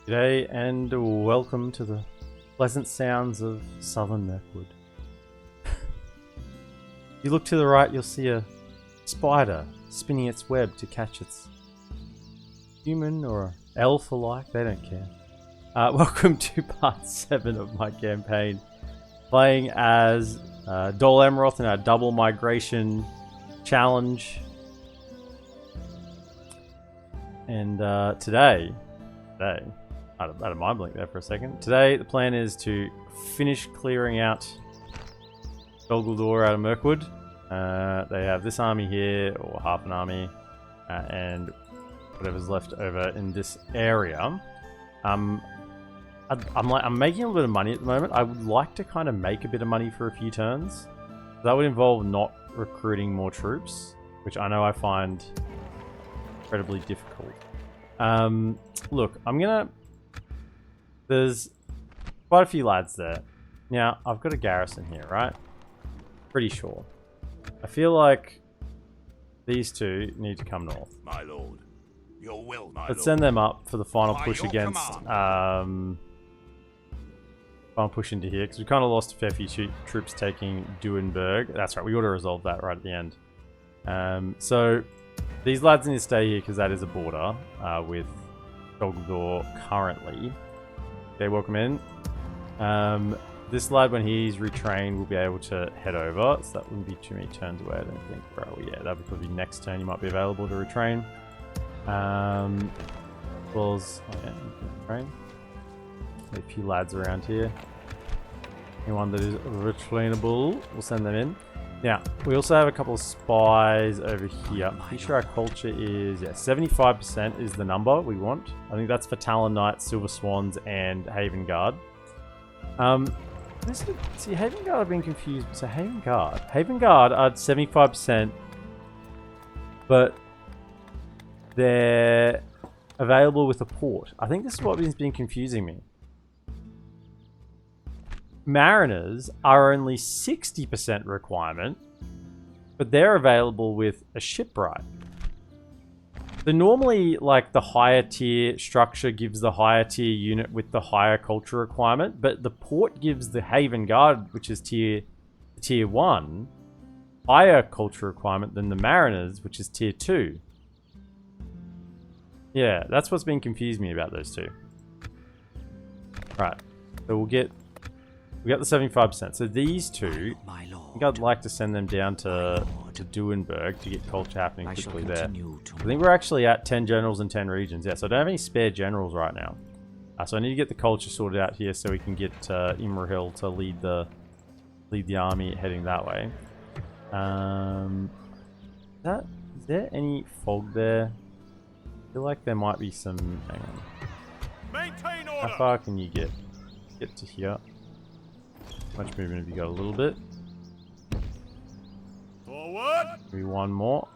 G'day and welcome to the pleasant sounds of southern Mirkwood. If you look to the right, you'll see a spider spinning its web to catch its human or elf alike, they don't care. Welcome to part 7 of my campaign, playing as DolAmroth in our double migration challenge. And today, I had a mind blink there for a second. Today, the plan is to finish clearing out Gondor out of Mirkwood. They have this army here, or half an army, and whatever's left over in this area. I'm making a little bit of money at the moment. I would like to kind of make a bit of money for a few turns. That would involve not recruiting more troops, which I know I find incredibly difficult. Look, there's quite a few lads there. Now, I've got a garrison here, right? Pretty sure. I feel like these two need to come north. My lord. Your will, my Let's lord. send them up for the final By push your against, command. final push into here, because we kind of lost a fair few troops taking Duenberg. That's right, we ought to resolve that right at the end. So, these lads need to stay here because that is a border with Gondor currently. Okay, welcome in. This lad, when he's retrained, will be able to head over, so that wouldn't be too many turns away, I don't think. Where are we? Yeah, that would probably be next turn you might be available to retrain. Was oh yeah, you can retrain. A few lads around here. Anyone that is retrainable, we'll send them in. Now, we also have a couple of spies over here. I'm pretty sure our culture is, 75% is the number we want. I think that's for Talon Knights, Silver Swans, and Haven Guard. See, Haven Guard, I've been confused. So Haven Guard are 75%, but they're available with a port. I think this is what has been confusing me. Mariners are only 60% requirement, but they're available with a shipwright. So normally, like, the higher tier structure gives the higher tier unit with the higher culture requirement, but the port gives the Haven Guard, which is tier 1, higher culture requirement than the Mariners, which is tier 2. Yeah, that's what's been confusing me about those two. Right, so we got the 75%. So these two, I think I'd like to send them down to Duenberg to get culture happening quickly there. I think we're actually at 10 generals and 10 regions. Yeah, so I don't have any spare generals right now. So I need to get the culture sorted out here so we can get Imrahil to lead the army heading that way. Is there any fog there? I feel like there might be some. Hang on. Maintain order. How far can you get to here? How much movement have you got? A little bit. Forward. Maybe one more.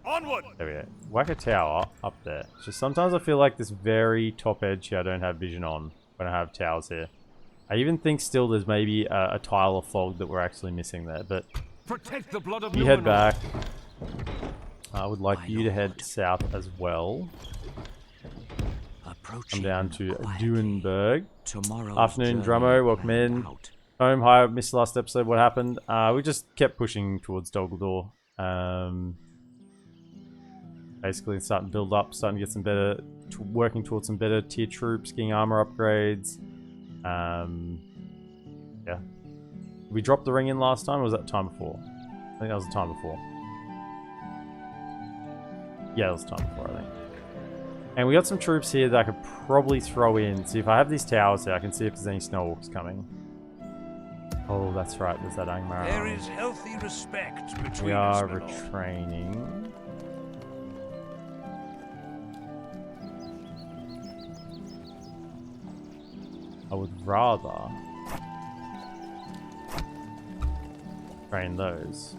Onward. There we go. Whack a tower up there. It's just sometimes I feel like this very top edge here I don't have vision on when I have towers here. I even think still there's maybe a tile of fog that we're actually missing there, but Protect the blood of you head Numenor. back. I would like you to head south as well. Come down to Duenberg. Afternoon, Drummo. Welcome in. Home, hi, I missed the last episode. What happened? We just kept pushing towards Gondor. Basically, starting to build up, starting to get some better, working towards some better tier troops, getting armor upgrades. Yeah. Did we drop the ring in last time, or was that the time before? I think that was the time before. Yeah, that was the time before, I think. And we got some troops here that I could probably throw in. See, if I have these towers here, I can see if there's any snow orcs coming. Oh, that's right. There's that Angmar. There is healthy respect between We us, are my lord. retraining. I would rather train those.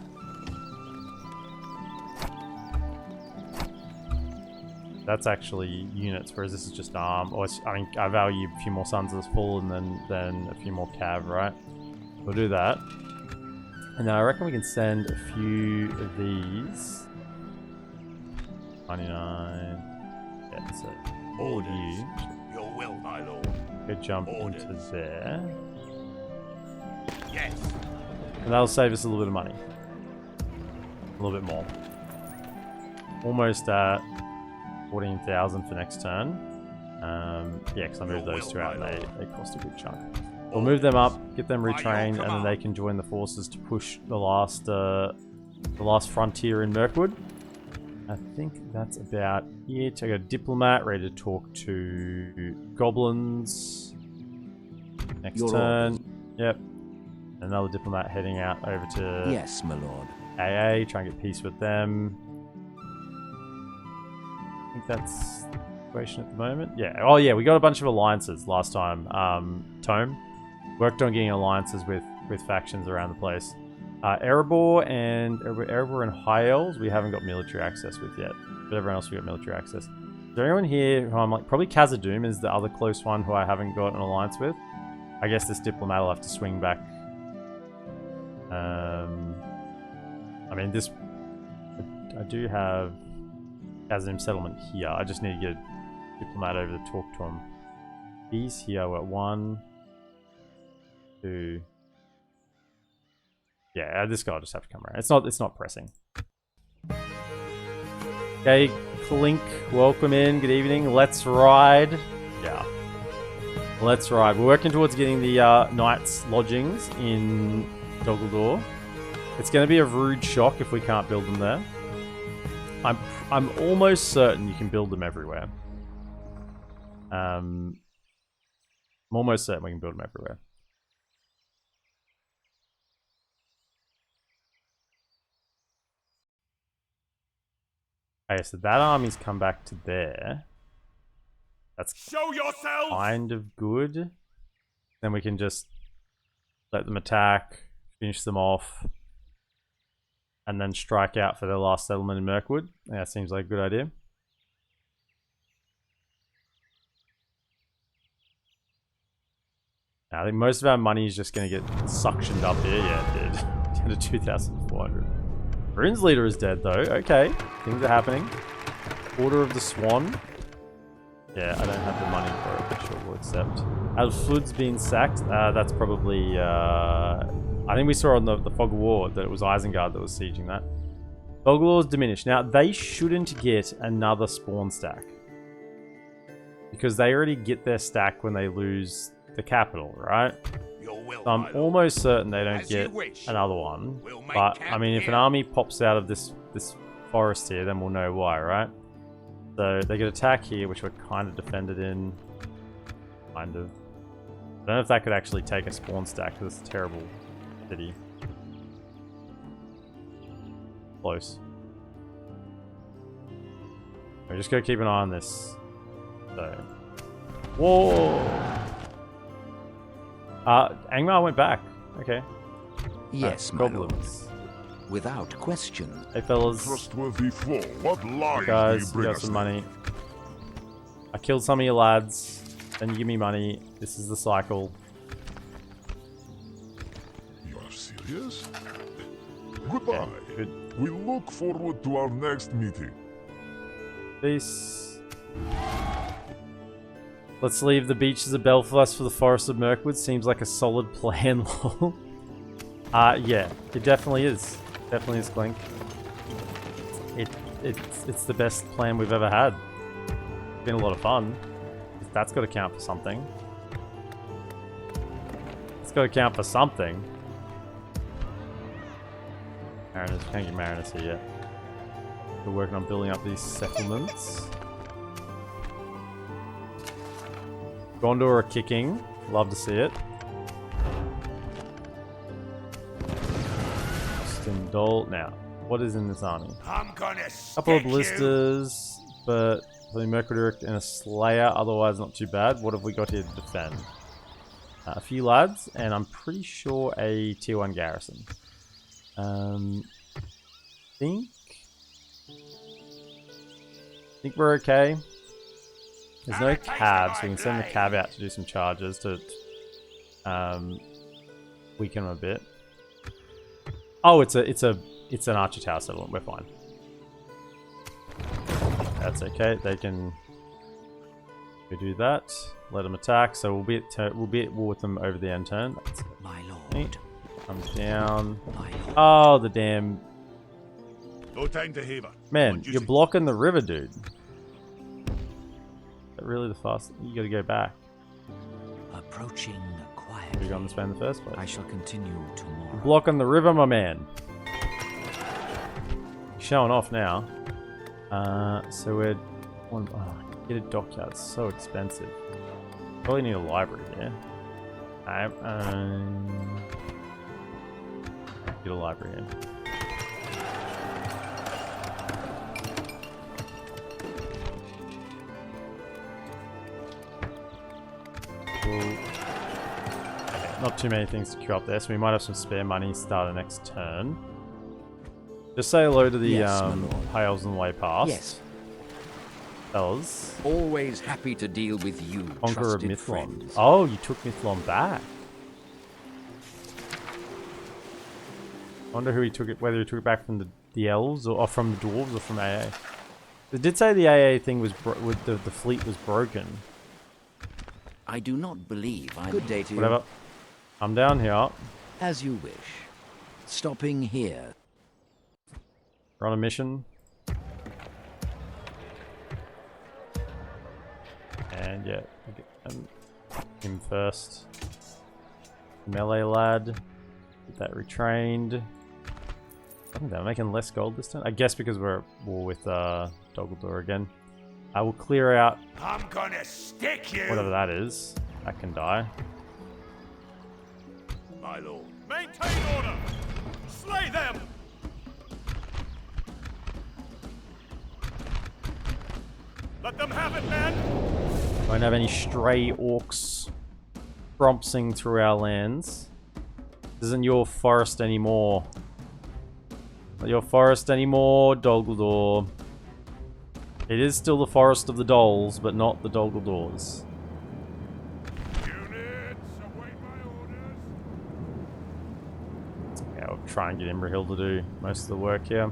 That's actually units, whereas this is just arm. Or I mean, I value a few more Sons of the Fallen than a few more Cav, right? We'll do that. And then I reckon we can send a few of these. 99. Yeah, so all of you. Your will, go jump into there. Yes. And that'll save us a little bit of money. A little bit more. Almost at 14,000 for next turn. Yeah, because I moved those two out and they cost a good chunk. We'll move them up, get them retrained, and then they can join the forces to push the last frontier in Mirkwood. I think that's about it. I got a diplomat ready to talk to goblins. Next turn. Yep. Another diplomat heading out over to yes, my lord. AA, try and get peace with them. I think that's the situation at the moment. Yeah. Oh yeah, we got a bunch of alliances last time. Tome worked on getting alliances with factions around the place. Erebor and High Elves we haven't got military access with yet, but everyone else we got military access. Is there anyone here who I'm like, probably Khazad-dûm is the other close one who I haven't got an alliance with. I guess this diplomat will have to swing back. I mean this, I do have Khazad-dûm settlement here. I just need to get a diplomat over to talk to him. He's here. We're at 1, 2. Yeah, this guy will just have to come around. It's not pressing. Okay, Clink, welcome in. Good evening. Let's ride. Yeah. Let's ride. We're working towards getting the Knights' lodgings in Dol Guldur. It's going to be a rude shock if we can't build them there. I'm almost certain you can build them everywhere. I'm almost certain we can build them everywhere. Okay, so that army's come back to there. That's Show yourself. kind of good. Then we can just let them attack, finish them off, and then strike out for their last settlement in Mirkwood. Yeah, seems like a good idea. I think most of our money is just going to get suctioned up here. Yeah, it did. Down to 2,400. Rune's leader is dead though. Okay, things are happening. Order of the Swan. Yeah, I don't have the money for it, but sure, we'll accept. Alflud's been sacked. That's probably... I think we saw on the Fog of War that it was Isengard that was sieging that. Dol Guldur is diminished. Now, they shouldn't get another spawn stack. Because they already get their stack when they lose the capital, right? So I'm almost certain they don't get another one. But, I mean, if an army pops out of this forest here, then we'll know why, right? So they get attack here, which we're kind of defended in. Kind of. I don't know if that could actually take a spawn stack, because it's a terrible city. Close. We just gotta keep an eye on this. So. Whoa! Angmar went back. Okay. Yes, my lord. Goblins. Without question. Hey fellas. Trustworthy foe. What lies Guys, do you you bring got us some there? money. I killed some of your lads. Then you give me money. This is the cycle. You are serious? Goodbye. Yeah, good. We look forward to our next meeting. Peace. Let's leave the beaches of Belfalas for the forest of Mirkwood. Seems like a solid plan, lol. Yeah, it definitely is. Definitely is, Clink. It's the best plan we've ever had. It's been a lot of fun. That's got to count for something. It's got to count for something. Mariners, can't get Mariners here yet. We're working on building up these settlements. Gondor are kicking. Love to see it. Dol. Now, what is in this army? I'm gonna Couple of stick you. blisters, but the Mercuric and a Slayer, otherwise not too bad. What have we got here to defend? A few lads, and I'm pretty sure a tier 1 garrison. Think we're okay. There's no cab, so we can send the cab out to do some charges to weaken them a bit. Oh, it's an archer tower settlement. We're fine. That's okay. They can We do that. Let them attack. So we'll be at war with them over the end turn. That's My lord. neat. Comes down. My lord. Oh, the damn No time to haver. man! You're blocking the river, dude. Is that really the fast? You got to go back. Approaching You're quietly. going to spend the first place. I shall continue tomorrow. You're blocking the river, my man. Showing off now. So we're get a dockyard. It's so expensive. Probably need a library here. Get a library in. Cool. Okay, not too many things to queue up there, so we might have some spare money start the next turn. Just say hello to the Yes, my lord. hails on the way past. Yes. Fellas. Always happy to deal with you, Conqueror of trusted Mithlond. friends. Oh, you took Mithlond back. I wonder who he took it, whether he took it back from the elves or from the dwarves or from AA. They did say the AA thing was with the fleet was broken. I do not believe I... Good day to you. Whatever. I'm down here. As you wish. Stopping here. We're on a mission. And yeah, we'll get him first. Melee lad. Get that retrained. I think they're making less gold this time. I guess because we're at war with Dolguldur again. I will clear out I'm gonna stick you. whatever that is. That can die. My lord. Maintain order. Slay them. Let them have it, men. Won't have any stray orcs trompsing through our lands. This isn't your forest anymore. Not your forest anymore, Dolguldur. It is still the forest of the Dols, but not the Dolguldurs. Units, await my orders. Yeah, we'll try and get Imrahil to do most of the work here.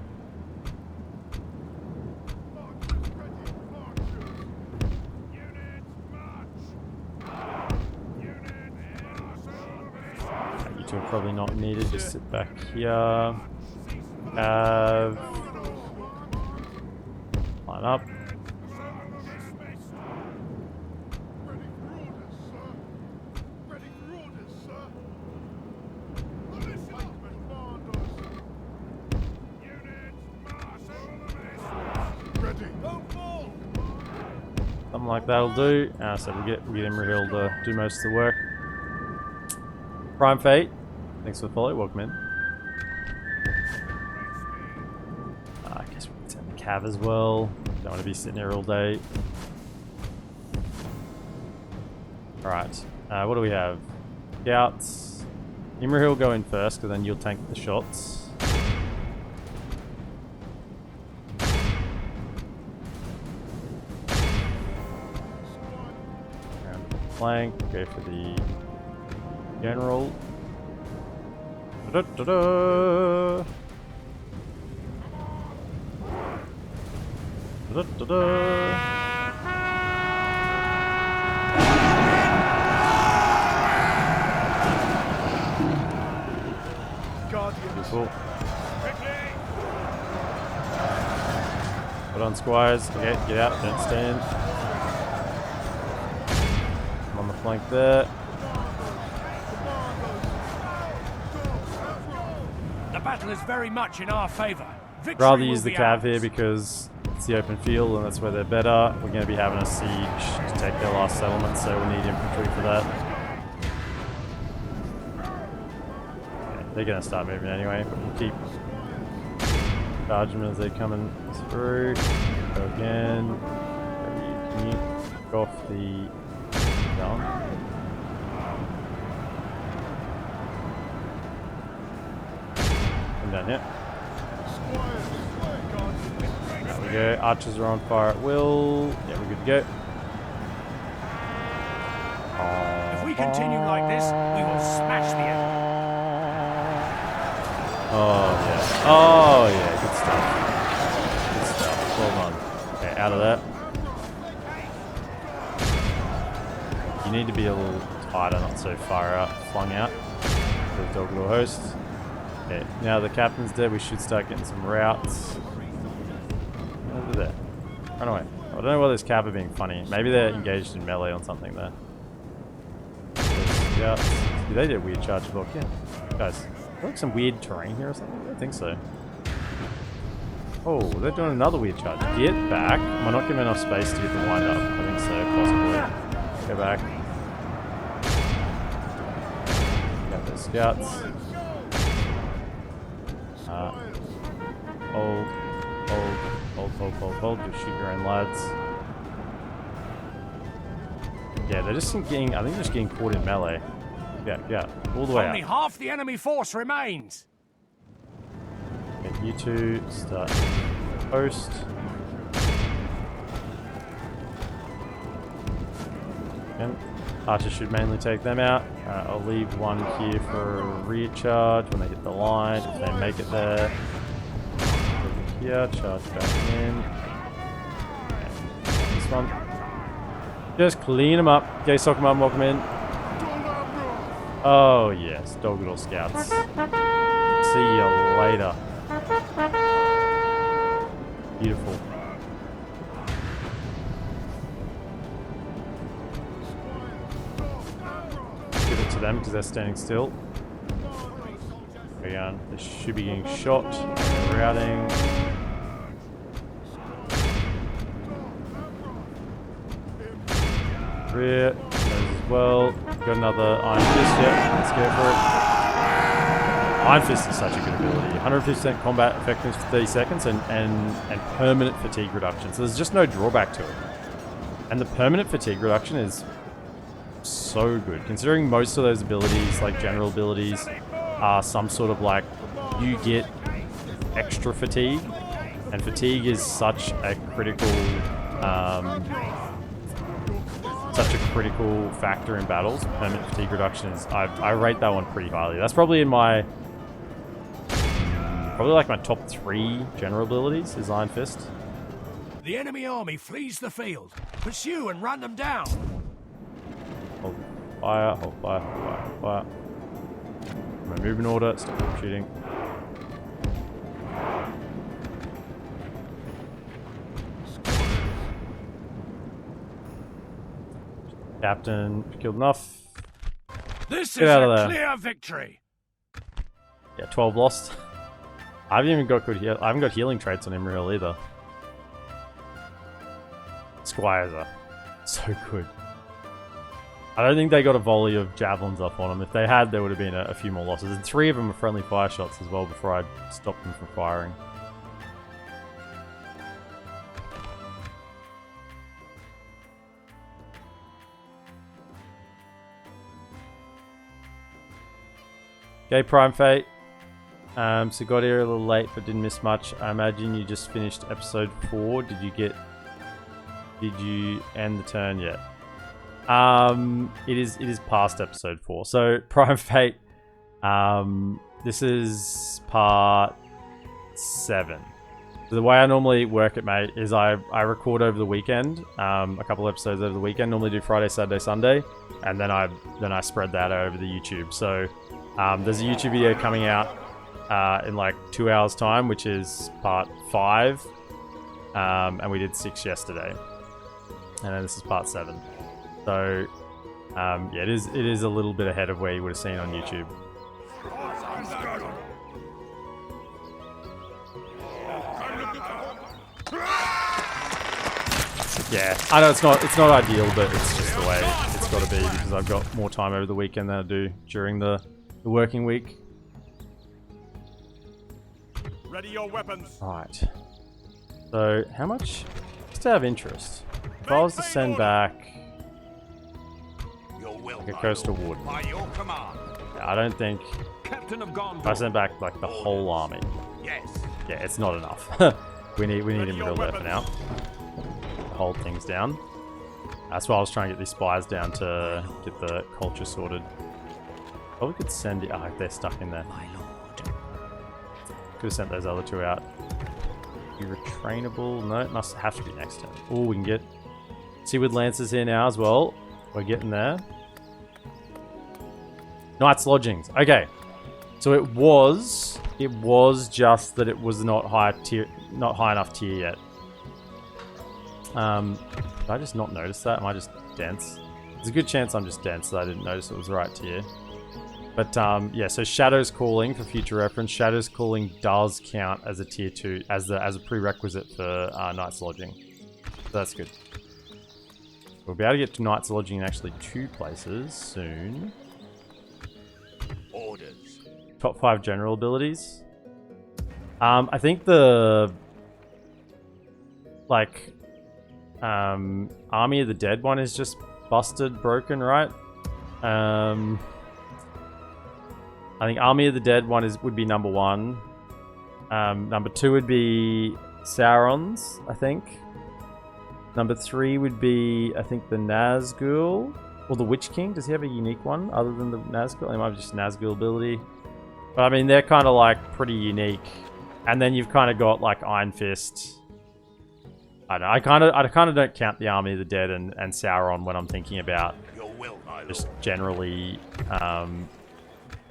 You two are probably not needed, just sit back here. Line up. Something like that'll do. So we'll get Imrahil to do most of the work. Prime Fate, thanks for the follow. Welcome in. I guess we can send the Cav as well. Don't want to be sitting here all day. Alright, what do we have? Scouts. Imrahil go in first, because then you'll tank the shots. Around the flank, go for the general. Da-da-da-da. Da-da-da-da. Beautiful. Put on squires. Okay, get out. Don't stand. I'm on the flank there. The battle is very much in our favor. Victory Rather will use the be cav ours. here because it's the open field and that's where they're better. We're going to be having a siege to take their last settlement, so we need infantry for that. Okay, they're going to start moving anyway, but we'll keep charging them as they're coming through. Go again. Can you go off the down? Come down here. There we go. Archers are on fire at will. Yeah, we're good to go. If we continue like this, we will smash the enemy. Oh yeah. Oh yeah. Good stuff. Good stuff. Well done. Okay, out of that. you need to be a little tighter, not so far out, flung out. The Dolgulor host. Okay, now the captain's dead, we should start getting some routes. Over there. Run away. I don't know why this cap are being funny. Maybe they're engaged in melee on something there. Yeah, they did a weird charge as well. Yeah. Guys, like some weird terrain here or something? I don't think so. Oh, they're doing another weird charge. Get back. Am I not giving enough space to get the wind up? I think so, possibly. Go back. Got those scouts. Hold. Just shoot your own lads. Yeah, they're just getting, I think they're just getting caught in melee. Yeah, all the way Only out. half the enemy force remains. Okay, you two start post. Again, Archer should mainly take them out. I'll leave one here for a rear charge when they hit the line, if they make it there. Over here, charge back in. And this one. Just clean them up. Okay, sock them up, walk them in. Oh yes, Dolgulor scouts. See you later. Beautiful. Give it to them because they're standing still. They should be getting shot. Routing. Rear. Those as well. Got another Iron Fist. Yep, let's go for it. Iron Fist is such a good ability. 150% combat effectiveness for 30 seconds and permanent fatigue reduction. So there's just no drawback to it. And the permanent fatigue reduction is so good. Considering most of those abilities, like general abilities, are some sort of like, you get extra fatigue. And fatigue is such a critical factor in battles. Permanent fatigue reduction is, I rate that one pretty highly. That's probably in my, probably like my top 3 general abilities is Iron Fist. The enemy army flees the field. Pursue and run them down. Hold fire, hold fire, hold fire, hold fire. My movement order, stop shooting. Captain, killed enough. This Get is out of a there. clear victory. Yeah, 12 lost. I haven't even got good heal. I haven't got healing traits on Imrahil either. Squires are so good. I don't think they got a volley of javelins up on them. If they had, there would have been a few more losses. And 3 of them were friendly fire shots as well before I stopped them from firing. Okay, Prime Fate. So got here a little late, but didn't miss much. I imagine you just finished episode 4. Did you end the turn yet? It is past episode 4. So Prime Fate. This is part 7. The way I normally work it, mate, is I record over the weekend, a couple episodes over the weekend. Normally do Friday, Saturday, Sunday, and then I spread that over the YouTube. So there's a YouTube video coming out in like 2 hours time, which is part 5, and we did 6 yesterday, and then this is part 7. So yeah, it is a little bit ahead of where you would have seen on YouTube. Yeah, I know it's not ideal, but it's just the way it's got to be because I've got more time over the weekend than I do during the working week. Ready your weapons. Right. So how much? Just to have interest. If I was to send back like a coastal wood, By your command. I don't think Captain of Gondor. if I send back like the whole army, Yes. yeah, it's not enough. we need him real there for now. Hold things down. That's why I was trying to get these spies down to get the culture sorted. Probably could send it. Oh, they're stuck in there. My lord. Could have sent those other 2 out. You retrainable? No, it must have to be next turn. Oh, we can get Seaward Lancers here now as well. We're getting there. Knight's Lodgings. Okay. So it was just that it was not high enough tier yet. Did I just not notice that? Am I just dense? There's a good chance I'm just dense that I didn't notice it was the right tier. But yeah, so Shadow's Calling, for future reference, Shadow's Calling does count as a tier 2, as a prerequisite for Knight's Lodging. So that's good. We'll be able to get to Knight's Lodging in actually 2 places soon. Orders. Top 5 general abilities. I think the Army of the Dead one is just busted, broken, right? I think Army of the Dead one would be number 1. Number 2 would be Sauron's, I think. Number 3 would be, I think, the Nazgul. Or the Witch King. Does he have a unique one other than the Nazgul? He might have just Nazgul ability. But I mean, they're kind of like pretty unique. And then you've kind of got like Iron Fist. I don't know. I kind of don't count the Army of the Dead and Sauron when I'm thinking about just generally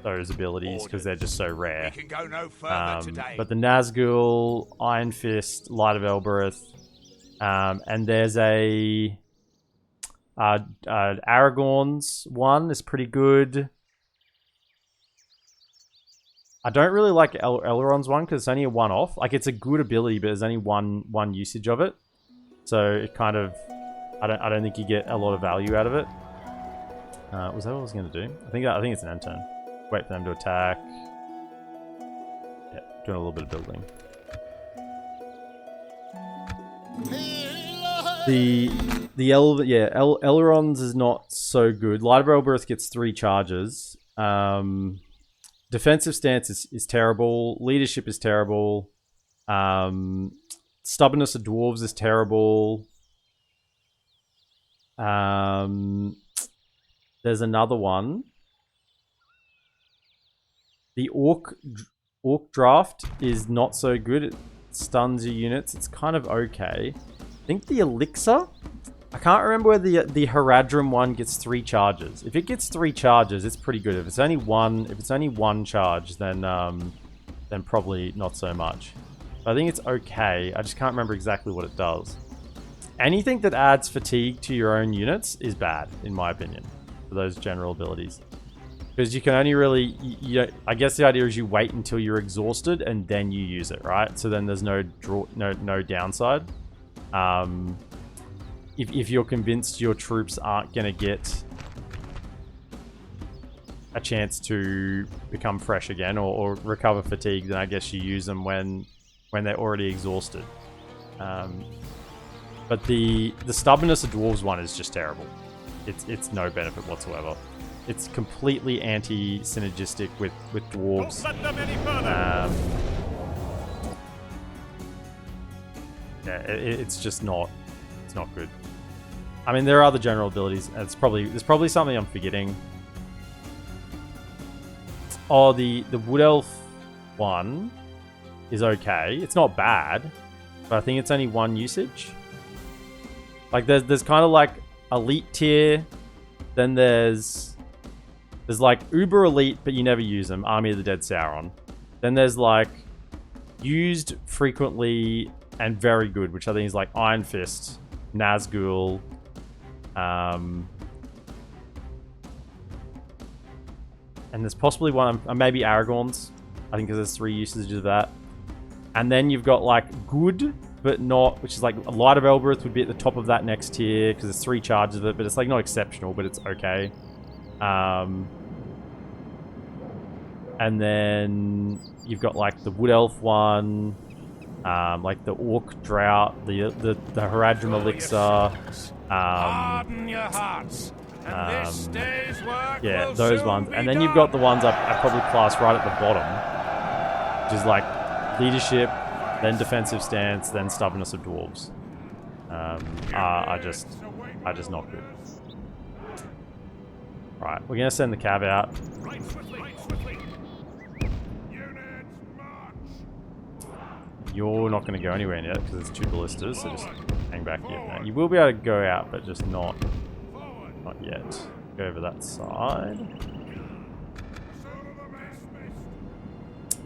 those abilities, because they're just so rare. We can go no further today. But the Nazgul, Iron Fist, Light of Elbereth, and there's a Aragorn's one is pretty good. I don't really like Elrond's one because it's only a one-off. Like, it's a good ability, but there's only one usage of it. So it kind of, I don't think you get a lot of value out of it. Was that what I was going to do? I think it's an end turn. Wait for them to attack. Yeah, doing a little bit of building. Elrond's is not so good. Light of Elbereth gets 3 charges. Defensive stance is terrible. Leadership is terrible. Stubbornness of Dwarves is terrible. There's another one. The Orc Draft is not so good. It stuns your units. It's kind of okay. I think the Elixir, I can't remember whether the Haradrim one gets 3 charges. If it gets 3 charges, it's pretty good. If it's only one charge, then probably not so much. But I think it's okay. I just can't remember exactly what it does. Anything that adds fatigue to your own units is bad, in my opinion, for those general abilities. Because you can only really, I guess the idea is you wait until you're exhausted and then you use it, right? So then there's no downside. If you're convinced your troops aren't going to get a chance to become fresh again or recover fatigue, then I guess you use them when they're already exhausted. But the Stubbornness of Dwarves one is just terrible. It's no benefit whatsoever. It's completely anti-synergistic with dwarves. Don't let them any further. Yeah, it's just not. It's not good. I mean, there are other general abilities. There's probably something I'm forgetting. Oh, the Wood Elf one is okay. It's not bad, but I think it's only 1 usage. Like there's kind of like elite tier, then there's like uber elite, but you never use them. Army of the Dead Sauron. Then there's like used frequently and very good, which I think is like Iron Fist, Nazgul, and there's possibly one, maybe Aragorn's. I think because there's 3 usages of that. And then you've got like good, but not, which is like a Light of Elbereth would be at the top of that next tier because there's 3 charges of it, but it's like not exceptional, but it's okay. And then you've got like the Wood Elf one, like the Orc Drought, the Haradrim Elixir. Harden your hearts. And this day's work Yeah, will those soon ones. be And then you've got the ones done. I probably class right at the bottom, which is like Leadership, then Defensive Stance, then Stubbornness of Dwarves. Are just not good. Right, we're gonna send the cab out. Right swiftly. Right swiftly. Units march. You're not gonna go anywhere yet because it's 2 ballistas, so just hang back here. Now, you will be able to go out, but just not Not yet. Go over that side.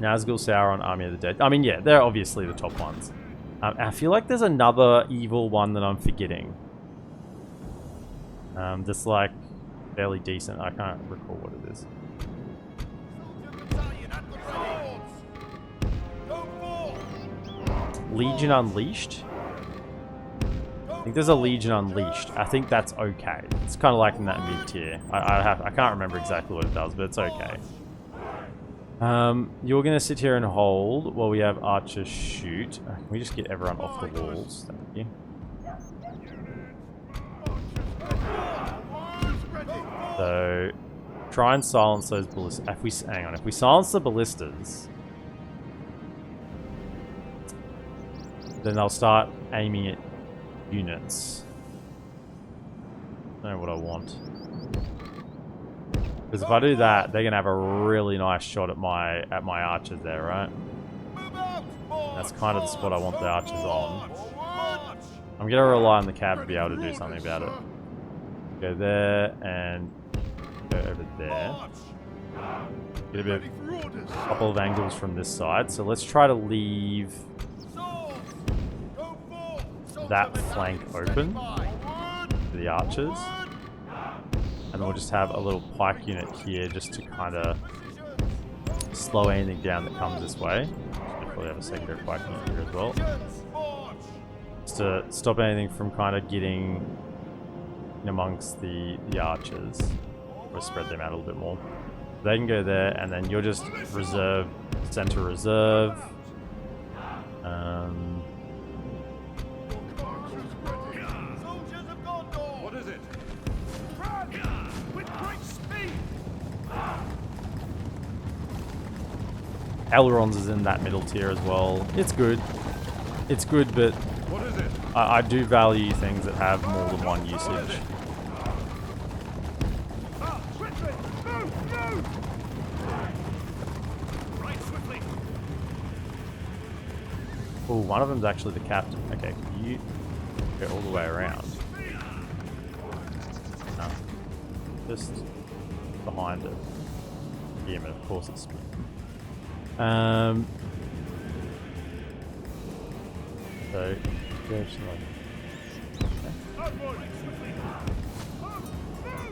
Nazgul, Sauron, Army of the Dead. I mean, yeah, they're obviously the top ones. I feel like there's another evil one that I'm forgetting. That's like fairly decent. I can't recall what it is. Legion Unleashed? I think there's a Legion Unleashed. I think that's okay. It's kind of like in that mid-tier. I can't remember exactly what it does, but it's okay. You're going to sit here and hold while we have archers shoot. Can we just get everyone off the walls? Thank you. So, try and silence those ballistas. If we silence the ballistas, then they'll start aiming at units. I don't know what I want. Because if I do that, they're gonna have a really nice shot at my archers there, right? That's kind of the spot I want the archers on. I'm gonna rely on the cab to be able to do something about it. Go there and go over there. Get a couple of angles from this side. So let's try to leave that flank open for the archers. And then we'll just have a little pike unit here just to kind of slow anything down that comes this way. Should probably have a secondary pike unit here as well. Just to stop anything from kind of getting in amongst the archers. Or spread them out a little bit more. They can go there, and then you'll just reserve, center reserve. What is it? With great speed. Elrond's is in that middle tier as well. It's good. It's good, but What is it? I do value things that have more than one usage. Quickly! Move! Move! Right swiftly. Oh, one of them's actually the captain. Okay, can you go all the way around? No. Just behind it. Yeah, but of course it's speed. So,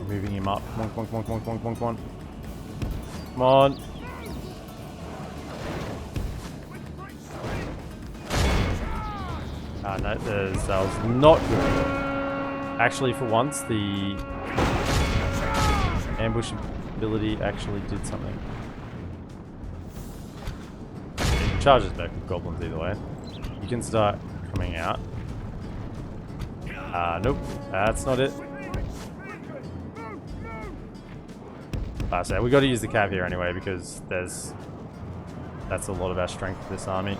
moving him up. Come on, come on, come on, come on, come on, come on. Come on. Ah, no, that was not good. Actually, for once, the ambush ability actually did something. It charges back with goblins either way. You can start coming out. Nope, that's not it. So we got to use the cav here anyway because that's a lot of our strength for this army.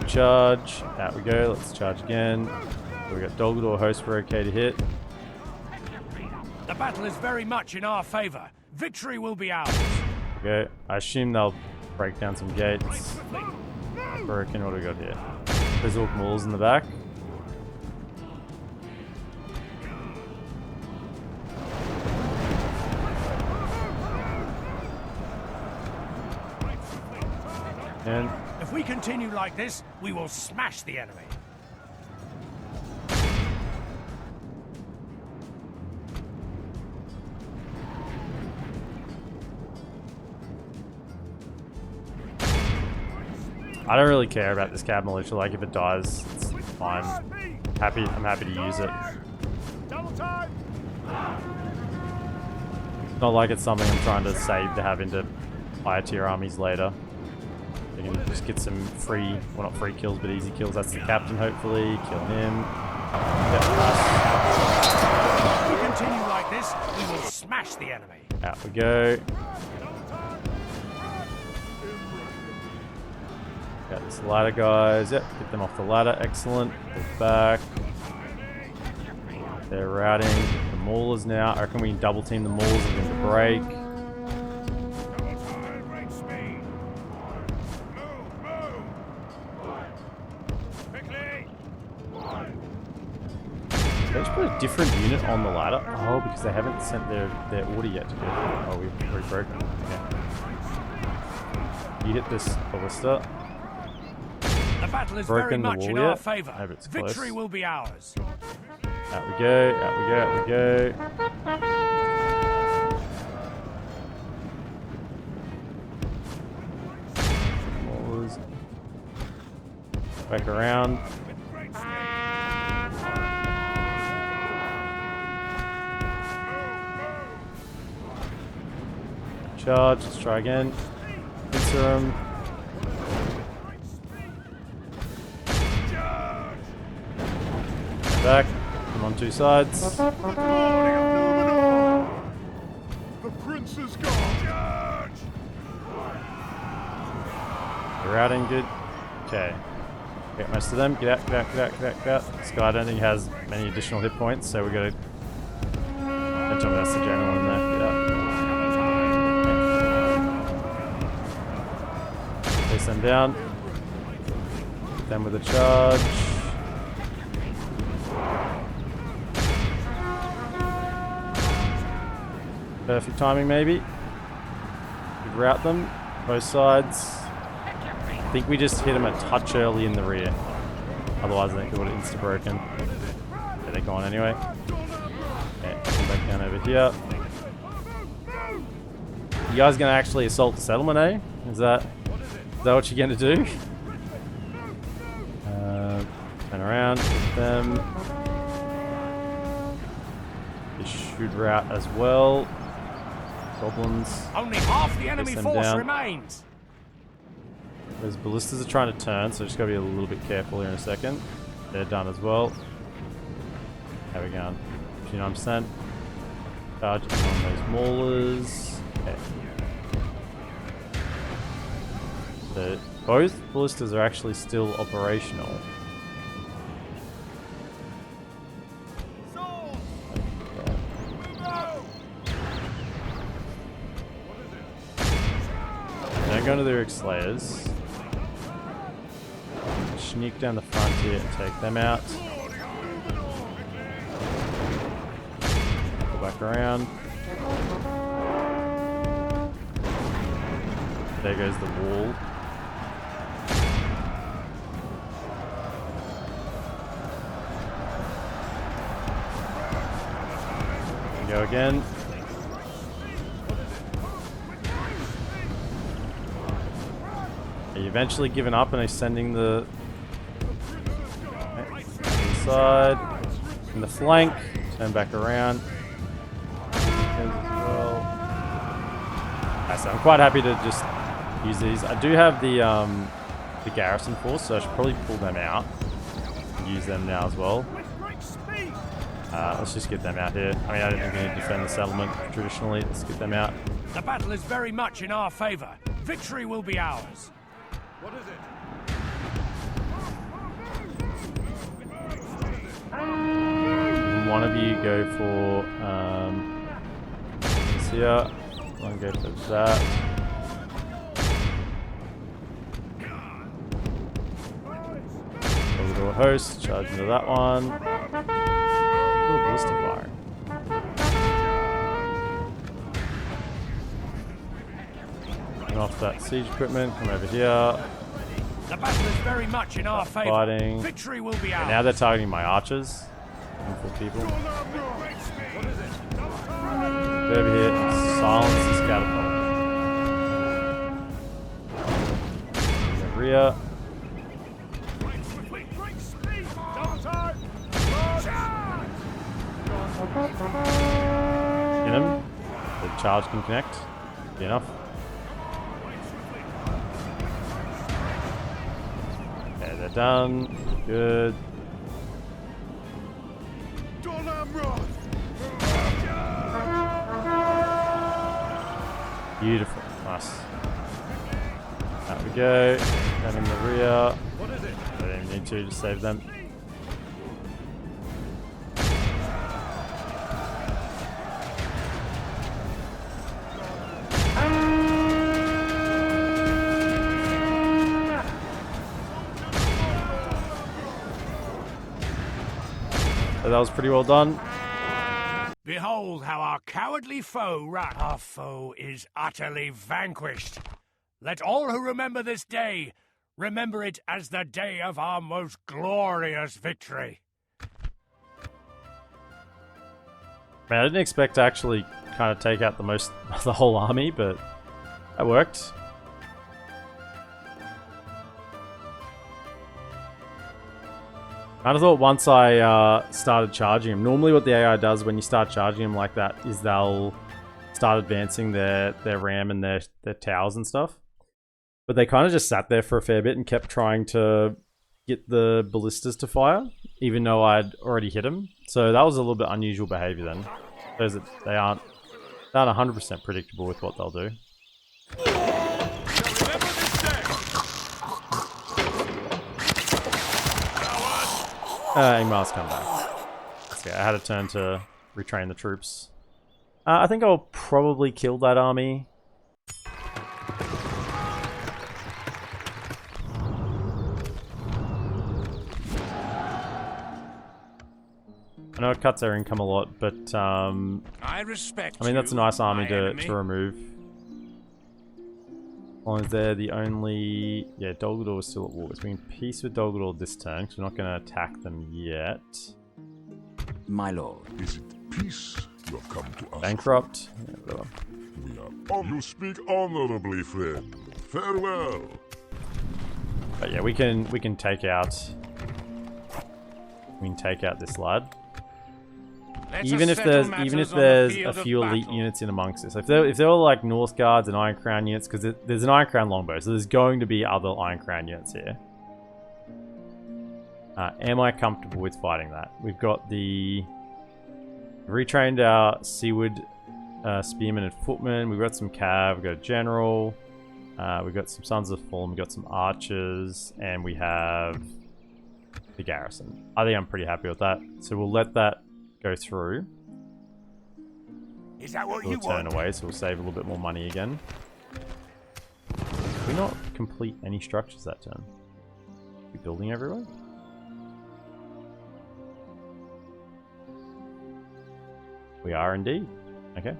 Charge, out we go. Let's charge again. So we got Dolgador host, we're okay to hit. The battle is very much in our favor. Victory will be ours. Okay, I assume they'll break down some gates. Broken, what do we got here? There's Orc Mauls in the back. And If we continue like this, we will smash the enemy. I don't really care about this cab militia. Like if it dies, it's fine. I'm happy to use it. Double time. It's not like it's something I'm trying to save to have into higher tier armies later. You can just get some free, well not free kills, but easy kills. That's the captain, hopefully. Kill him. Yep, nice. If we continue like this, we will smash the enemy. Out we go. Got this ladder, guys. Yep, get them off the ladder. Excellent. Pull back. They're routing the maulers now. I reckon we can double team the maulers and get the break. They should put a a different unit on the ladder? Oh, because they haven't sent their order yet to go through. Oh, we've already broken. Okay. You hit this ballista. The battle is Broken very the much wall in yet? our favor. Hope it's Victory close. will be ours. Out we go, out we go, out we go. Maulers. Back around. Charge, let's try again. Pincer him. Back. I'm on two sides. The Numenor! The prince is gone! Charge! We're routing good. Okay. Get most of them. Get out, get out, get out, get out, get out. This guy I don't think has many additional hit points, so we gotta. Don't tell me that's the general in there. Get out. Place them down. Hit them with a charge. Perfect timing, maybe. We'd route them, both sides. I think we just hit them a touch early in the rear. Otherwise, I think they would have insta-broken. Yeah, they're gone anyway. Okay, come back down over here. You guys gonna actually assault the settlement, eh? Is that what you're gonna do? Turn around, hit them. This should route as well. Goblins. Only half the enemy them force down. remains. Those ballistas are trying to turn, so just gotta be a little bit careful here in a second. They're done as well. How we going? 59%. Charge on those maulers. Okay. So both ballistas are actually still operational. Don't go into the Rick Slayers. Sneak down the front here and take them out. Go back around. There goes the wall. Go again. Are you eventually giving up and extending the inside in the flank? Turn back around. As well. So I'm quite happy to just use these. I do have the garrison force, so I should probably pull them out and use them now as well. Let's just get them out here. I mean, I don't think we need to defend the settlement traditionally. Let's get them out. The battle is very much in our favor. Victory will be ours. What is it? One of you go for this here. One go for that. Over to a host. Charge into that one. Ooh, ballista fire. Turn off that siege equipment. Come over here. The battle is very much in our favor. Fighting. Victory will be ours. And now they're targeting my archers. For people. Over here, silence this catapult. In the rear. Hit him. The charge can connect. Be enough. Okay, they're done. Good. DolAmroth! Beautiful. Nice. Out we go. Them in the rear. What is it? I don't even need to just save them. So that was pretty well done. Behold how our cowardly foe Our foe is utterly vanquished. Let all who remember this day remember it as the day of our most glorious victory. Man, I didn't expect to actually kind of take out the whole army, but that worked. I thought once I started charging him, normally what the AI does when you start charging him like that is they'll start advancing their ram and their towers and stuff. But they kind of just sat there for a fair bit and kept trying to get the ballistas to fire, even though I'd already hit them. So that was a little bit unusual behavior then. Shows that they aren't 100% predictable with what they'll do. Imrahil's come back. Okay, I had a turn to retrain the troops. I think I'll probably kill that army. I know it cuts their income a lot, but I mean that's a nice army to remove. As long as they're the only... Yeah, Dol Guldur is still at war. We're in peace with Dol Guldur this turn, because we're not going to attack them yet. My lord. Is it peace you have come to us? Bankrupt. Yeah, whatever. We are you speak honorably, friend. Farewell. But yeah, we can take out... We can take out this lad. Even if there's a few elite units in amongst us. If there were like North Guards and Iron Crown units, because there's an Iron Crown longbow, so there's going to be other Iron Crown units here. Am I comfortable with fighting that? We've got retrained our Seaward Spearmen and Footmen. We've got some Cav. We've got a General. We've got some Sons of Fallen. We've got some Archers, and we have the Garrison. I think I'm pretty happy with that. So we'll let that go through. Is that what we'll turn away, so we'll save a little bit more money again. Did we not complete any structures that turn? Are we building everywhere? We are indeed. Okay.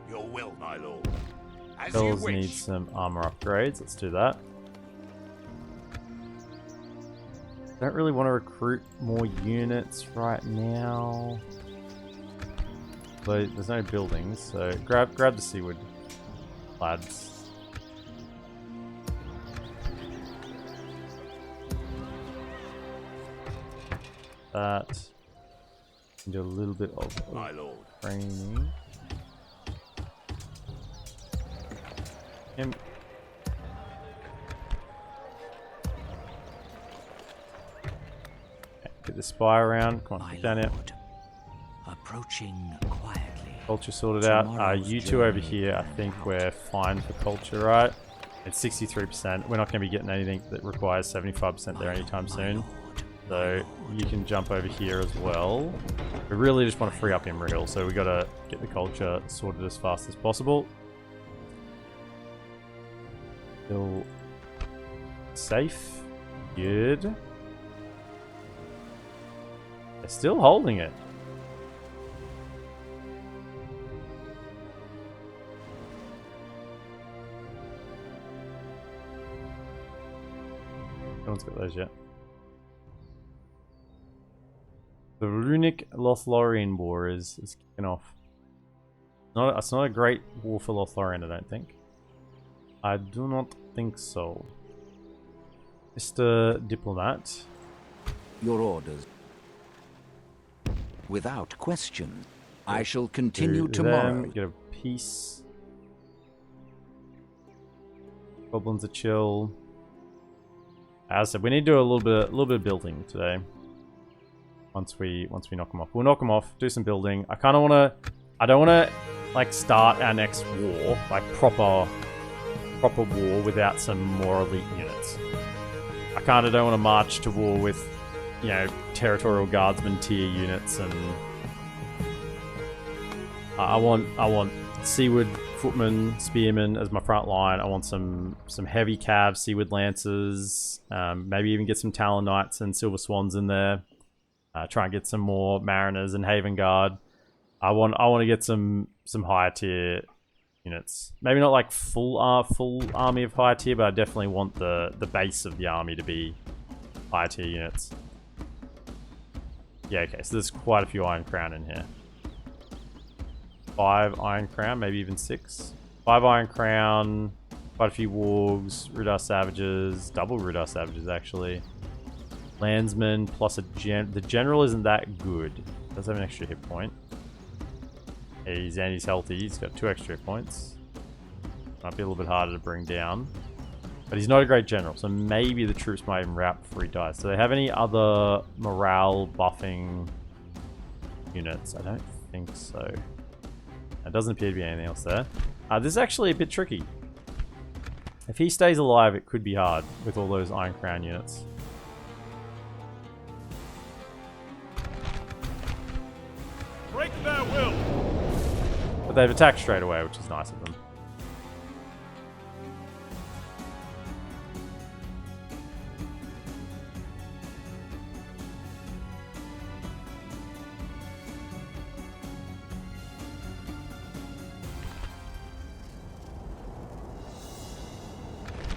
Your will, my lord. As Bells you wish. need some armor upgrades. Let's do that. Don't really want to recruit more units right now. But there's no buildings, so grab the Seaward lads. That. Do a little bit of my lord. Training. Get the spy around. Come on, get down here. Approaching quietly. Culture sorted out. You two over here, I think we're fine for culture, right? It's 63%. We're not going to be getting anything that requires 75% there anytime soon. So you can jump over here as well. We really just want to free up Imrahil, so we got to get the culture sorted as fast as possible. Still safe. Good. They're still holding it. No one's got those yet. The Runic Lothlorien War is kicking off. It's not a great war for Lothlorien, I don't think. I do not think so. Mr. Diplomat. Your orders. Without question. I shall continue tomorrow. Get a peace. Goblins are chill. As I said, we need to do a little bit of building today. Once we knock them off, we'll knock them off. Do some building. I don't want to like start our next war, like proper war without some more elite units. I kind of don't want to march to war with, you know, territorial guardsmen tier units, and I want Seaward Footmen, Spearmen as my front line. I want some heavy cav, Seaward Lancers, maybe even get some Talon Knights and Silver Swans in there. Try and get some more Mariners and Haven Guard. I want to get some higher tier units. Maybe not like full army of higher tier, but I definitely want the base of the army to be higher tier units. Yeah, okay, so there's quite a few Iron Crown in here. 5 Iron Crown, maybe even 6. 5 Iron Crown, quite a few Wargs, Rudar Savages, double Rudar Savages actually. Landsman plus the General isn't that good. Does have an extra hit point. He's healthy, he's got 2 extra hit points. Might be a little bit harder to bring down. But he's not a great general, so maybe the troops might even rout before he dies. Do they have any other morale buffing units? I don't think so. There doesn't appear to be anything else there. This is actually a bit tricky. If he stays alive, it could be hard with all those Iron Crown units. Break their will. But they've attacked straight away, which is nice of them.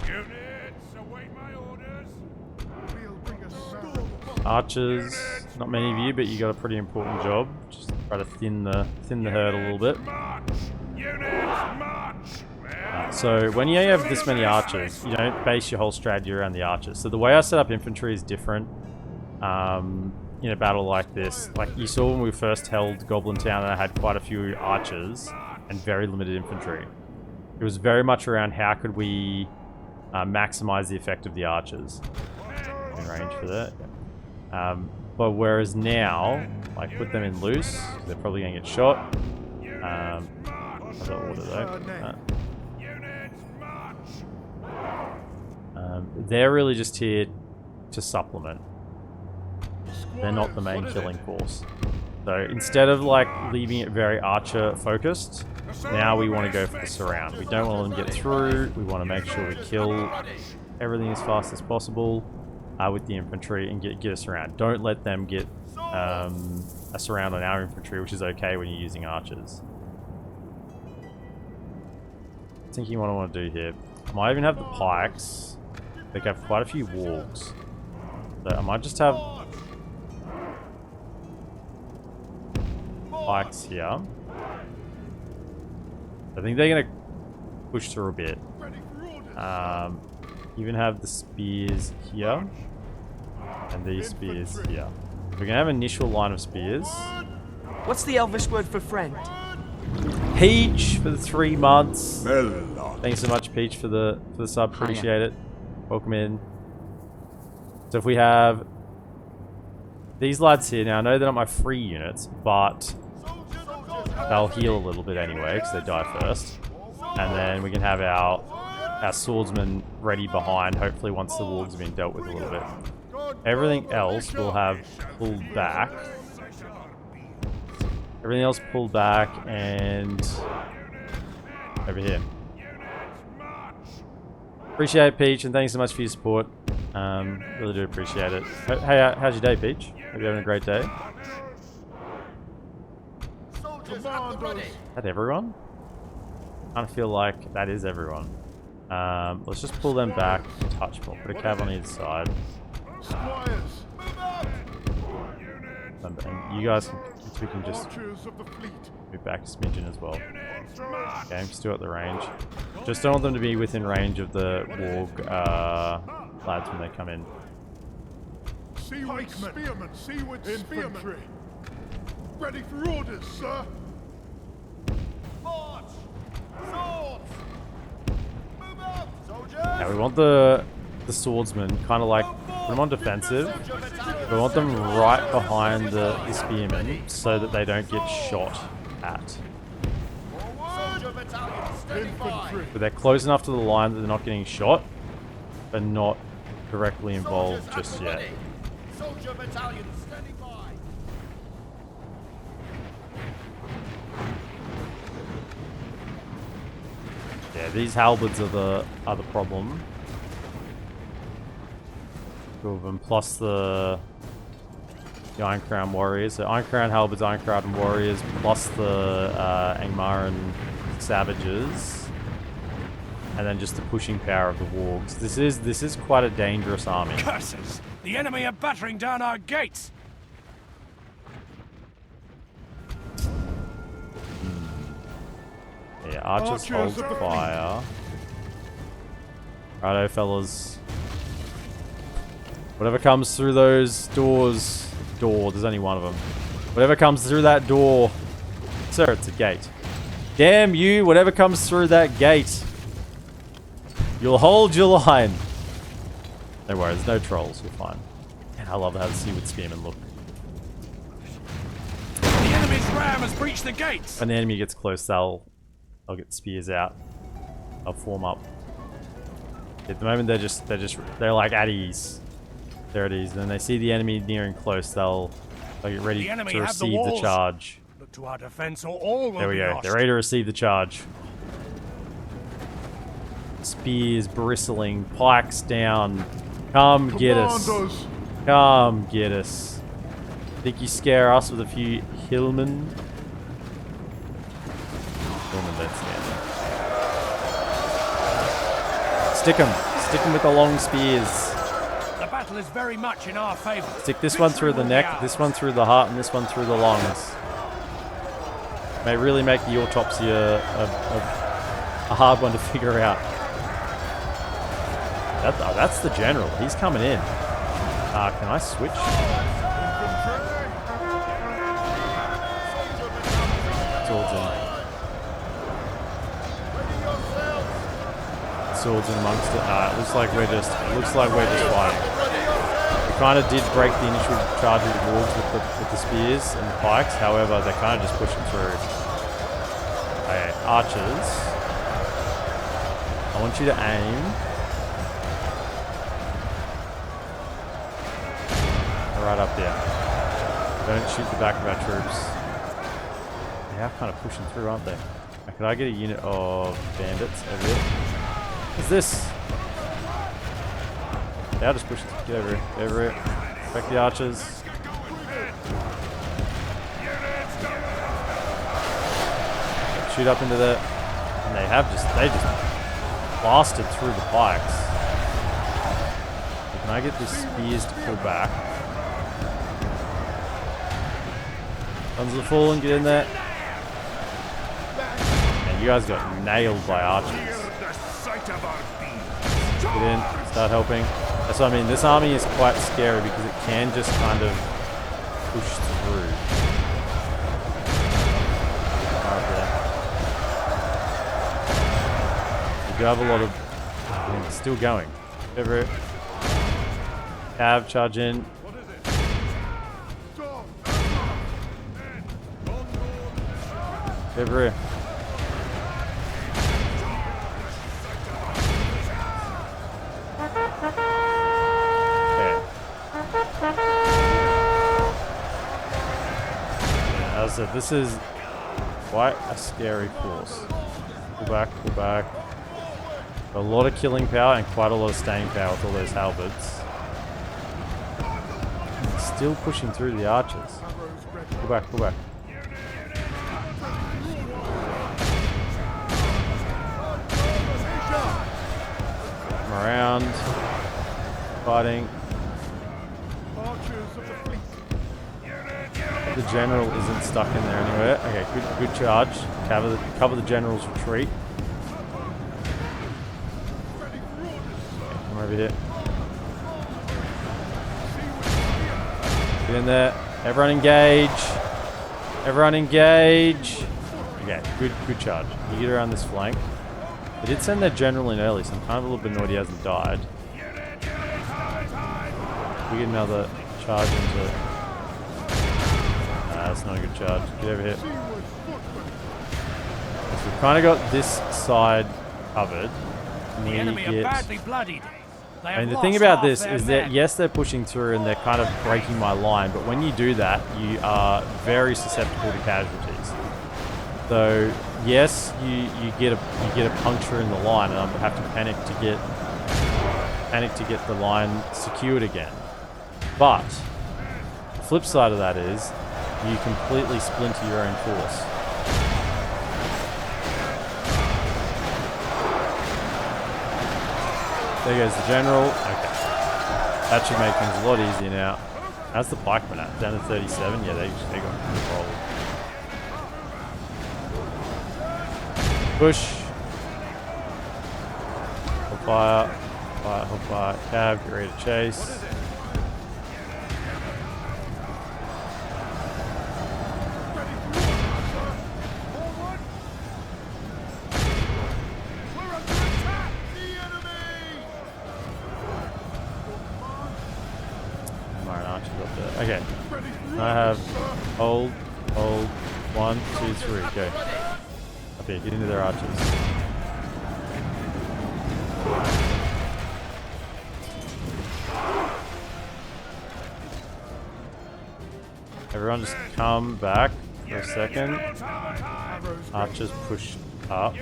Units, await my orders. Archers, not many of you, but you got a pretty important job. Just try to thin the herd a little bit. March. Units, march. So when you have this many archers, you don't base your whole strategy around the archers. So the way I set up infantry is different. In a battle like this, like you saw when we first held Goblin Town, and I had quite a few archers and very limited infantry. It was very much around how could we maximize the effect of the archers. In range for that. But whereas now, like put them in loose, they're probably going to get shot. Other order though. They're really just here to supplement. They're not the main killing force. So instead of like leaving it very archer focused, now we want to go for the surround. We don't want them to get through. We want to make sure we kill everything as fast as possible with the infantry and get us around. Don't let them get a surround on our infantry, which is okay when you're using archers. Thinking what I want to do here. I might even have the pikes. I think I have quite a few wargs. So I might just have pikes here. I think they're going to push through a bit. Even have the spears here. And these spears here. We're going to have an initial line of spears. What's the Elvish word for friend? Peach for the 3 months. Thanks so much, Peach, for the sub. Appreciate it. Welcome in. So if we have these lads here, now I know they're not my free units, but they'll heal a little bit anyway because they die first. And then we can have our swordsmen ready behind, hopefully once the wargs have been dealt with a little bit. Everything else will have pulled back. Everything else pulled back and over here. Appreciate it, Peach, and thanks so much for your support. Really do appreciate it. Hey, how's your day, Peach? Hope you're having a great day. Is that everyone? I kind of feel like that is everyone. Let's just pull them back a touch more. Put a cav on either side. And you guys can just move back a smidgen as well. Okay, still at the range. Just don't want them to be within range of the warg lads when they come in. Seaward spearmen, seaward spearmen. Ready for orders, sir. March! Swords! Move out, soldiers! Now we want the swordsmen kind of like put them on defensive. We want them right behind the spearmen so that they don't get shot at. But they're close enough to the line that they're not getting shot, but not directly involved just yet. Soldier battalion standing by. Yeah, these halberds are the problem. 2 of them plus the the Iron Crown warriors. So Iron Crown halberds, Iron Crown warriors, plus the Angmaran savages, and then just the pushing power of the wargs. This is quite a dangerous army. Curses! The enemy are battering down our gates. Yeah, archers hold fire. Righto, fellas. Whatever comes through those doors... there's only one of them. Whatever comes through that door... Sir, it's a gate. Damn you, whatever comes through that gate. You'll hold your line. Don't worry, there's no trolls, you're fine. And I love how the Seaward Spearmen look. The enemy's ram has breached the gates. When the enemy gets close, they'll get spears out. They'll form up. At the moment, they're like at ease. They're at ease. Then they see the enemy nearing close, they'll get ready to receive the charge. Look to our defense, or all will There we be go. lost. They're ready to receive the charge. Spears bristling, pikes down. Come get us. Come get us. Think you scare us with a few hillmen? Hillmen don't stand there. Stick them. Stick them with the long spears. The battle is very much in our favor. Stick this one through the neck, this one through the heart, and this one through the lungs. May really make the autopsy a hard one to figure out. That's the general. He's coming in. Can I switch? Swords in. Swords in amongst it. It looks like we're just fighting. We kind of did break the initial charge of the wargs with the spears and the pikes. However, they're kind of just pushing through. Okay, archers. I want you to aim. Right up there. Don't shoot the back of our troops. They are kind of pushing through, aren't they? Now, could I get a unit of bandits over here? What's this? Yeah, I'll just push. Get over here. Get over here. Back the archers. Shoot up into the... And they just blasted through the pikes. Can I get the spears to pull back? Guns are falling, get in there. And you guys got nailed by archers. Get in, start helping. That's what I mean, this army is quite scary because it can just kind of push through. Right there. You do have a lot of... it's still going. Over it. Cav, charge in. Over here. Okay. As I said, this is quite a scary force. Pull back, pull back. A lot of killing power and quite a lot of staying power with all those halberds. Still pushing through the archers. Pull back, pull back. Around, fighting. The general isn't stuck in there anywhere. Okay, good charge. Cover the general's retreat. Okay, come over here. Get in there. Everyone engage. Everyone engage. Okay, good charge. You get around this flank. They did send their general in early, so I'm kind of a little bit annoyed he hasn't died. We get another charge into... Nah, that's not a good charge. Get over here. So we've kind of got this side covered. The enemy are badly bloodied. And the thing about this is that, yes, they're pushing through and they're kind of breaking my line, but when you do that, you are very susceptible to casualties. So... yes, you get a puncture in the line, and I have to panic to get the line secured again. But the flip side of that is you completely splinter your own force. There goes the general. Okay. That should make things a lot easier now. How's the pikemen at? Down to 37? Yeah, they got control. Push. Hold fire. Fire, hold fire. Cav, get ready to chase. Okay, I have hold, 1, 2, 3, go. Up here, get into their archers. Everyone just come back for a second. Archers push up.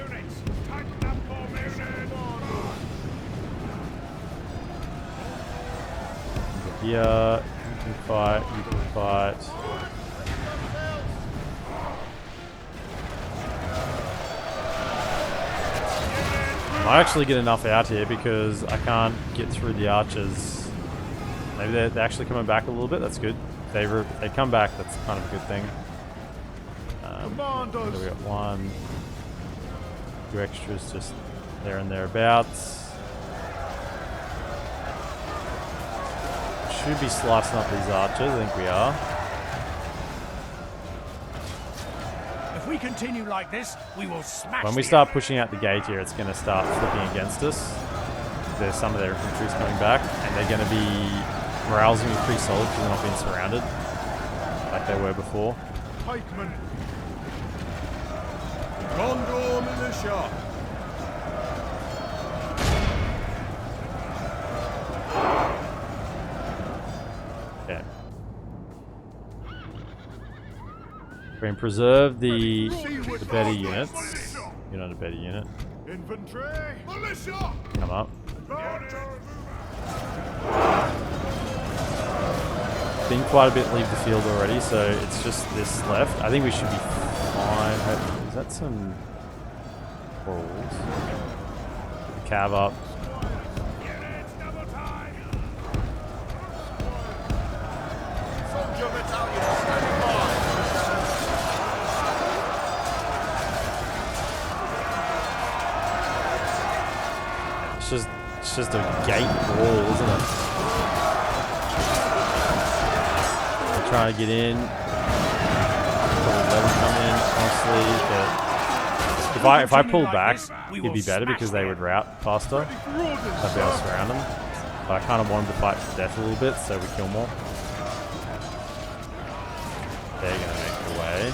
Here. You can fight. I might actually get enough out here because I can't get through the archers. Maybe they're actually coming back a little bit, that's good. If they come back, that's kind of a good thing. So we got 1, 2 extras just there and thereabouts. Should be slicing up these archers, I think we are. If we continue like this, we will smash. When we start pushing out the gate here, it's going to start flipping against us. There's some of their infantry's coming back, and they're going to be... morale's going to be pretty solid because they're not being surrounded like they were before. Pikemen. Gondor militia. Okay. We can preserve the better units. You're not a better unit. Infantry. Militia. Come up. Been quite a bit leave the field already, so it's just this left. I think we should be fine. Is that some balls? Cav up. It's just a gate wall, isn't it? They're trying to get in. Let them come in, honestly. But if I pull back, it'd be better because they would rout faster. I'd be able to surround them. But I kind of want them to fight to death a little bit, so we kill more. They're going to make their way.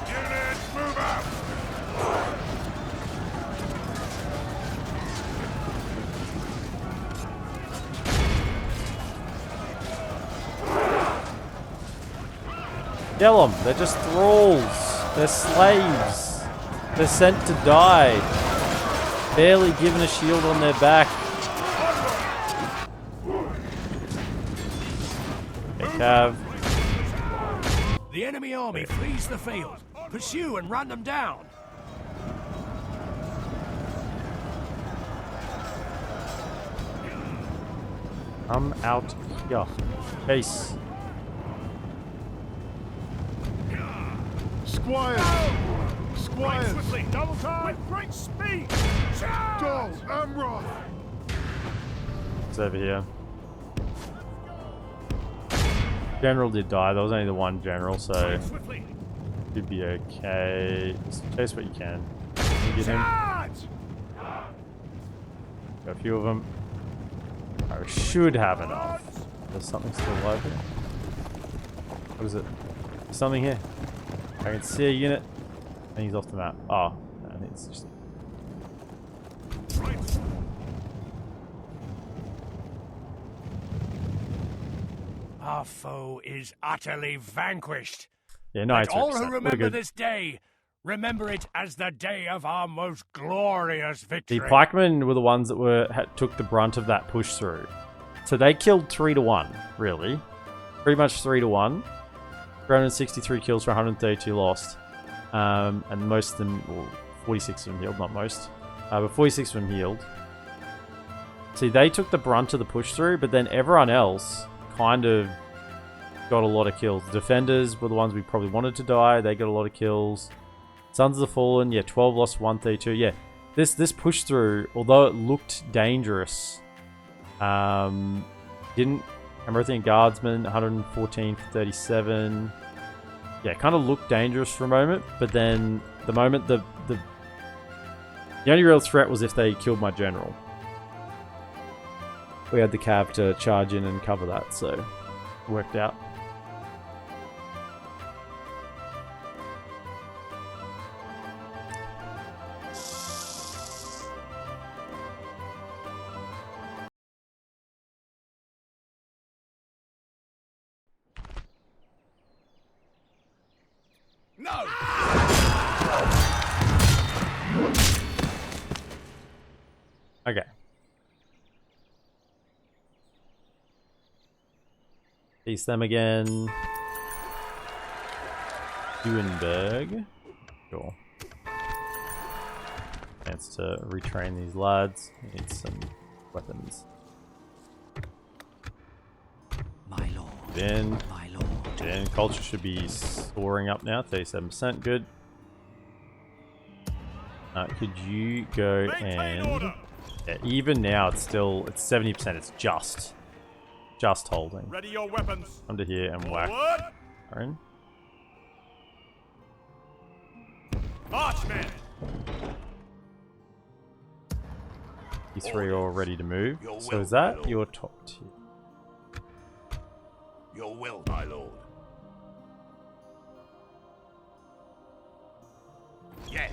Units, move out. Kill them. They're just thralls. They're slaves. They're sent to die. Barely given a shield on their back. Okay, Cav. The enemy army flees the field. Pursue and run them down. I'm out here. Peace. Squires. Squires. Swiftly, double time, with great speed. DolAmroth. It's over here. General did die. There was only the one general, so should be okay. Just chase what you can. You get him. Got a few of them. I should have enough. There's something still alive here. What is it? There's something here. I can see a unit. And he's off the map. Oh, I think it's just... Our foe is utterly vanquished. Yeah, no, Let all who 92%. remember this day, remember it as the day of our most glorious victory. The pikemen were the ones that took the brunt of that push through. So they killed 3 to 1, really. Pretty much 3-1. 363 kills for 132 lost. And most of them, well, 46 of them healed, not most. But 46 of them healed. See, they took the brunt of the push through, but then everyone else kind of got a lot of kills. The defenders were the ones we probably wanted to die. They got a lot of kills. Sons of the Fallen, yeah, 12 lost, 132. Yeah, this push through, although it looked dangerous, didn't. Amroth Guardsman, 114 for 37. Yeah, kind of looked dangerous for a moment, but then the moment the only real threat was if they killed my general. We had the cav to charge in and cover that, so it worked out. No! Okay. Face them again. Duenberg. Sure. Chance to retrain these lads. Need some weapons. My lord. Then, My lord. then culture should be soaring up now. 37%. Good. Could you go Maintain and order. yeah, even now it's 70%. It's just holding. Ready your weapons. Under here and whack. Forward. Aaron. Marchmen. You three are all ready to move. Your So will, is my that lord. your top tier? Your will, my lord. Yes.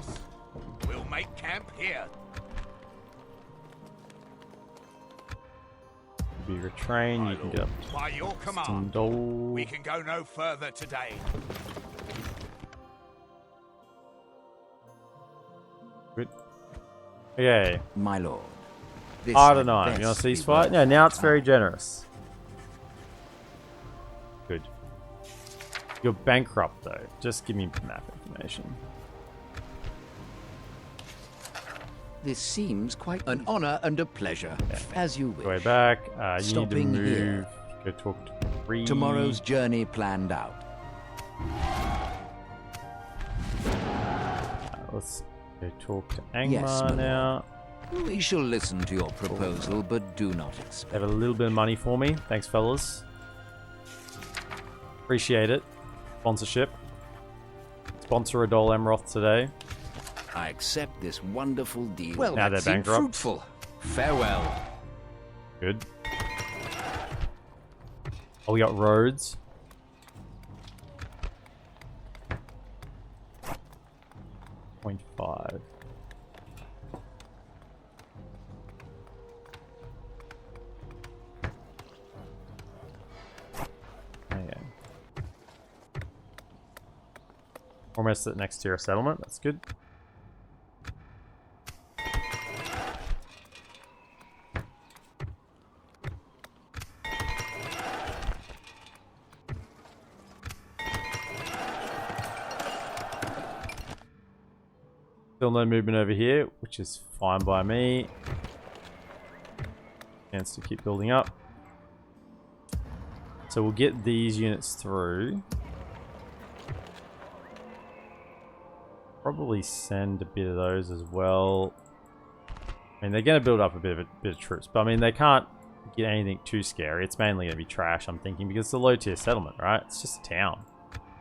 We'll make camp here. Be retrained. My You can lord. get up By your to command, Stindol. we can go no further today. Good. Okay. My lord. This I had don't know. You want best to be ceasefire? worth No, now it's our very generous. Good. You're bankrupt though. Just give me map information. This seems quite an honor and a pleasure, as you Go way wish. back. You Stopping need to move. here. Go talk to Bree. Tomorrow's journey planned out. Let's go talk to Angmar Yes, my lord. now. We shall listen to your proposal, but do not Have expect. a little bit of money for me. Thanks, fellas. Appreciate it. Sponsorship. Sponsor a DolAmroth today. I accept this wonderful deal. Well, Now that they're seemed bankrupt. fruitful. Farewell. Good. Oh, we got roads. .5. Okay. Almost at next tier of settlement. That's good. Still no movement over here, which is fine by me. Chance to keep building up. So we'll get these units through. Probably send a bit of those as well. I mean, they're going to build up a bit of troops, but I mean, they can't get anything too scary. It's mainly going to be trash, I'm thinking, because it's a low tier settlement, right? It's just a town.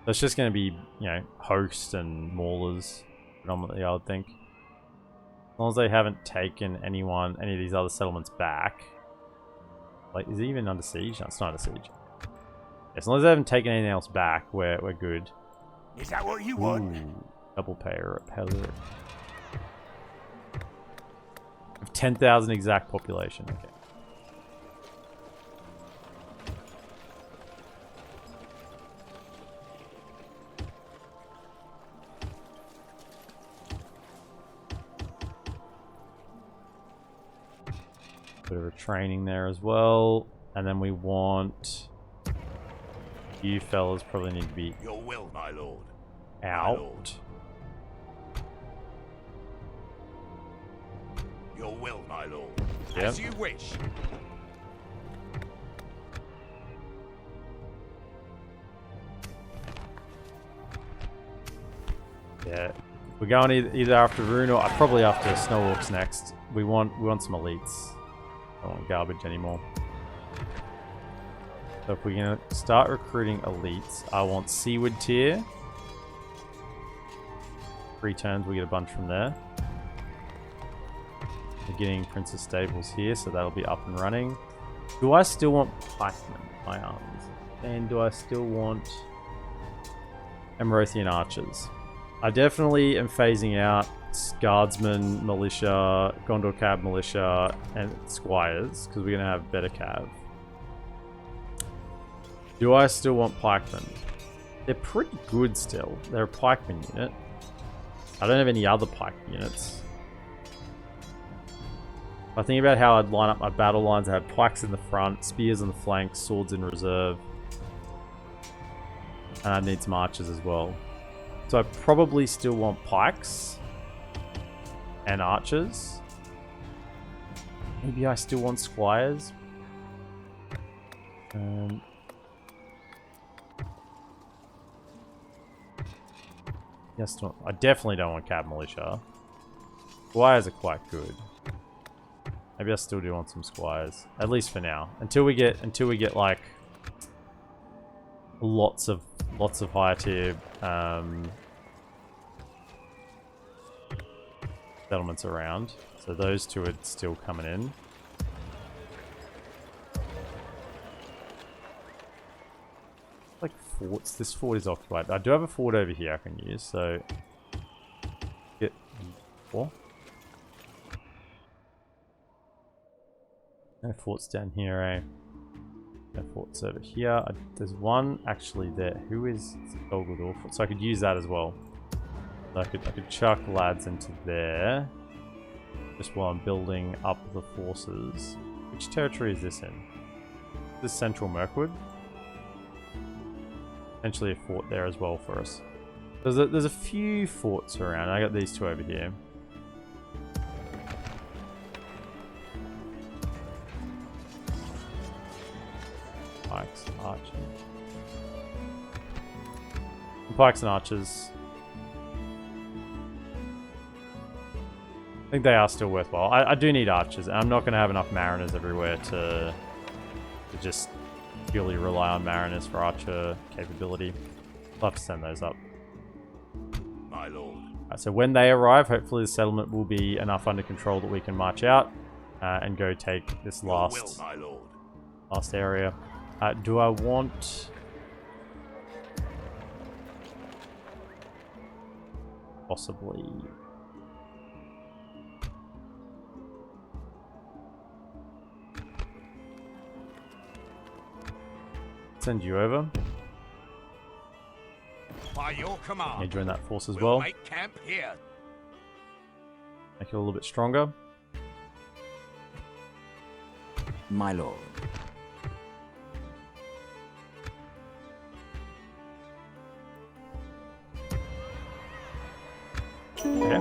So it's just going to be, you know, host and maulers. Predominantly, I would think. As long as they haven't taken any of these other settlements back. Like, is it even under siege? No, it's not under siege. As long as they haven't taken anything else back, we're good. Is that what you want? Ooh, double payer repeller. Of 10,000 exact population. Okay. Bit of a training there as well, and then we want You fellas probably need to be Your will, my lord. out. Your will, my lord. Yep. As you wish. Yeah. We're going either after Rune or probably after Snowwalks next. We want some elites. I don't want garbage anymore. So if we're gonna start recruiting elites, I want Seaward tier. 3 turns, we get a bunch from there. We're getting Princess Stables here, so that'll be up and running. Do I still want pikemen, my armies? And do I still want Amrothian archers? I definitely am phasing out guardsmen, militia, Gondor cab militia, and squires, because we're going to have better cav. Do I still want pikemen? They're pretty good still. They're a pikeman unit. I don't have any other pike units. I think about how I'd line up my battle lines. I had pikes in the front, spears in the flanks, swords in reserve. And I need some archers as well. So I probably still want pikes and archers. Maybe I still want squires. Yes, I definitely don't want cab militia. Squires are quite good. Maybe I still do want some squires, at least for now. Until we get like lots of higher tier settlements around. So those two are still coming in. Like forts. This fort is occupied. I do have a fort over here I can use. So get 4. No forts down here, eh? No forts over here. There's one actually there. Who is Golgudor fort? So I could use that as well. So I could chuck lads into there. Just while I'm building up the forces. Which territory is this in? This is Central Mirkwood. Potentially a fort there as well for us. There's a few forts around. I got these 2 over here. Pikes, archers. Pikes and archers. I think they are still worthwhile. I do need archers. I'm not going to have enough mariners everywhere to just purely rely on mariners for archer capability. I'll have to send those up. My lord. Right, so when they arrive, hopefully the settlement will be enough under control that we can march out and go take this last area. Do I want... possibly... send you over? By your command. Yeah, join that force as We'll well. make camp here. Make it a little bit stronger. My lord. Okay.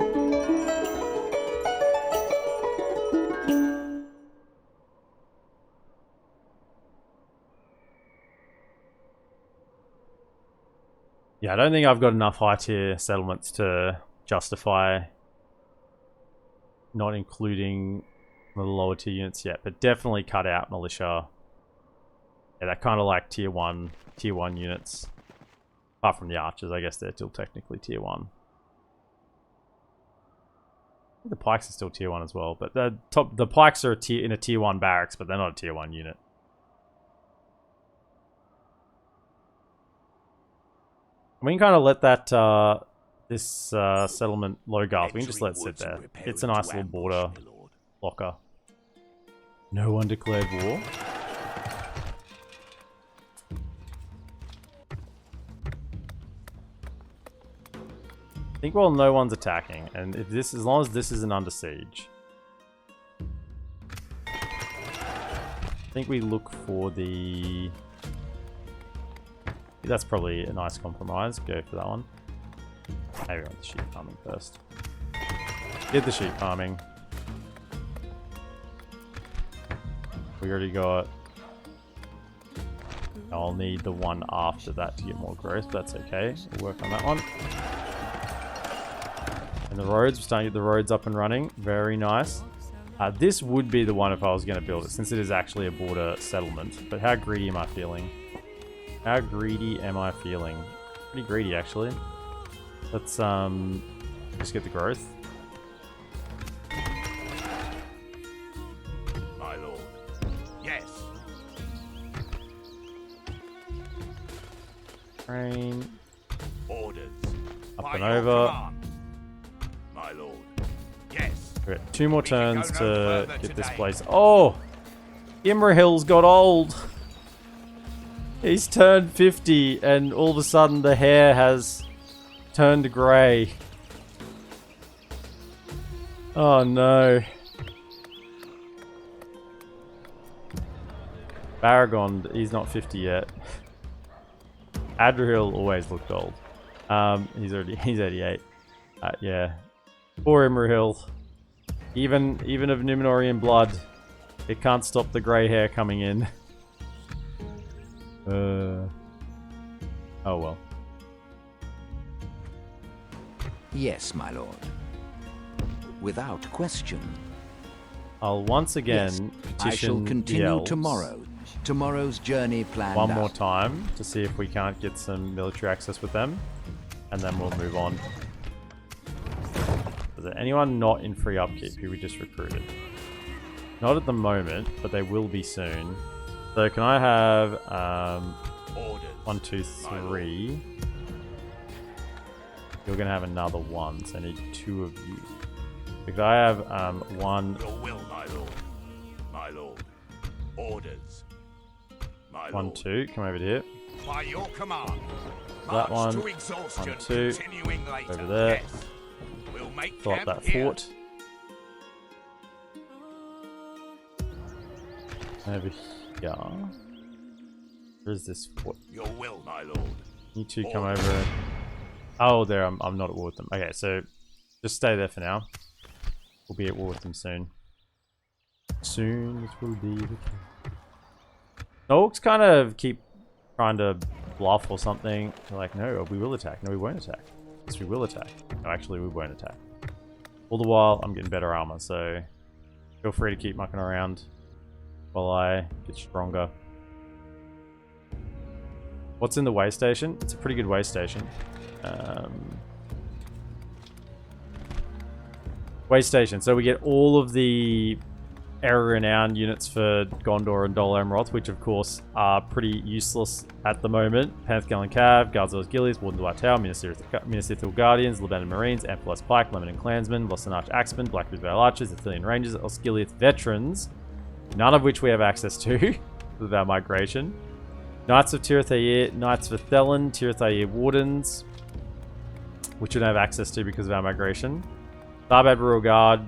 Yeah, I don't think I've got enough high tier settlements to justify not including the lower tier units yet, but definitely cut out militia. Yeah, they're kind of like tier 1 units. Apart from the archers, I guess they're still technically tier 1. The pikes are still tier 1 as well, but the pikes are in a tier 1 barracks, but they're not a tier 1 unit. We can kind of let that this settlement Logarth, we can just let it sit there. It's a nice little border blocker. No one declared war. I think while no one's attacking, and if this, as long as this isn't under siege, I think we look for the That's probably a nice compromise. Go for that one. Maybe on the sheep farming first. Did the sheep farming. We already got... I'll need the one after that to get more growth, but that's okay. We'll work on that one. And the roads, we're starting to get the roads up and running. Very nice. This would be the one if I was going to build it, since it is actually a border settlement. But how greedy am I feeling? How greedy am I feeling? Pretty greedy, actually. Let's just get the growth. My lord. Yes. Train. Orders. Up By and your over. command. My lord. Yes. We've got 2 more We can go turns no to further get this today. place. Oh! Imrahil's got old. He's turned 50 and all of a sudden the hair has turned grey. Oh no. Baragon, he's not 50 yet. Adrahil always looked old. He's 88. Yeah. Poor Imrahil. Even of Numenorian blood, it can't stop the grey hair coming in. Oh well. Yes, my lord. Without question. I'll once again Yes, petition I shall the continue elves tomorrow's journey planned one more out. time to see if we can't get some military access with them, and then we'll move on. Is there anyone not in free upkeep who we just recruited? Not at the moment, but they will be soon. So can I have Orders. 1, 2, 3? You're gonna have another one, so I need 2 of you. Because I have 1, Your will, my lord. My lord. Orders. My 1, lord. 2. Come over here. By your command. That March one. to exhaustion. 1, 2. Continuing later. Over there. Yes. We'll make Fill up camp that here. fort. Over here. Where is this fort? Your will, my lord. You two come over. Oh, there. I'm not at war with them. Okay, so just stay there for now. We'll be at war with them soon. Soon it will be. Orcs kind of keep trying to bluff or something. They're like, no, we will attack. No, we won't attack. Yes, we will attack. No, actually, we won't attack. All the while, I'm getting better armor, so feel free to keep mucking around while I get stronger. What's in the way station? It's a pretty good way station. Way station. So we get all of the era-renowned units for Gondor and DolAmroth, which of course are pretty useless at the moment. Panthgal and Cav, Guards Gillies, Warden Dwight Tower, Minas Ithil Guardians, Lebanon Marines, Amphilas Pike, Lebanon Clansmen, Lost and Arch Axemen, Blackbeard Vale Archers, Athelian Rangers, Osgiliath Veterans, none of which we have access to with our migration. Knights of Tirith-Air, Knights of Thelon, Tirith-Air Wardens, which we don't have access to because of our migration. Tharbad Royal Guard,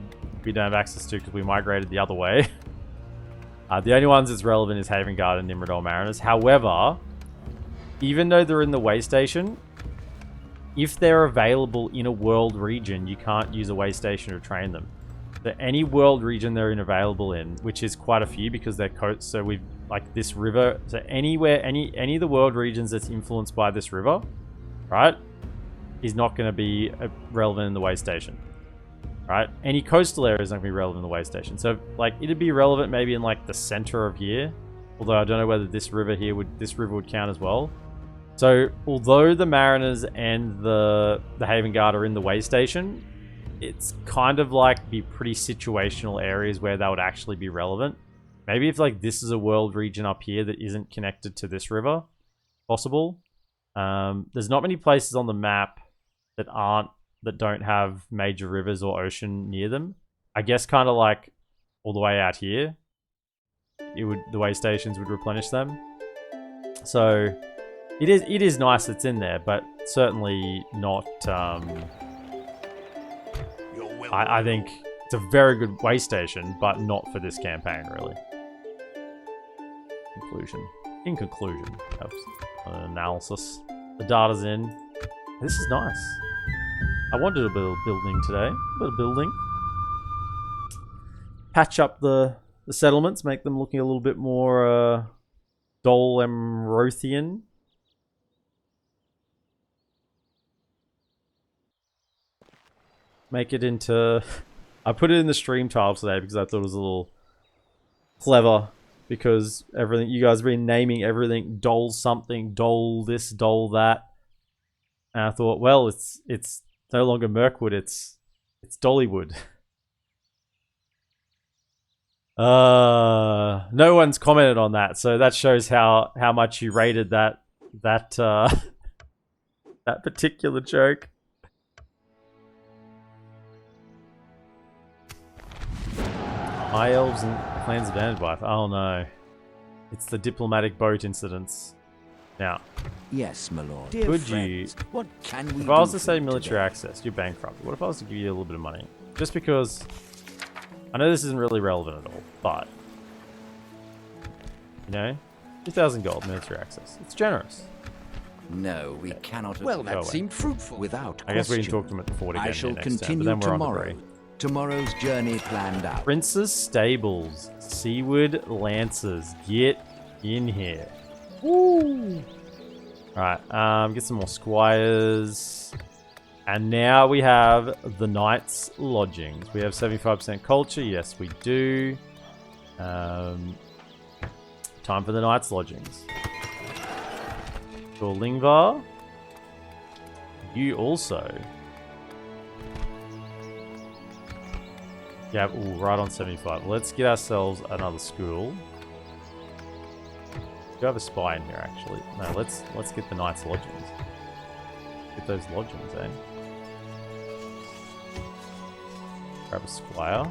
we don't have access to because we migrated the other way. The only ones that's relevant is Haven Guard and Nimrodol Mariners. However, even though they're in the way station, if they're available in a world region, you can't use a way station to train them. So any world region they're available in, which is quite a few because they're coasts, so we've like this river, so anywhere, any of the world regions that's influenced by this river, right, is not going to be relevant in the way station. Right? Any coastal area is not going to be relevant in the way station. So, like, it'd be relevant maybe in, like, the center of here. Although I don't know whether this river here would count as well. So, although the Mariners and the Haven Guard are in the way station, it's kind of, like, be pretty situational areas where that would actually be relevant. Maybe if, like, this is a world region up here that isn't connected to this river. Possible. There's not many places on the map that don't have major rivers or ocean near them. I guess kind of like all the way out here, the way stations would replenish them. So it is nice it's in there, but certainly not. I think it's a very good way station, but not for this campaign really. In conclusion, Analysis. The data's in. This is nice. I wanted a bit of building today. A bit of building. Patch up the settlements, make them looking a little bit more DolAmrothian. Make it into... I put it in the stream title today because I thought it was a little clever. Because everything, you guys have been naming everything Dol something, Dol this, Dol that. And I thought, well, it's no longer Mirkwood, it's Dollywood. No one's commented on that, so that shows how much you rated that that particular joke. High Elves and Clans abandoned by. Oh no. It's the diplomatic boat incidents. Now. Yes, my lord. Dear could friends, you... What can we if I was do to say today? military access, you're bankrupt. What if I was to give you a little bit of money? Just because... I know this isn't really relevant at all, but... You know? 2,000 gold military access. It's generous. No, we cannot... Well, that seemed fruitful. Without question. I guess we can talk to him at the fort again. I shall next continue turn, but then we're tomorrow. On the Tomorrow's journey planned out. Prince's Stables. Seaward Lancers. Get in here. Woo! Alright, get some more squires. And now we have the Knight's Lodgings. We have 75% culture. Yes, we do. Time for the Knight's Lodgings. For Lingvar. You also... Yeah, ooh, right on 75. Let's get ourselves another school. Do have a spy in here, actually? No, let's get the Knight's Lodgings. Get those lodgings, eh? Grab a squire.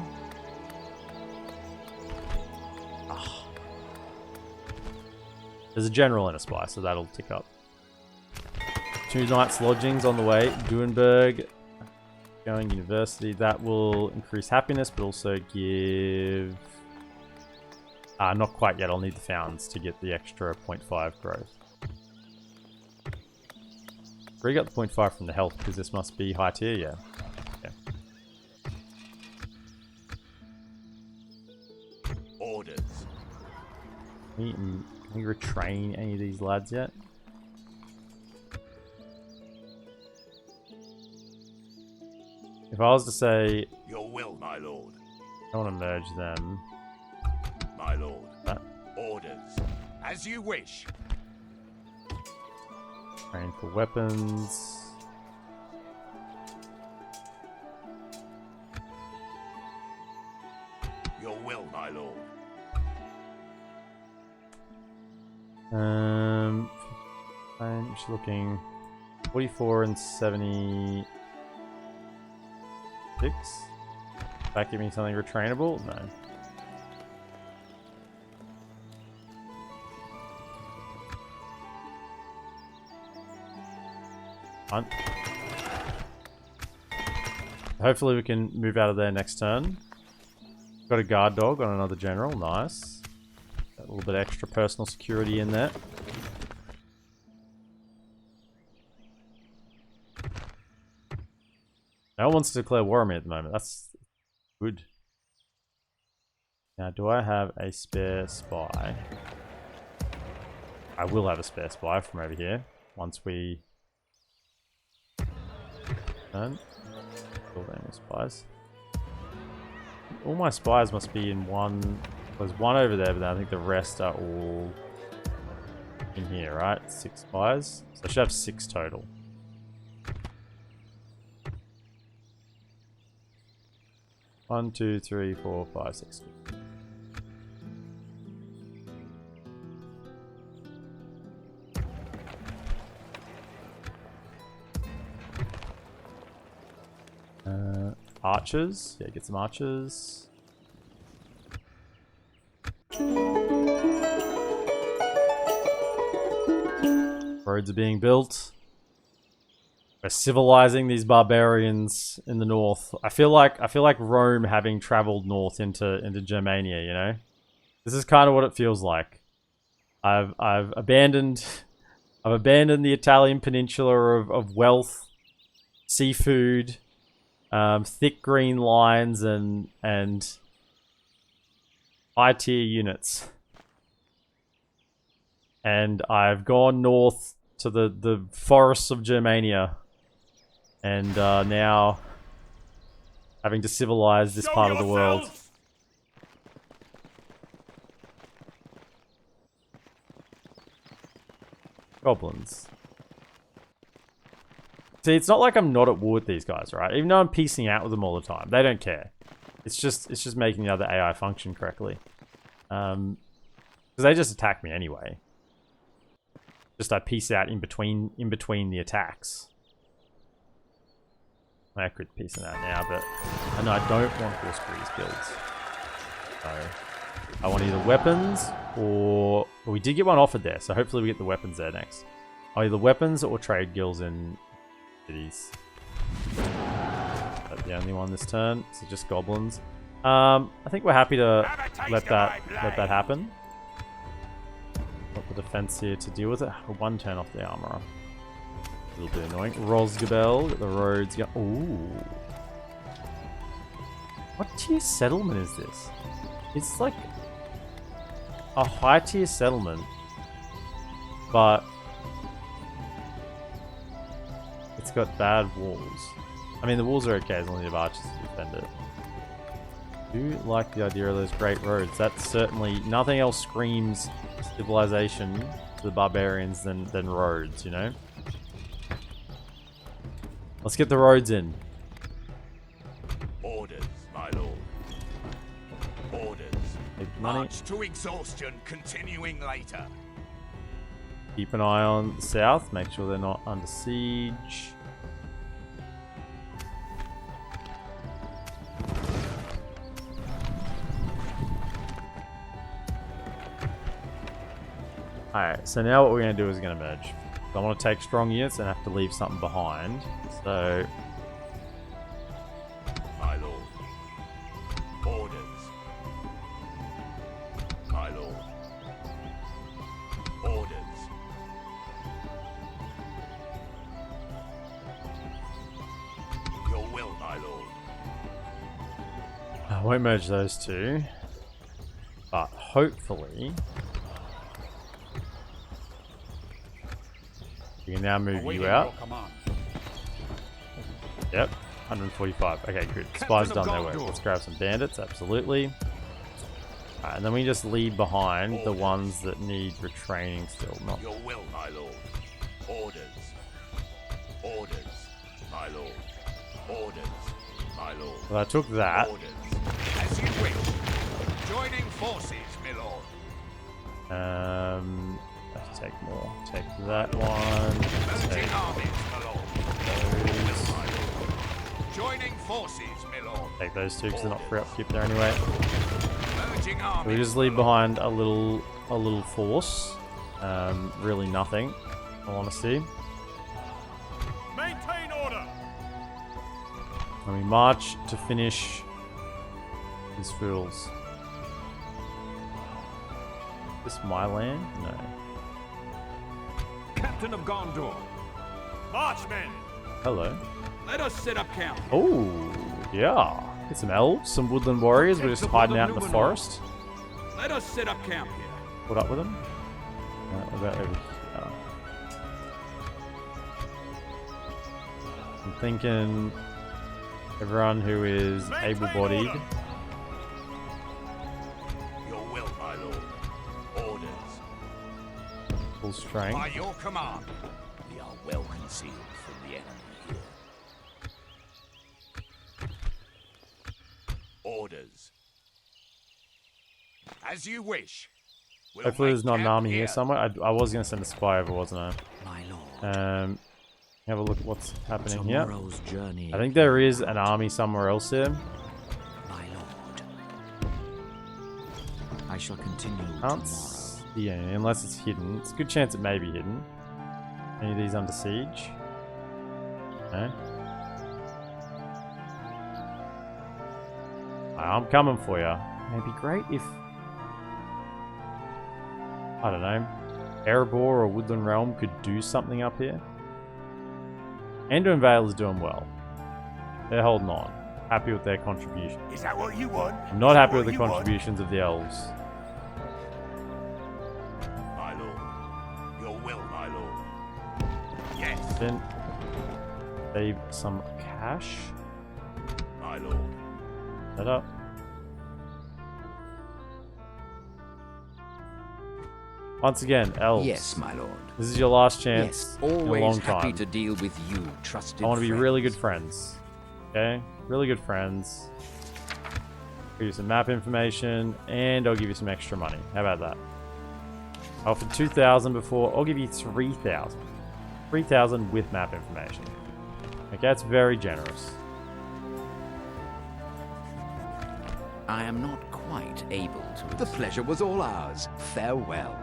Ah. There's a general and a spy, so that'll tick up. 2 Knight's Lodgings on the way. Duenberg. Going university, that will increase happiness, but also give... not quite yet, I'll need the fountains to get the extra 0.5 growth. Already got the 0.5 from the health, because this must be high tier, yeah. Okay. Orders. Can we retrain any of these lads yet? If I was to say... Your will, my lord. I want to merge them. My lord. That. Orders. As you wish. Train for weapons. Your will, my lord. I'm just looking 44 and 76. That give me something retrainable? No. Hunt. Hopefully we can move out of there next turn. Got a guard dog on another general. Nice. Got a little bit extra personal security in there. No one wants to declare war on me at the moment. That's good. Now, do I have a spare spy? I will have a spare spy from over here once we turn. Build any spies. All my spies must be in one. There's one over there, but I think the rest are all in here, right? 6 spies. So I should have 6 total. One, 2, 3, 4, 5, 6. Archers. Yeah, get some archers. Roads are being built. We're civilizing these barbarians in the north. I feel like Rome having traveled north into Germania, you know? This is kind of what it feels like. I've abandoned I've abandoned the Italian peninsula of wealth, seafood, thick green lines, and high tier units. And I've gone north to the forests of Germania, and now having to civilize this part of the world. Goblins. See, it's not like I'm not at war with these guys, right? Even though I'm piecing out with them all the time, they don't care. It's just making the other AI function correctly. Because they just attack me anyway. Just I piece out in between the attacks. I could piece it out now, but I know I don't want horse breeze builds. So I want either weapons or well, we did get one offered there, so hopefully we get the weapons there next. Either weapons or trade guilds in cities. That's the only one this turn, so just goblins. I think we're happy to let that happen. Got the defense here to deal with it. One turn off the armor. A little bit annoying. Rosgabel, got the roads. Ooh. What tier settlement is this? It's like a high tier settlement, but it's got bad walls. I mean, the walls are okay as long as you have archers to defend it. I do like the idea of those great roads. That's certainly nothing else screams civilization to the barbarians than roads, you know? Let's get the roads in. Orders, my lord. Orders. Take money. March to exhaustion, continuing later. Keep an eye on the south. Make sure they're not under siege. Alright, so now what we're going to do is we're going to merge. I want to take strong units and have to leave something behind. So, My lord. Orders. My lord. Orders. Your will, my lord. I won't merge those two. But hopefully, we can now move you out. Yep, 145. Okay, good. Spies done their work. Let's grab some bandits, absolutely. Alright, and then we just leave behind the ones that need retraining still. Not Your will, my lord. Orders. Orders, my lord. Orders, my lord. well, I took that. Orders. As you wish. Joining forces, my lord. Let's take more. Take that one. Merging Take armies, my lord. those. My lord. Joining forces, my lord. Take those two because they're not free upkeep there anyway. Merging So armies. we just leave behind a little force. Really nothing. I want to see. Maintain order. And we march to finish these fools. Is this my land? No. Captain of Gondor. Marchmen. Hello. Let us set up camp. Oh, yeah. Get some elves, some woodland warriors. We're just hiding out in the forest. Let us set up camp here. Put up with them. What about over here? I'm thinking everyone who is able-bodied. Your will, my lord. Orders. Full strength. By your command. We are well concealed from the enemy here. Orders. As you wish. We'll Hopefully make there's not an camp army here somewhere. I was going to send a spy over, wasn't I? My lord. Have a look at what's happening here. Tomorrow's journey. I think there is an army somewhere else here. My lord. I shall continue Can't tomorrow. see any, unless it's hidden. It's a good chance it may be hidden. Any of these under siege? No. I'm coming for you. It'd be great if... I don't know. Erebor or Woodland Realm could do something up here. Anduin Vale is doing well. They're holding on. Happy with their contribution. Is that what you want? I'm not happy with the contributions of the elves. My lord. Your will, my lord. Yes. Then save some cash. My lord. Set up. Once again, elves. Yes, my lord. This is your last chance Yes, in a long always time. happy to deal with you, trusted I want to be friends. really good friends. Okay? Really good friends. Give you some map information, and I'll give you some extra money. How about that? I offered 2,000 before. I'll give you 3,000. 3,000 with map information. Okay, that's very generous. I am not quite able to. The pleasure was all ours. Farewell.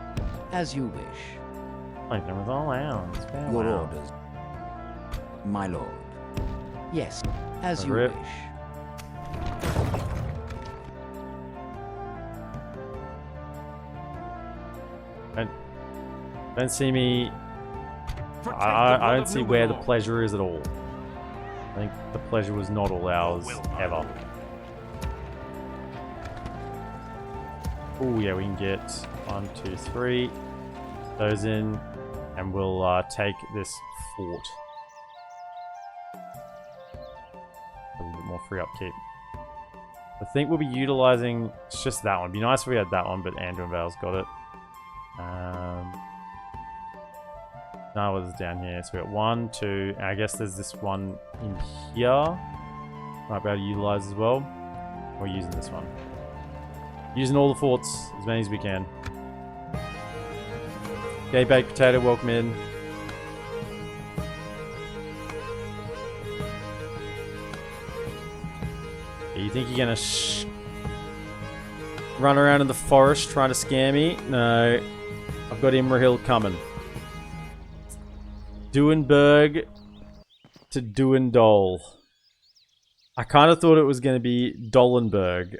As you wish. Like, there was all ours. Your Farewell. orders. My lord. Yes, as you Rip. wish. Don't see me. I don't see where the pleasure is at all. I think the pleasure was not all ours ever. Oh yeah, we can get 1, 2, 3 those in, and we'll take this fort. A little bit more free upkeep. I think we'll be utilizing. It's just that one. It'd be nice if we had that one, but Anduin Vale's got it. No, what's down here? So we got 1, 2. And I guess there's this one in here. Might be able to utilize as well. We're using this one. Using all the forts, as many as we can. Okay, baked potato, welcome in. You think you're gonna run around in the forest trying to scare me? No. I've got Imrahil coming. Duinburg to Duindol. I kind of thought it was going to be Dolenburg.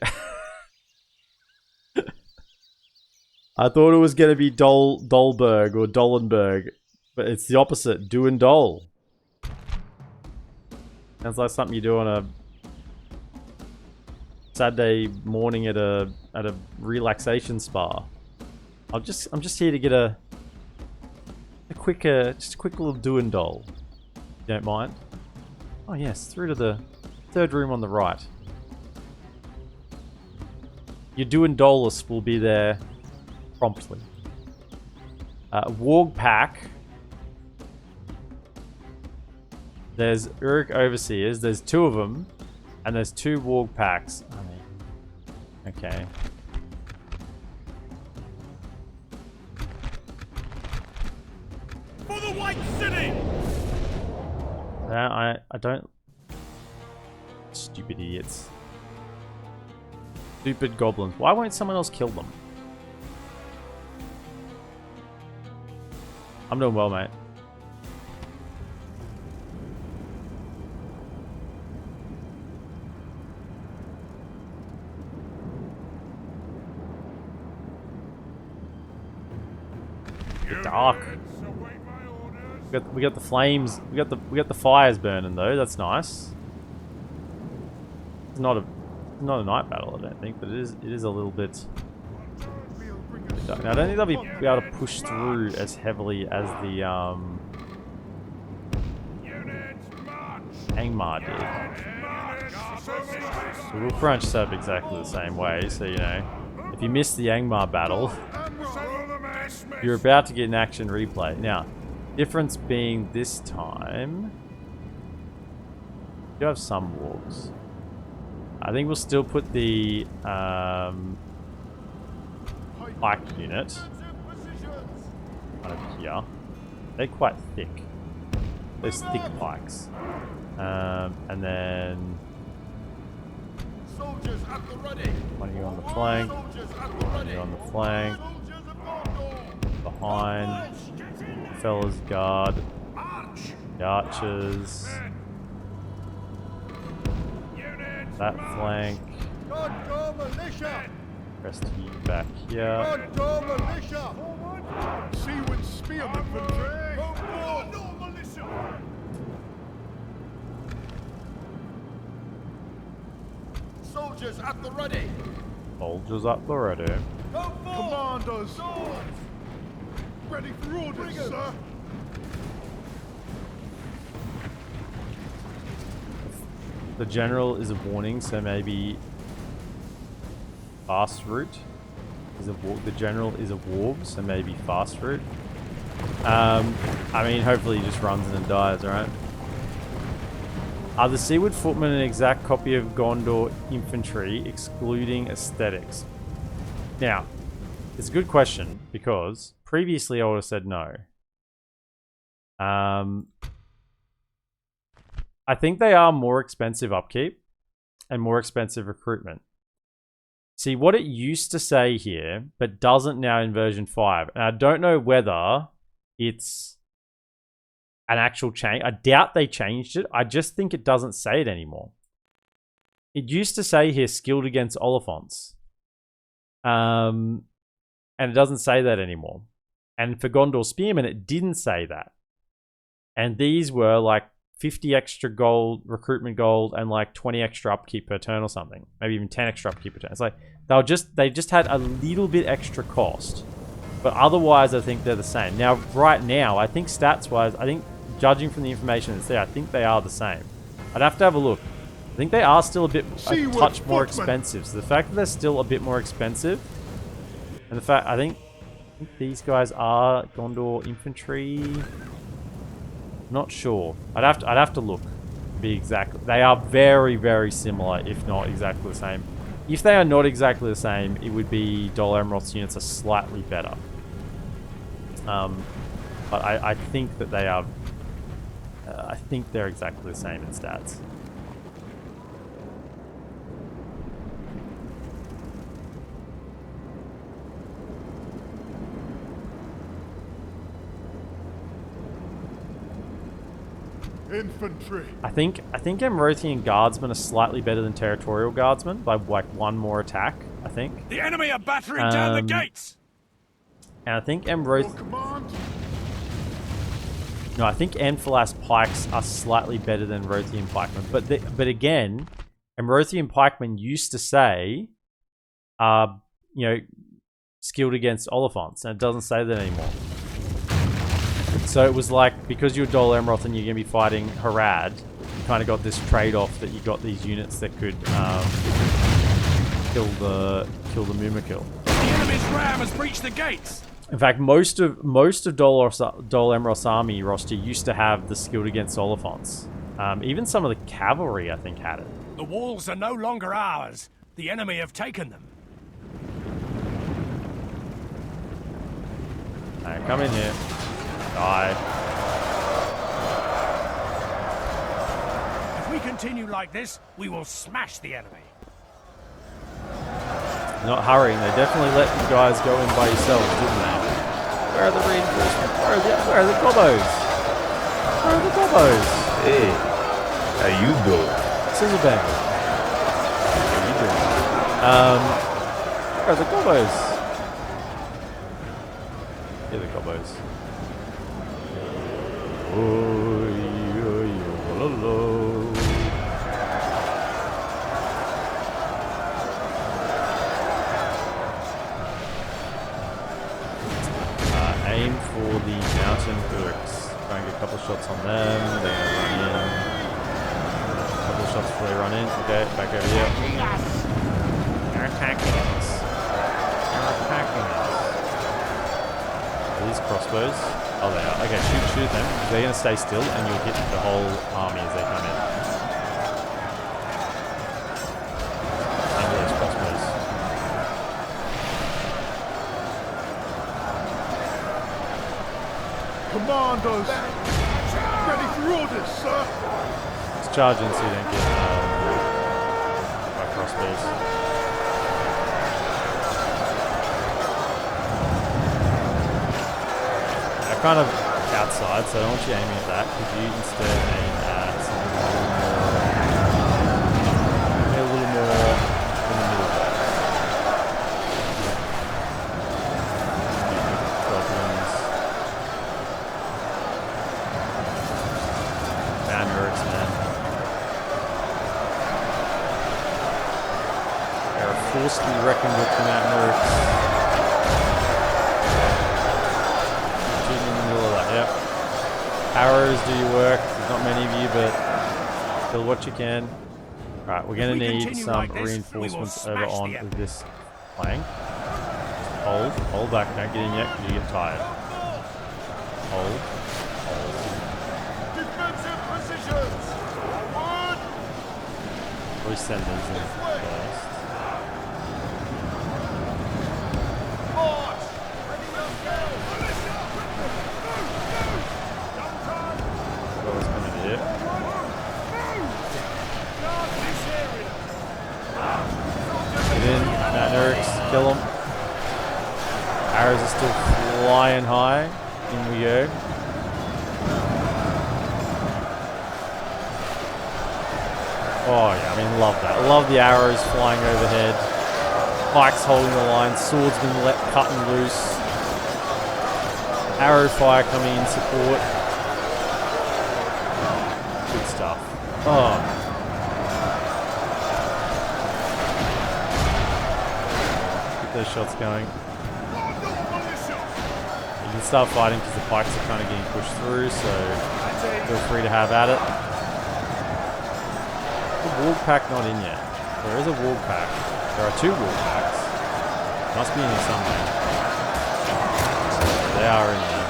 I thought it was going to be Dolberg or Dolenburg, but it's the opposite. Duindol. Sounds like something you do on a Saturday morning at a relaxation spa. I'm just here to get a quick little Duindol. You don't mind? Oh yes, through to the third room on the right. Your Duindolus will be there promptly. Warg Pack. There's Uruk Overseers. There's 2 of them, and there's 2 Warg Packs. I mean, okay. For the White City! I don't... Stupid idiots. Stupid goblins. Why won't someone else kill them? I'm doing well, mate. Dark. We got the flames. We got the fires burning though. That's nice. It's not a night battle, I don't think, but it is a little bit dark. Now, I don't think they'll be able to push through as heavily as the Angmar did. So we'll crunch this up exactly the same way. So you know, if you missed the Angmar battle, you're about to get an action replay. Now, difference being this time, you have some walks. I think we'll still put the pike unit over here. They're quite thick. There's thick pikes. And then one of you on the flank. One of you on the flank. Behind. Fellas guard. The archers. That flank. Rest of you back here. Gondor militia! Seaward spearmen for trade! Gondor militia! Soldiers at the ready! Soldiers up the ready. Commanders! Ready for orders, sir! The general is a warning, so maybe fast route. The general is a warg, so maybe fast route. I mean, hopefully he just runs in and dies, alright? Are the Seaward Footmen an exact copy of Gondor infantry, excluding aesthetics? Now, it's a good question, because previously I would have said no. I think they are more expensive upkeep and more expensive recruitment. See, what it used to say here, but doesn't now in version 5, and I don't know whether it's an actual change. I doubt they changed it. I just think it doesn't say it anymore. It used to say here, skilled against Oliphants. And it doesn't say that anymore. And for Gondor Spearmen, it didn't say that. And these were like 50 extra gold, recruitment gold, and like 20 extra upkeep per turn or something. Maybe even 10 extra upkeep per turn. It's like they just had a little bit extra cost. But otherwise, I think they're the same. Now, right now, I think stats-wise, I think judging from the information that's there, I think they are the same. I'd have to have a look. I think they are still a touch more expensive. So the fact that they're still a bit more expensive, and the fact I think these guys are Gondor infantry. Not sure. I'd have to look. Be exact. They are very, very similar, if not exactly the same. If they are not exactly the same, it would be DolAmroth's units are slightly better. But I think that they are. I think they're exactly the same in stats. Infantry! I think Amrothian guardsmen are slightly better than territorial guardsmen by like one more attack. I think. The enemy are battering down the gates! And I think Your command! No, I think Belfalas pikes are slightly better than Amrothian pikemen. But again, Amrothian pikemen used to say, skilled against Oliphants, and it doesn't say that anymore. So it was like, because you're DolAmroth and you're going to be fighting Harad, you kind of got this trade-off that you got these units that could kill the Mumakil. The enemy's ram has breached the gates! In fact, most of DolAmroth's army roster used to have the skilled against Oliphants. Even some of the cavalry, I think, had it. The walls are no longer ours. The enemy have taken them. Alright, come in here. Die. If we continue like this, we will smash the enemy. Not hurrying. They definitely let you guys go in by yourselves, didn't they? Where are the reinforcements? Where are the gobos? Where are the gobos? Hey, how you doing? Scissorbang. How you doing? Where are the gobos? Here are the gobos. Aim for the mountain Urks. Try and get a couple of shots on them. They're gonna run in. A couple of shots before they run in. Okay, back over here. They're attacking us. They're attacking us. Are these crossbows? Oh, they are. Okay, shoot them. They're going to stay still, and you'll hit the whole army as they come in. Aim for those crossbows. Commandos! Ready for orders, sir! Just charge in so you don't get by crossbows. Kind of outside, so I don't want you aiming at that. Could you instead aim at something a little more in the middle there? force to be reckoned with the Mountain Orcs. Shooting in the middle of that, yep. Arrows do your work. There's not many of you, but kill what you can. Alright, we're going to need some like this, reinforcements we will over smash on the with this flank. Hold back, don't get in yet because you get tired. Hold. Defensive positions! Forward! Probably send these in first. March! Ready yourself! What was coming here? Get in, Mountain Orcs, kill them. Arrows are still flying high. In we go. Oh yeah, I mean, love that. I love the arrows flying overhead. Pikes holding the line. Swordsmen cutting loose. Arrow fire coming in support. Good stuff. Oh. Get those shots going. You can start fighting because the pikes are kind of getting pushed through, so feel free to have at it. The warg pack not in yet. There is a warg pack. There are 2 warg packs. Must be in here somewhere. They are in there.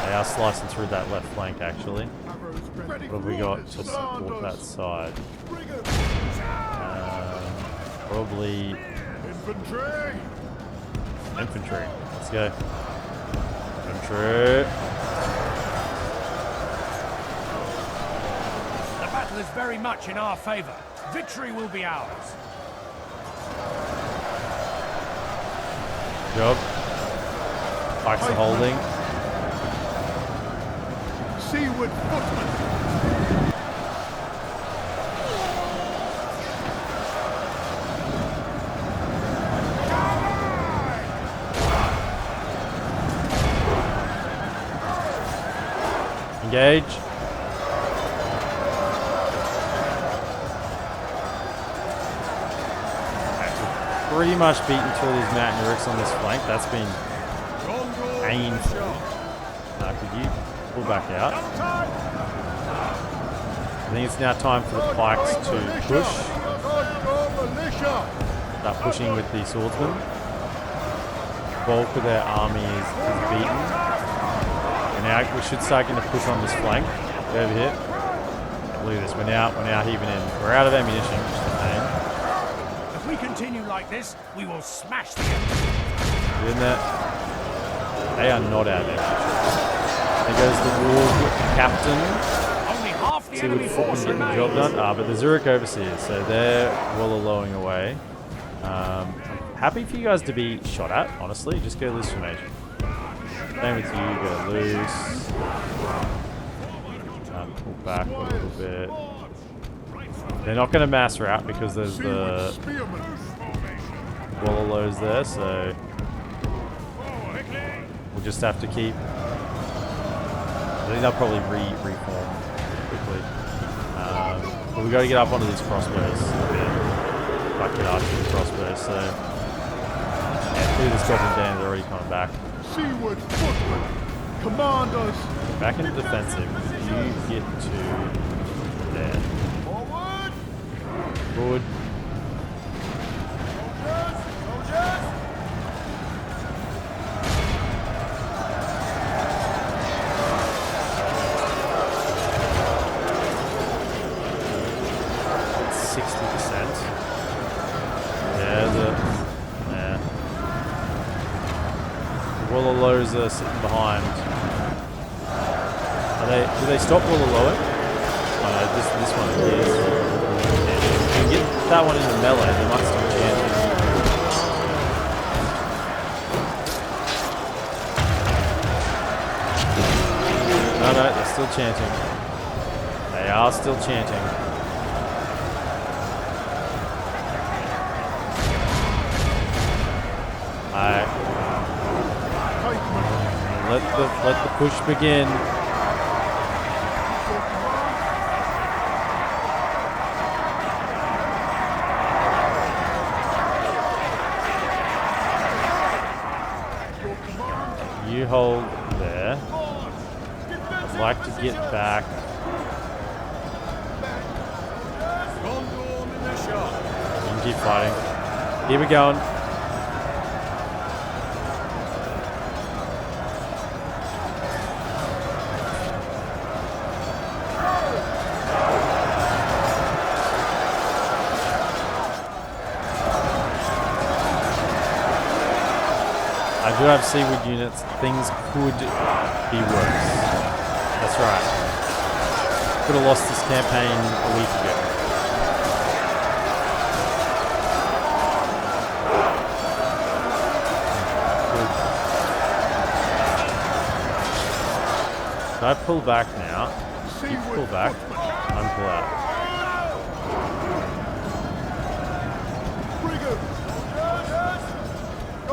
They are slicing through that left flank actually. What have we got to support that side? Probably infantry. Let's go. Infantry. The battle is very much in our favor. Victory will be ours. Job. Pikes are holding. Seaward footmen! Engage. Pretty much beaten through these Mountain Orcs on this flank. That's been painful. Could you pull back out? I think it's now time for the pikes to push. Start pushing with the swordsmen. The bulk of their army is beaten. And now we should start getting a push on this flank. Get over here. Look at this. We're now heaving in. We're out of ammunition, which is a pain. If we continue like this, we will smash the enemy. Get in there. They are not out of ammunition. There goes the warg captain. Only half the See enemy what force getting the remains. job done. But the Zurich overseers, so they're wallowing away. I'm happy for you guys to be shot at, honestly. Just go loose formation. Same with you, go loose. Pull back a little bit. They're not going to mass route because there's the wallows there, so we'll just have to keep. I think they'll probably reform quickly. But we got to get up onto these crossbows. Like get after the crossbows, so yeah, through this goblin den, they're already coming back. Seaward footmen! Commanders! Back into defensive. You get to there. Forward! Forward. Soldiers! 60%. Yeah. Wallows are sitting behind. Do they stop Wallowing? Oh no, this one is. Yeah, if you can get that one in the melee, they might still chant. No, they're still chanting. They are still chanting. Let the push begin. hold there. I'd like to get back. Gondor militia. You can keep fighting. Keep it going. I do have seaweed units. Things could be worse. That's right. Could have lost this campaign a week ago. Should I pull back now? You pull back. I'm pull out.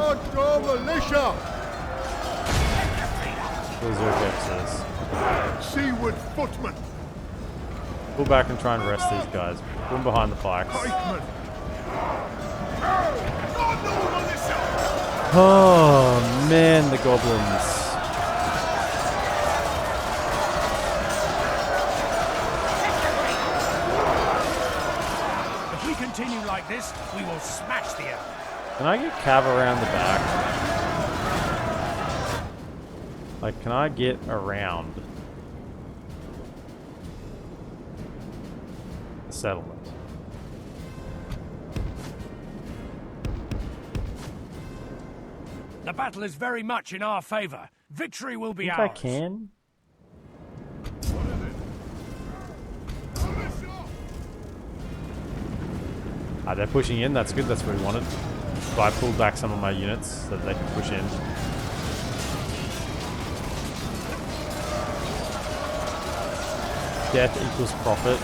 Gondor militia. Those are fixes. Seaward footmen. Pull back and try and rest these guys. Put them behind the pikes. Pikemen. Gondor militia. Oh man, the goblins. If we continue like this, we will smash the elf. Can I get Cav around the back? Like, can I get around the settlement? The battle is very much in our favor. Victory will be I ours. think I can. Ah, they're pushing in. That's good. That's what we wanted. So I pulled back some of my units so that they can push in. Death equals profit.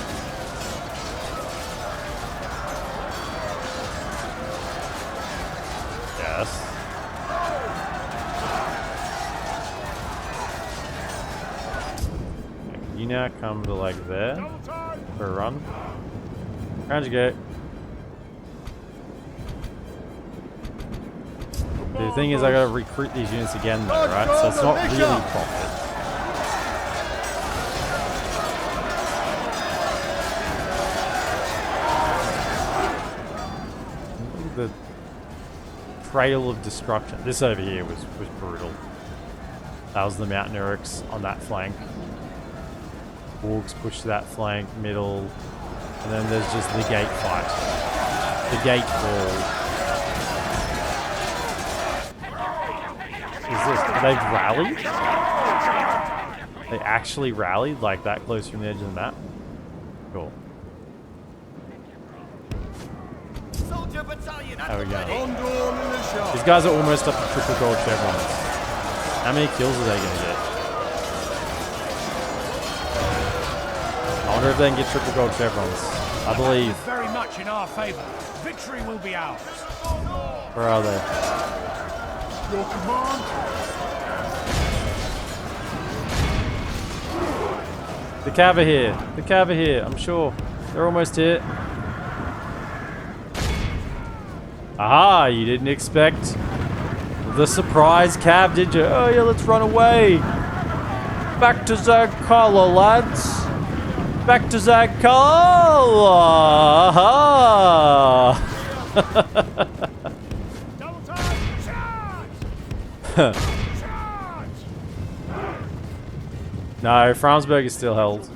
Yes. You now come to like there for a run. Round you go. The thing is, I gotta recruit these units again though, right? So it's not really profit. Look at the trail of destruction. This over here was brutal. That was the Mountain Uruks on that flank. Wargs pushed to that flank, middle, and then there's just the gate fight. The gate wall. Is this? They've rallied? They actually rallied like that close from the edge of the map? Cool. There we go. Gondor militia. These guys are almost up to triple gold chevrons. How many kills are they going to get? I wonder if they can get triple gold chevrons. I believe. Very much in our favor. Victory will be ours. Where are they? Your command. The cav are here. The cav are here. I'm sure. They're almost here. Aha! You didn't expect the surprise cav, did you? Oh yeah, let's run away. Back to Zagkala, lads. Back to Zagkala. Double time! Charge! No, Framsberg is still held.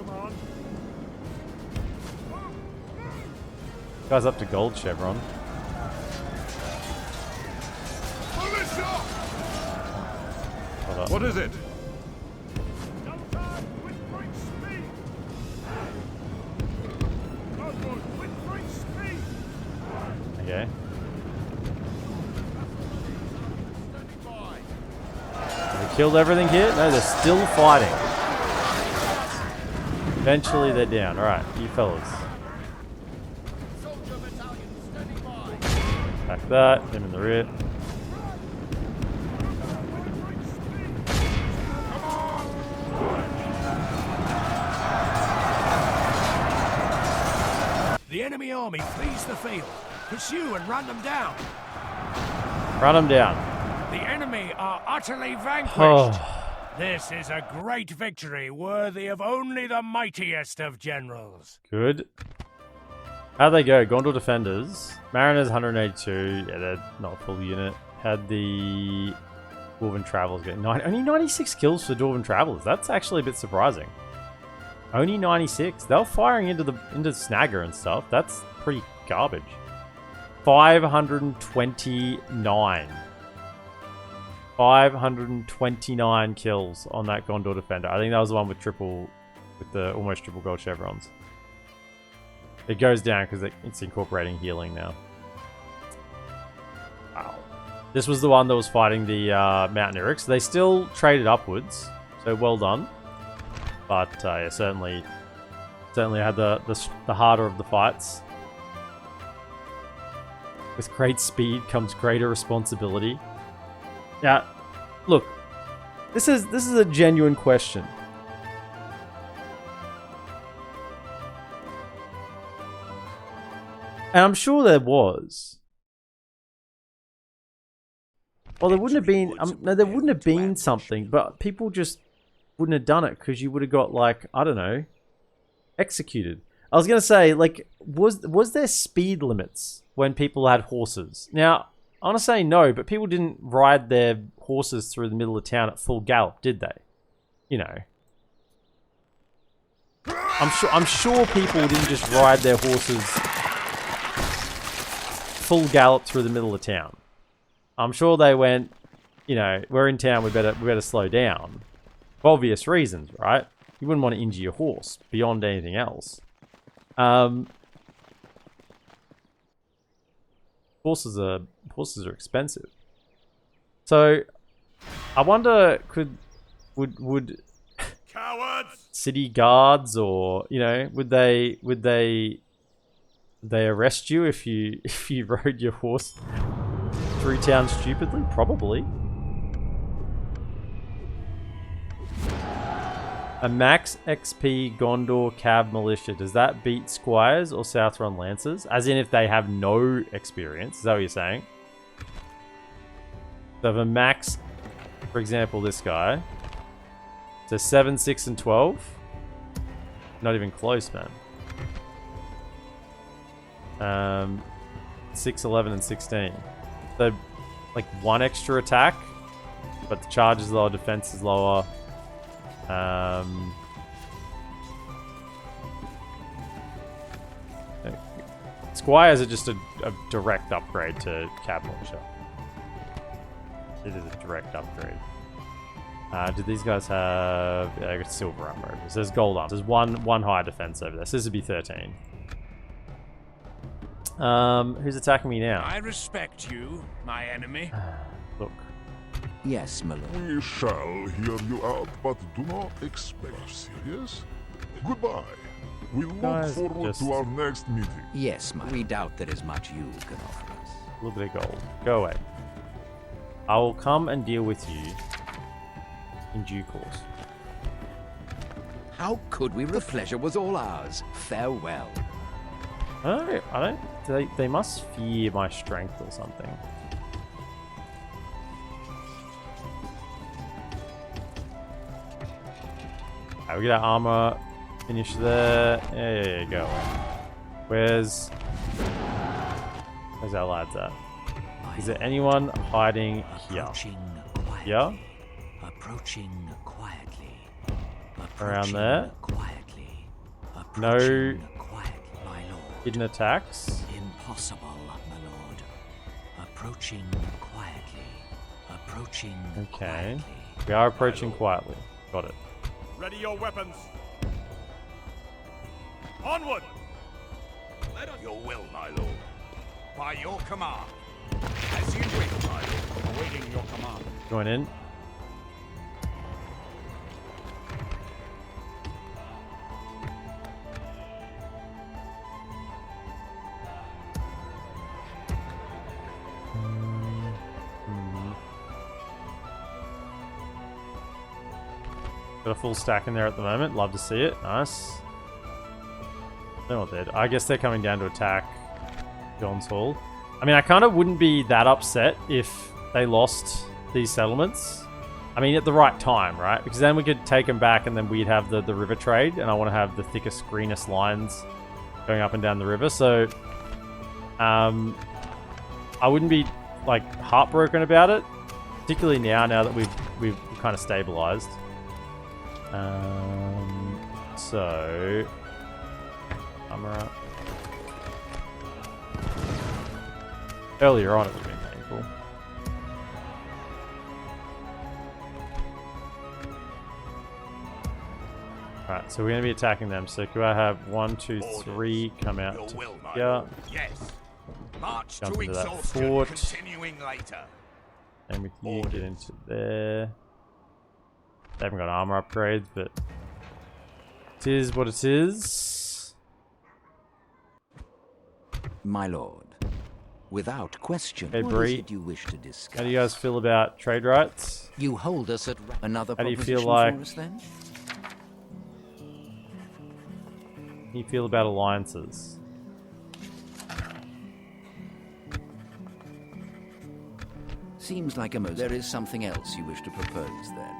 Guy's up to gold chevron. Hold up. What is it? Double time! With great speed! Onward with great speed! Okay. Have they killed everything here? No, they're still fighting. Eventually they're down. Alright, you fellas. Back that, him in the rear. The enemy army flees the field. Pursue and run them down. Run them down. The enemy are utterly vanquished. Oh. This is a great victory worthy of only the mightiest of generals. Good. How'd they go? Gondor defenders. Mariners 182. Yeah, they're not a full unit. Had the Dwarven Travelers getting only 96 kills for Dwarven Travelers. That's actually a bit surprising. Only 96. They were firing into Snagger and stuff. That's pretty garbage. 529. 529 kills on that Gondor defender. I think that was the one with the almost triple gold chevrons. It goes down because it's incorporating healing now. Wow. This was the one that was fighting the Mountaineerics. So they still traded upwards, so well done. But yeah, certainly had the harder of the fights. With great speed comes greater responsibility. Now, look, this is a genuine question. And I'm sure there was. Well, there wouldn't have been. No, there wouldn't have been something, but people just wouldn't have done it because you would have got, like, I don't know, executed. I was gonna say, like, was there speed limits when people had horses? Now, I want to say no, but people didn't ride their horses through the middle of town at full gallop, did they? You know. I'm sure people didn't just ride their horses full gallop through the middle of town. I'm sure they went, you know, we're in town, we better slow down. For obvious reasons, right? You wouldn't want to injure your horse beyond anything else. Horses are expensive. So I wonder, would Cowards! City guards, or, you know, would they arrest you if you rode your horse through town stupidly? Probably. A max XP Gondor Cab Militia. Does that beat Squires or Southron Lancers? As in if they have no experience. Is that what you're saying? So if a max, for example, this guy. So 7, 6, and 12. Not even close, man. 6, 11, and 16. So, like, one extra attack, but the charge is lower, defense is lower. Squires are just a direct upgrade to Cab Militia. It is a direct upgrade. Do these guys have... Yeah, I got silver armor. So there's gold armor. There's one higher defense over there. So this would be 13. Who's attacking me now? I respect you, my enemy. Look. Yes, my lord. We shall hear you out, but do not expect serious. Goodbye. We look Guys, forward to our next meeting. Yes, my. We doubt there is much you can offer us. A little bit of gold. Go away. I will come and deal with you in due course. How could we? The pleasure was all ours. Farewell. I don't. They must fear my strength or something. Alright, we get our armor. Finish there. Yeah, go away. Where's our lads at? Is there anyone hiding here? Yeah? Approaching quietly. Around there? Quietly. No Quietly, my lord. hidden attacks? Impossible, my lord. Approaching quietly. Approaching Okay. quietly. We are approaching quietly. Got it. Ready your weapons. Onward! Let us your will, my lord. By your command. As you wish, my lord. Awaiting your command. Going in. Got a full stack in there at the moment. Love to see it. Nice. They're not dead. I guess they're coming down to attack John's Hall. I mean, I kind of wouldn't be that upset if they lost these settlements. I mean, at the right time, right? Because then we could take them back and then we'd have the river trade, and I want to have the thickest, greenest lines going up and down the river. So, I wouldn't be, like, heartbroken about it, particularly now that we've kind of stabilized. So, Amroth. Earlier on, it would have been painful. Alright, so we're going to be attacking them. So could I have 1, 2, 3 come out to here? Yes. March Jump to into that exhaustion, fort. continuing later. And with you, get into there. They haven't got armor upgrades, but it is what it is. My lord, without question, Hey, what Bree. is it you wish to discuss? How do you guys feel about trade rights? You hold us at another How do you proposition feel like- for us then? How do you feel about alliances? Seems like a most... There is something else you wish to propose then.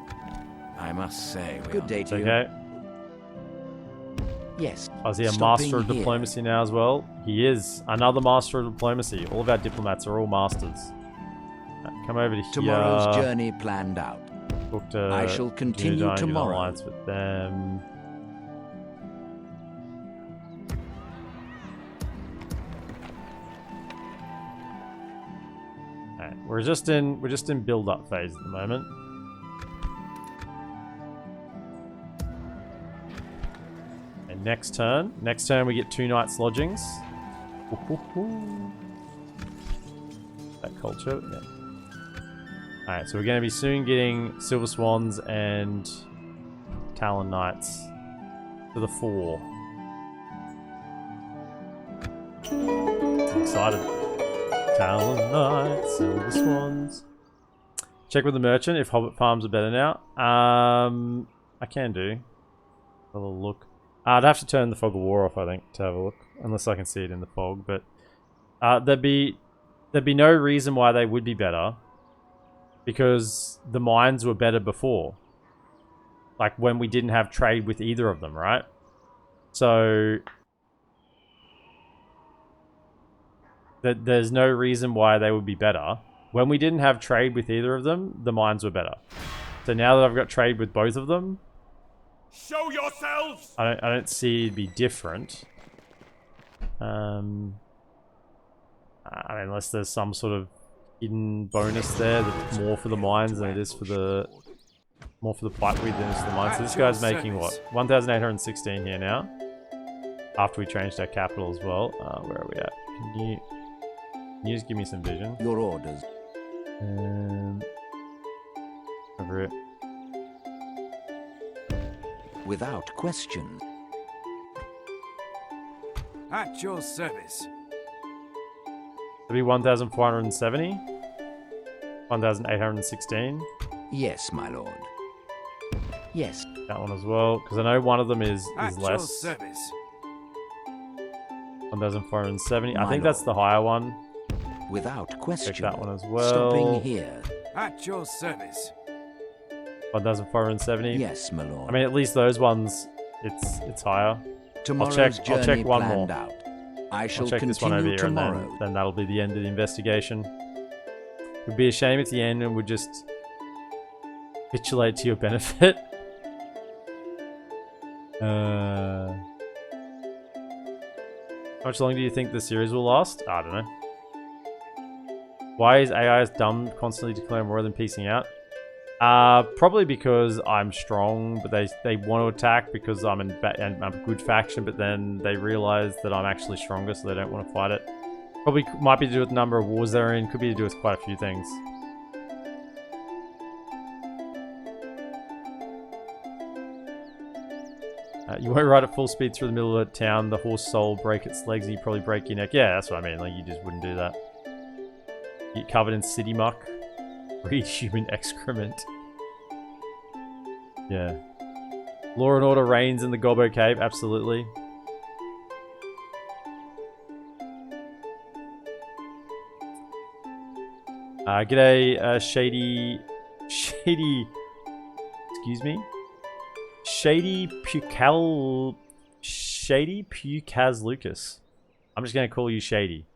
I must say, good day It's to you. okay. Yes. Oh, is he a stopping master of here. diplomacy now as well? He is. Another master of diplomacy. All of our diplomats are all masters. Come over to here. Tomorrow's journey planned out. Talk to I shall continue Numenor, get an tomorrow. alliance with them. Alright, we're just in build-up phase at the moment. And next turn we get 2 nights lodgings. That culture, yeah. Alright, so we're going to be soon getting Silver Swans and Talon Knights to the fore. I'm excited. Talon Knights, Silver Swans. Check with the merchant if Hobbit farms are better now. I can do. Have a little look. I'd have to turn the Fog of War off, I think, to have a look. Unless I can see it in the fog, but there'd be no reason why they would be better. Because the mines were better before. Like, when we didn't have trade with either of them, right? So... there's no reason why they would be better. When we didn't have trade with either of them, the mines were better. So now that I've got trade with both of them... Show yourselves! I don't see it'd be different. I mean, unless there's some sort of hidden bonus there that's more for the mines than it is for the... More for the pipe weed than it is for the mines. So this guy's making what? 1,816 here now. After we changed our capital as well. Where are we at? Can you just give me some vision? Your orders. Over it. Without question. At your service. It'll be 1,470. 1,816. Yes, my lord. Yes. That one as well, because I know one of them is At your less. service. 1,470. I My think that's the higher one. Without question. Check that one as well. Stopping here. At your service. 1,470. Yes, my lord. I mean, at least those ones, it's higher. Tomorrow's I'll journey check one planned more. out. I shall I'll check this one continue over here, and tomorrow. then that'll be the end of the investigation. It would be a shame at the end and would just capitulate to your benefit. How much longer do you think the series will last? I don't know. Why is AI dumb constantly declaring more than piecing out? Probably because I'm strong, but they want to attack because I'm I'm a good faction, but then they realize that I'm actually stronger, so they don't want to fight it. Probably might be to do with the number of wars they're in, could be to do with quite a few things. You won't ride at full speed through the middle of the town, the horse soul break its legs and you probably break your neck. Yeah, that's what I mean, like you just wouldn't do that. Get covered in city muck. Breed human excrement. Yeah. Law and order reigns in the Gobbo Cave, absolutely. G'day, Shady, excuse me? Shady Pucaz Lucas. I'm just going to call you Shady.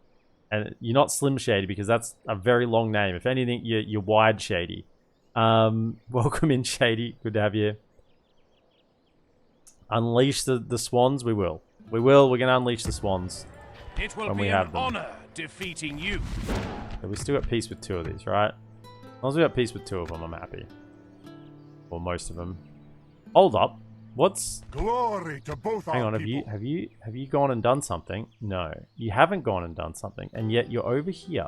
And you're not Slim Shady because that's a very long name. If anything, you're Wide Shady. Welcome in, Shady. Good to have you. Unleash the swans? We will. We will. We're going to unleash the swans. It will when be we an have them. honor defeating you. So we still got peace with 2 of these, right? As long as we got peace with 2 of them, I'm happy. Or most of them. Hold up. What's... Glory to both Hang our on, people. have you gone and done something? No. You haven't gone and done something, and yet you're over here.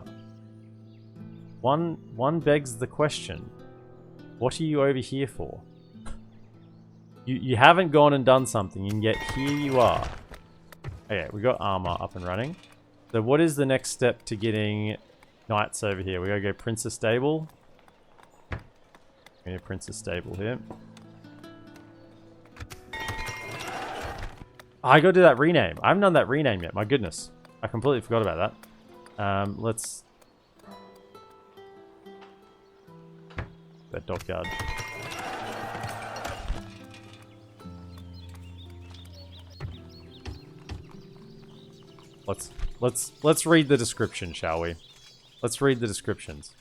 One begs the question. What are you over here for? You haven't gone and done something, and yet here you are. Okay, we got armor up and running. So what is the next step to getting knights over here? We gotta go Princess Stable. We need Princess Stable here. I gotta do that rename. I haven't done that rename yet. My goodness. I completely forgot about that. Let's... That dockyard. Let's read the description, shall we? Let's read the descriptions.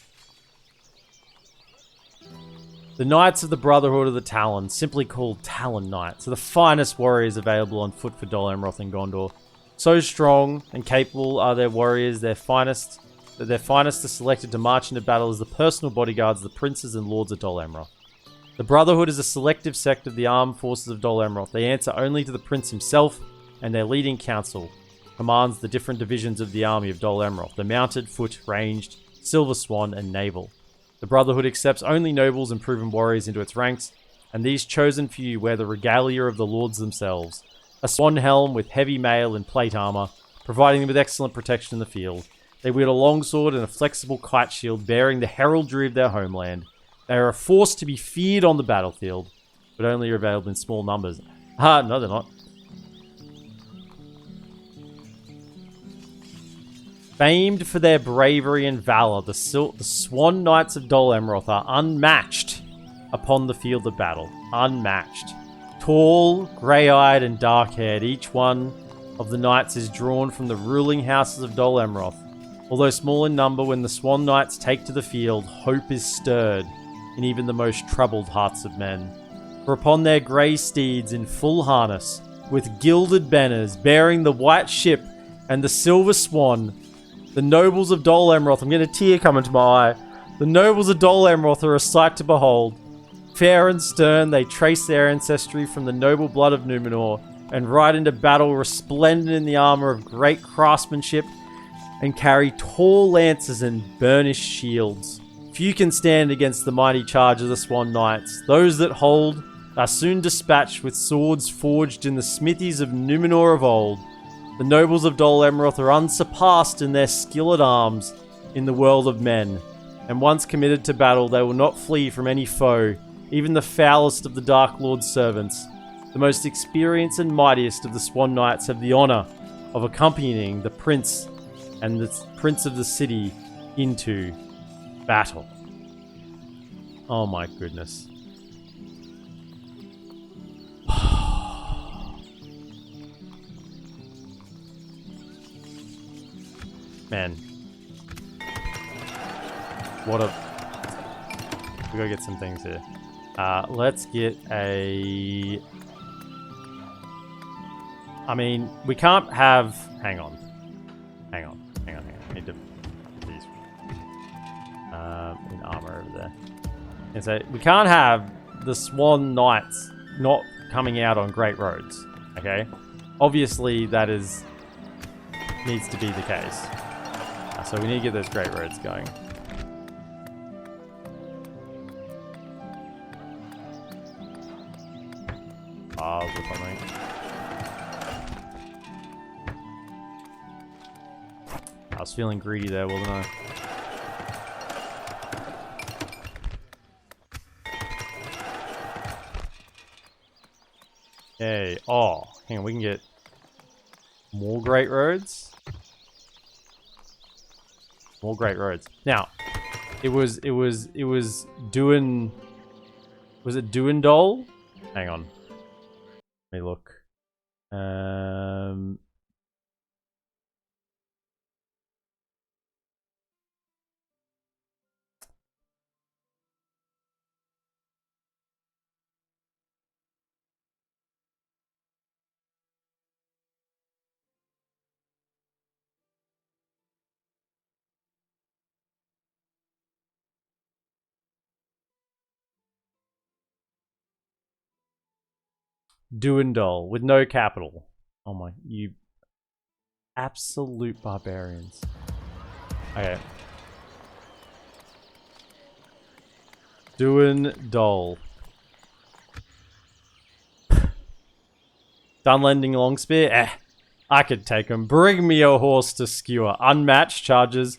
The Knights of the Brotherhood of the Talon, simply called Talon Knights, are the finest warriors available on foot for DolAmroth and Gondor. So strong and capable are their warriors, their finest are selected to march into battle as the personal bodyguards of the princes and lords of DolAmroth. The Brotherhood is a selective sect of the armed forces of DolAmroth. They answer only to the prince himself, and their leading council commands the different divisions of the army of DolAmroth: the mounted, foot, ranged, silver swan, and naval. The Brotherhood accepts only nobles and proven warriors into its ranks, and these chosen few wear the regalia of the lords themselves: a swan helm with heavy mail and plate armor, providing them with excellent protection in the field. They wield a longsword and a flexible kite shield bearing the heraldry of their homeland. They are a force to be feared on the battlefield, but only are available in small numbers. No, they're not. Famed for their bravery and valor, the Swan Knights of DolAmroth are unmatched upon the field of battle. Unmatched. Tall, grey-eyed, and dark-haired, each one of the knights is drawn from the ruling houses of DolAmroth. Although small in number, when the Swan Knights take to the field, hope is stirred in even the most troubled hearts of men. For upon their grey steeds in full harness, with gilded banners, bearing the white ship and the silver swan, the nobles of DolAmroth, I'm getting a tear coming to my eye. The nobles of DolAmroth are a sight to behold. Fair and stern, they trace their ancestry from the noble blood of Numenor, and ride into battle resplendent in the armor of great craftsmanship, and carry tall lances and burnished shields. Few can stand against the mighty charge of the Swan Knights. Those that hold are soon dispatched with swords forged in the smithies of Numenor of old. The nobles of DolAmroth are unsurpassed in their skill at arms in the world of men, and once committed to battle, they will not flee from any foe, even the foulest of the Dark Lord's servants. The most experienced and mightiest of the Swan Knights have the honor of accompanying the prince and the prince of the city into battle. Oh my goodness. Man. What a... We gotta get some things here. Let's get a... I mean, we can't have... Hang on. I need to... These. In armor over there. And so, we can't have the Swan Knights not coming out on great roads. Okay? Obviously, that is... needs to be the case. So we need to get those great roads going. Paths or something. I was feeling greedy there, wasn't I? Hey, oh, hang on, we can get more great roads. More great roads. Now, It was doing. Was it Duindol? Hang on. Let me look. Duindol with no capital. Oh my, you absolute barbarians. Okay. Duindol. Dunlending Longspear? Eh. I could take him. Bring me a horse to skewer. Unmatched charges.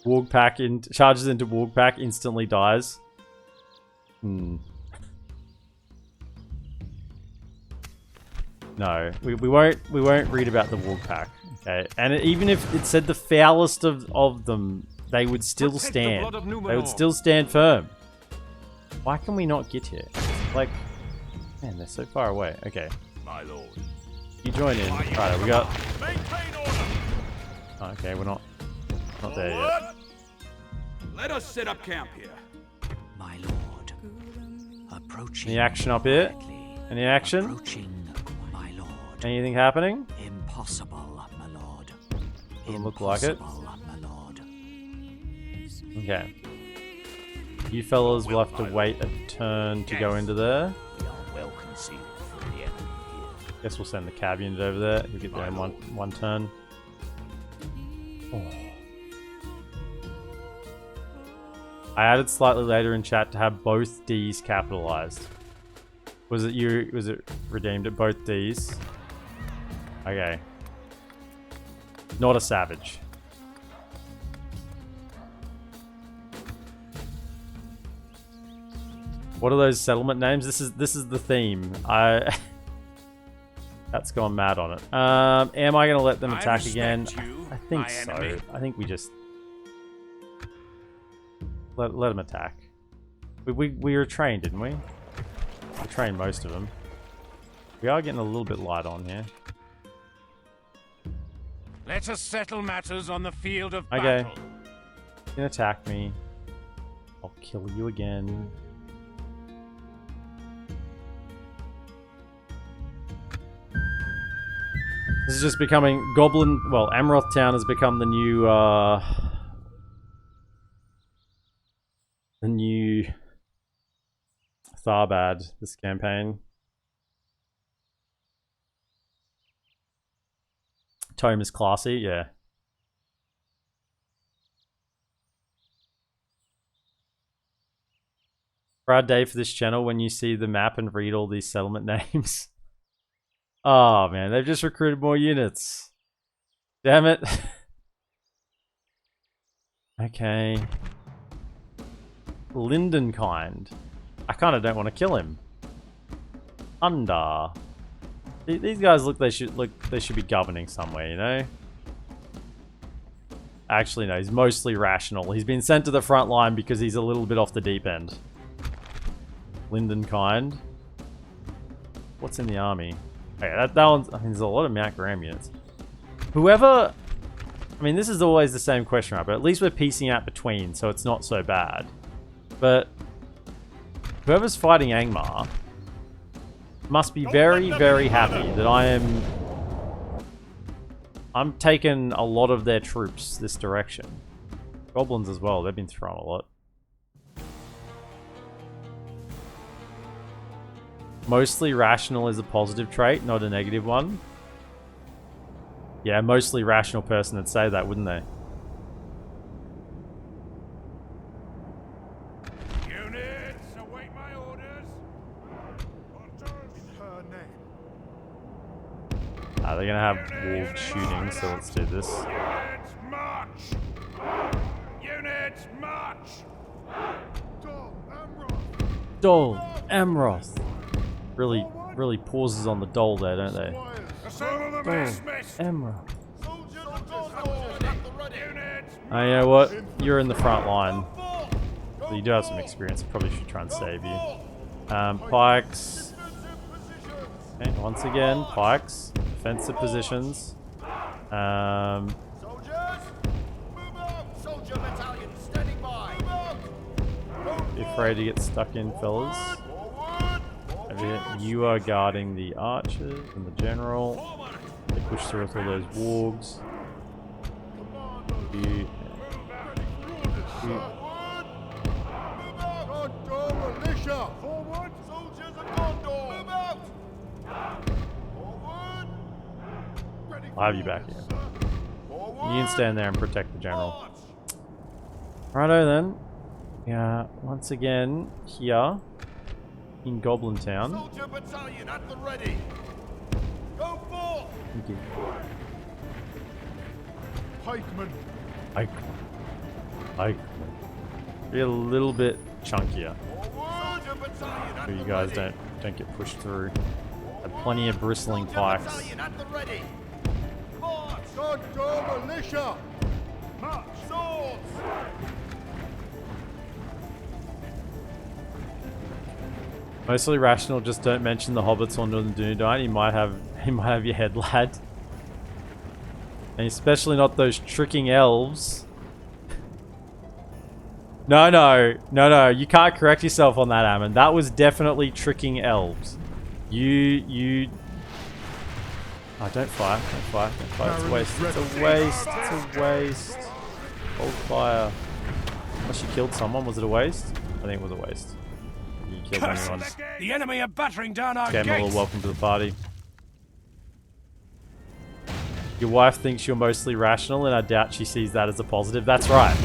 Charges into Wargpack, instantly dies. No, we won't read about the Wargpack. Okay, and even if it said the foulest of them, they would still stand. They would still stand firm. Why can we not get here? Like, man, they're so far away. Okay. My lord. You join in. Right, we got. Oh, okay, we're not there yet. Let us set up camp here. My lord. Approaching. Any action up here? Any action? Approaching, my lord. Anything happening? Impossible, my lord. Doesn't look like it. Impossible, my lord. Okay. You fellas will have to wait a turn to go into there. We are well concealed from the enemy here. Guess we'll send the cab unit over there. We'll get there in one turn. Oh. I added slightly later in chat to have both D's capitalized. Was it redeemed at both D's? Okay. Not a savage. What are those settlement names? This is the theme. That's gone mad on it. Am I gonna let them attack again? I think so. enemy. I think we just let them attack. We were trained, didn't we? We trained most of them. We are getting a little bit light on here. Let us settle matters on the field of Okay. battle. You can attack me. I'll kill you again. This is just becoming Goblin. Well, Amroth Town has become the new Tharbad this campaign. Tome is classy, yeah. Proud day for this channel when you see the map and read all these settlement names. Oh man, they've just recruited more units. Damn it. Okay. Lindenkind. I kind of don't want to kill him. Undar. These guys look they should be governing somewhere, you know? Actually no, he's mostly rational. He's been sent to the front line because he's a little bit off the deep end. Lindenkind. What's in the army? Okay, that one's, I mean, there's a lot of Mount Graham units. Whoever, I mean, this is always the same question, right? But at least we're piecing out between, so it's not so bad. But whoever's fighting Angmar must be very, very happy that I'm taking a lot of their troops this direction. Goblins as well, they've been thrown a lot. Mostly rational is a positive trait, not a negative one. Yeah, mostly rational person would say that, wouldn't they? Units, await my orders. Her name. They're gonna have wolf shooting, so let's do this. Units, march! Units, march! DolAmroth. Really pauses on the dole there, don't they? Assemble the mess, miss! DolAmroth. Units, Oh, you know what? You're in the front line. So you do have some experience. I probably should try and save you. Pikes. Okay, once again, pikes. Defensive positions. Be afraid to get stuck in, fellas. Over here, you are guarding the archers and the general. They push through with all those wargs. You. Forward, soldiers of Gondor! Move out! Forward! I'll have you back here. You can stand there and protect the general. Righto then. Yeah, once again, here in Goblin Town. Soldier battalion at the ready! Go forth! Thank you. Pikemen! Pike. Be a little bit chunkier. Soldier battalion at So you the guys ready. don't get pushed through. Have plenty of bristling pikes. Battalion at the ready! March! Gondor militia! March! Swords! Mostly rational, just don't mention the hobbits or Northern Dunedain. He might have your head, lad. And especially not those tricking elves. No, you can't correct yourself on that, Ammon. That was definitely tricking elves. You... Oh, don't fire. It's a waste. It's a waste. Hold fire. Unless you killed someone, was it a waste? I think it was a waste. You killed anyone. The enemy are battering down our Gamer, gates. welcome to the party. Your wife thinks you're mostly rational, and I doubt she sees that as a positive. That's right.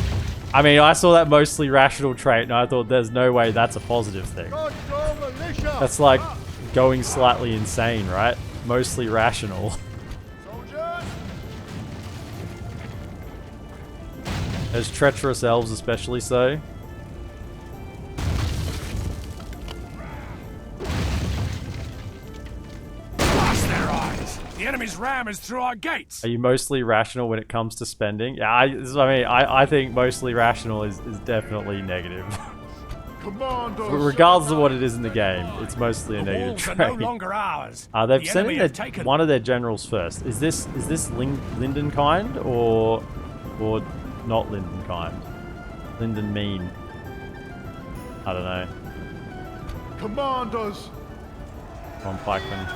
I mean, I saw that mostly rational trait, and I thought there's no way that's a positive thing. Gondor militia! That's like going slightly insane, right? Mostly rational. Soldiers! As treacherous elves especially so. Blast their eyes. The enemy's ram is through our gates. Are you mostly rational when it comes to spending? Yeah, I think mostly rational is definitely negative. Commandos! Regardless of what it is in the game, it's mostly a The negative walls are no trait. longer ours. They've The sent enemy in have taken one of their generals first. Is this Lindenkind or not Lindenkind? Linden Mean. I don't know. Commandos! Come on, Pikeman.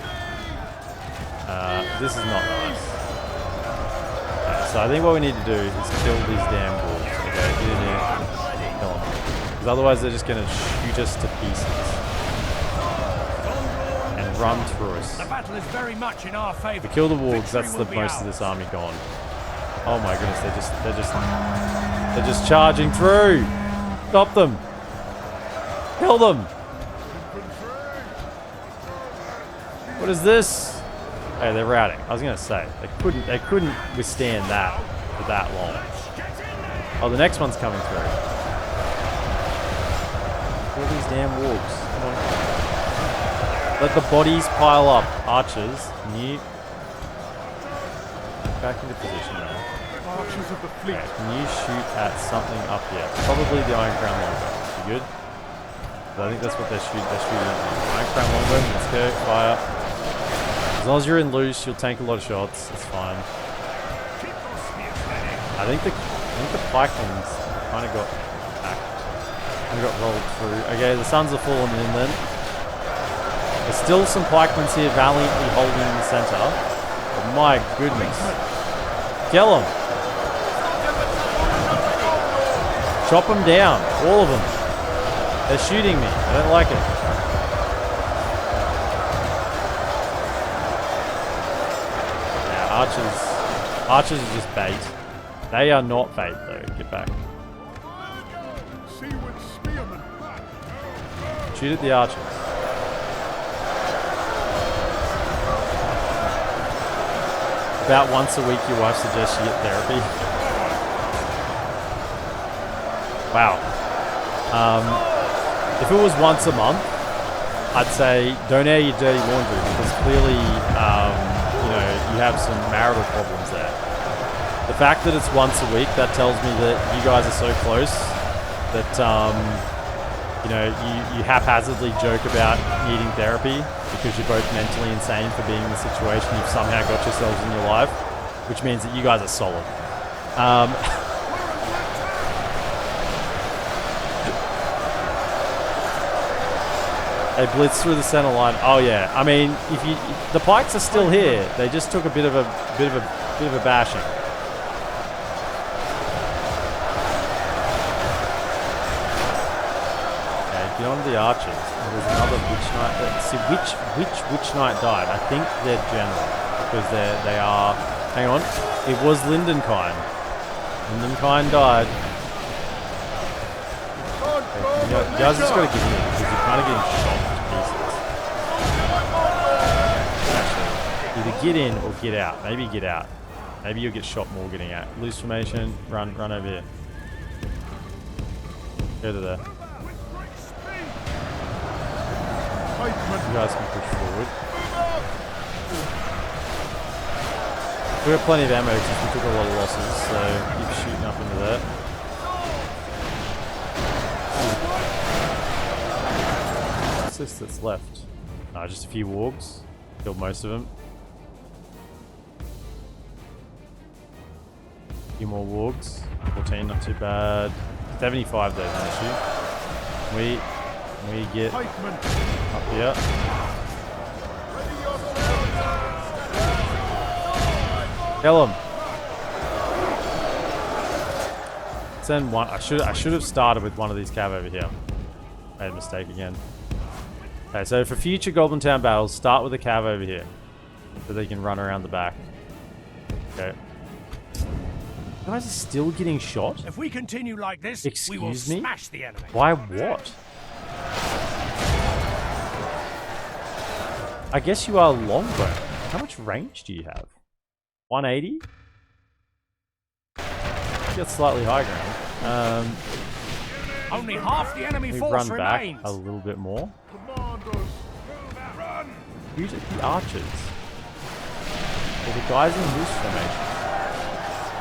This is not nice. Okay, so I think what we need to do is kill these damn wolves. Okay, get in here. Kill them. Because otherwise they're just going to shoot us to pieces. And run through us. The battle is very much in our favor. We kill the wargs, Victory that's will the be most of ours. this army gone. Oh my goodness, they're just charging through! Stop them! Kill them! What is this? Hey, they're routing. I was gonna say, they couldn't withstand that for that long. Oh, the next one's coming through. All these damn wargs. Come on. Let the bodies pile up. Archers, can you... Back into position now. Archers of the fleet! Okay, can you shoot at something up here? Probably the Iron Crown Longbow. You good? But I think that's what they're shooting at. Iron Crown Longbow, let's go, fire. As long as you're in loose, you'll tank a lot of shots. It's fine. I think the pikemen's kind of got attacked. Kind of got rolled through. Okay, the Suns are falling in then. There's still some pikemen's here valiantly holding in the center. But my goodness. Kill them. Chop them down. All of them. They're shooting me. I don't like it. Archers are just bait. They are not bait though. Get back. Seaward spearmen! Shoot at the archers. About once a week your wife suggests you get therapy. Wow. If it was once a month, I'd say don't air your dirty laundry because clearly you have some marital problems there. The fact that it's once a week, that tells me that you guys are so close that you know, you haphazardly joke about needing therapy because you're both mentally insane for being in the situation you've somehow got yourselves in your life, which means that you guys are solid. They blitz through the center line. Oh yeah, I mean, if the pikes are still here, they just took a bit of a bashing. Okay, get on to the archers. There's another witch knight. See, which witch knight died? I think they're general because they are. Hang on, it was Lindenkind. Lindenkind died. You guys just gotta give in because you're kind of getting shot to pieces. Actually, either get in or get out. Maybe get out. Maybe you'll get shot more getting out. Loose formation. Run over here. Go to there. You guys can push forward. We have plenty of ammo because we took a lot of losses, so keep shooting up into that. What's this that's left? Just a few wargs. Killed most of them. A few more wargs. 14, not too bad. 75 there's an issue. We get up here. Kill him. Send one. I should have started with one of these cav over here. Made a mistake again. Okay, so for future Goblin Town battles, start with a cav over here, so they can run around the back. Okay. You guys are still getting shot? If we continue like this, we will Excuse me? smash the enemy. Why what? I guess you are longbow. How much range do you have? 180? Get slightly high ground. Only half the enemy We force run back remains. a little bit more. Commanders, Use it the archers. Or the guys in loose formation.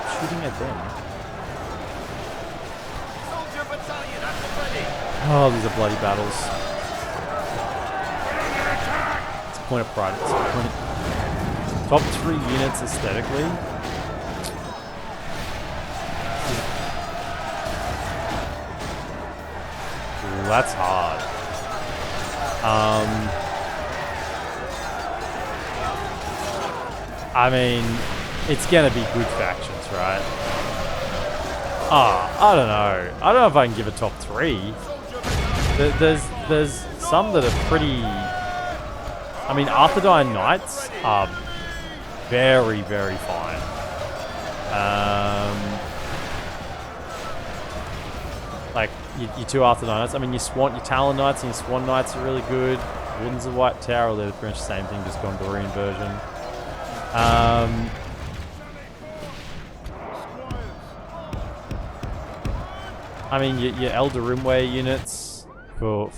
Shooting at them. Oh, these are bloody battles. It's a point of pride. It's a point of... Top 3 units aesthetically. Ooh, that's hard. I mean, it's gonna be good factions, right? I don't know. I don't know if I can give a top 3. There's some that are pretty... I mean, Arthedain Knights are very, very fine. Like, your 2 Arthedain Knights. I mean, your Talon Knights and your Swan Knights are really good. Wardens of White Tower, they're pretty much the same thing, just Gondorian version. I mean, your Elder Rimway units for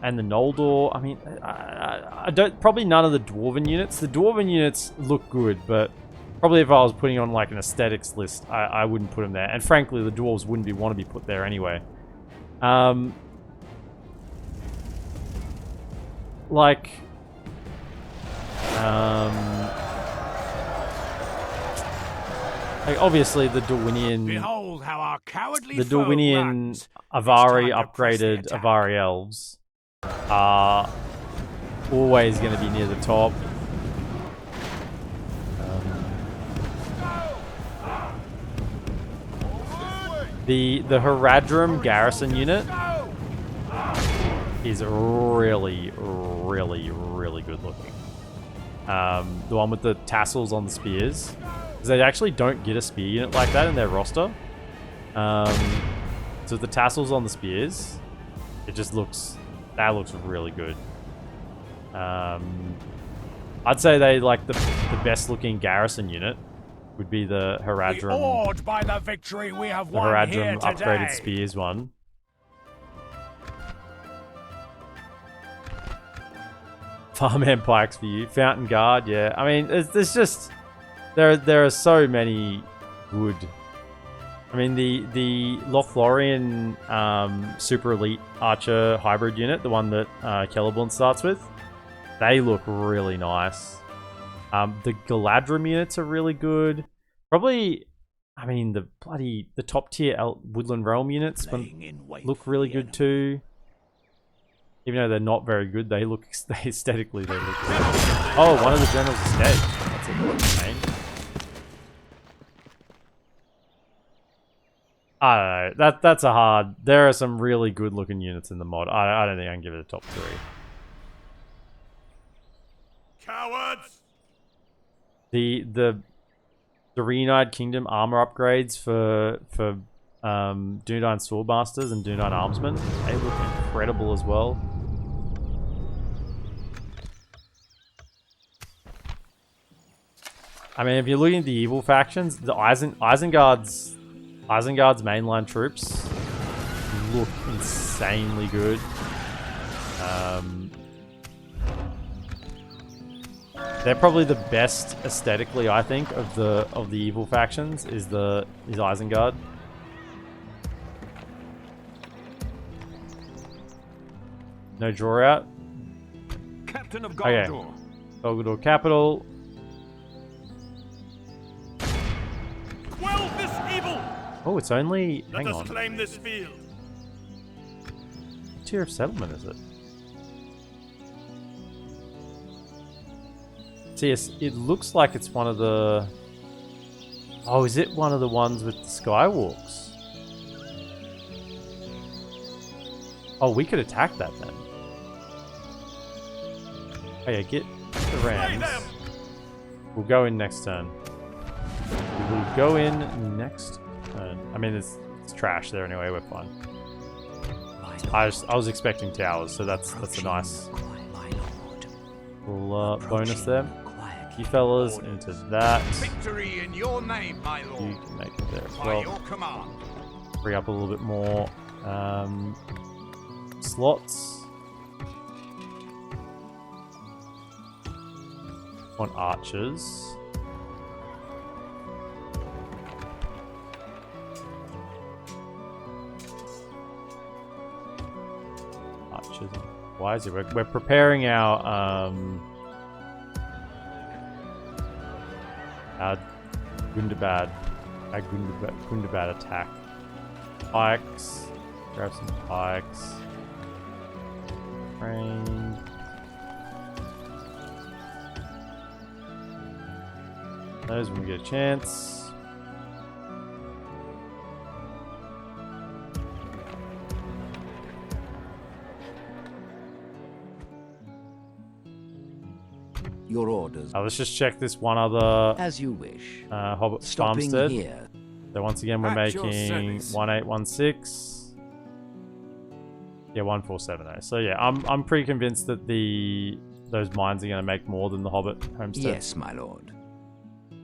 and the Noldor. I mean, I don't, probably none of the Dwarven units. The Dwarven units look good, but probably if I was putting on like an aesthetics list, I wouldn't put them there. And frankly, the Dwarves wouldn't want to be put there anyway. Like, obviously the Dorwinian, Behold how our cowardly the foe Dorwinian runs. Avari It's time to press the upgraded attack. Avari elves are always going to be near the top. The Haradrim garrison unit is really, really, really good looking. The one with the tassels on the spears. Because they actually don't get a spear unit like that in their roster. So the tassels on the spears, it just looks... That looks really good. I'd say they like the best looking garrison unit would be the Haradrim. Awed by the victory we have The won here Haradrim upgraded today. spears one. Farmhand pikes for you. Fountain Guard, yeah. I mean, there's just... There are so many good I mean, the Lothlorien super elite archer hybrid unit, the one that Celeborn starts with, they look really nice. The Galadrim units are really good. Probably, I mean, the top tier Woodland Realm units look really good too. Even though they're not very good, they look aesthetically they look good. Oh, one of the generals escaped. That's a pain. I don't know. That's a hard. There are some really good looking units in the mod. I don't think I can give it a top 3. Cowards! The Reunited Kingdom armor upgrades for Dunedain Swordmasters and Dunedain Armsmen, they look incredible as well. I mean, if you're looking at the evil factions, the Isengard's mainline troops look insanely good. They're probably the best aesthetically, I think, of the evil factions is Isengard. No draw out. Captain of Gondor. Okay. Gondor capital. Quell this evil! Oh, it's only. Let Hang us on. claim this field. What tier of settlement is it? See, it looks like it's one of the. Oh, is it one of the ones with the skywalks? Oh, we could attack that then. Okay, get the rams. We'll go in next turn. We will go in next turn. I mean, it's trash there anyway. We're fine. I was expecting towers, so that's a nice little bonus there. You fellas into that. Victory in your name, my lord. You can make it there as By well. your command. Free up a little bit more slots. On archers. Archers. Why is it? We're preparing our Gundabad attack. Pikes. Grab some pikes. Train. Those when we get a chance. Your orders. Let's just check this one other As you wish. Hobbit Stopping farmstead. here. So once again, we're At your making service. 1816. Yeah, 1470. So yeah, I'm pretty convinced that those mines are going to make more than the Hobbit homestead. Yes, my lord.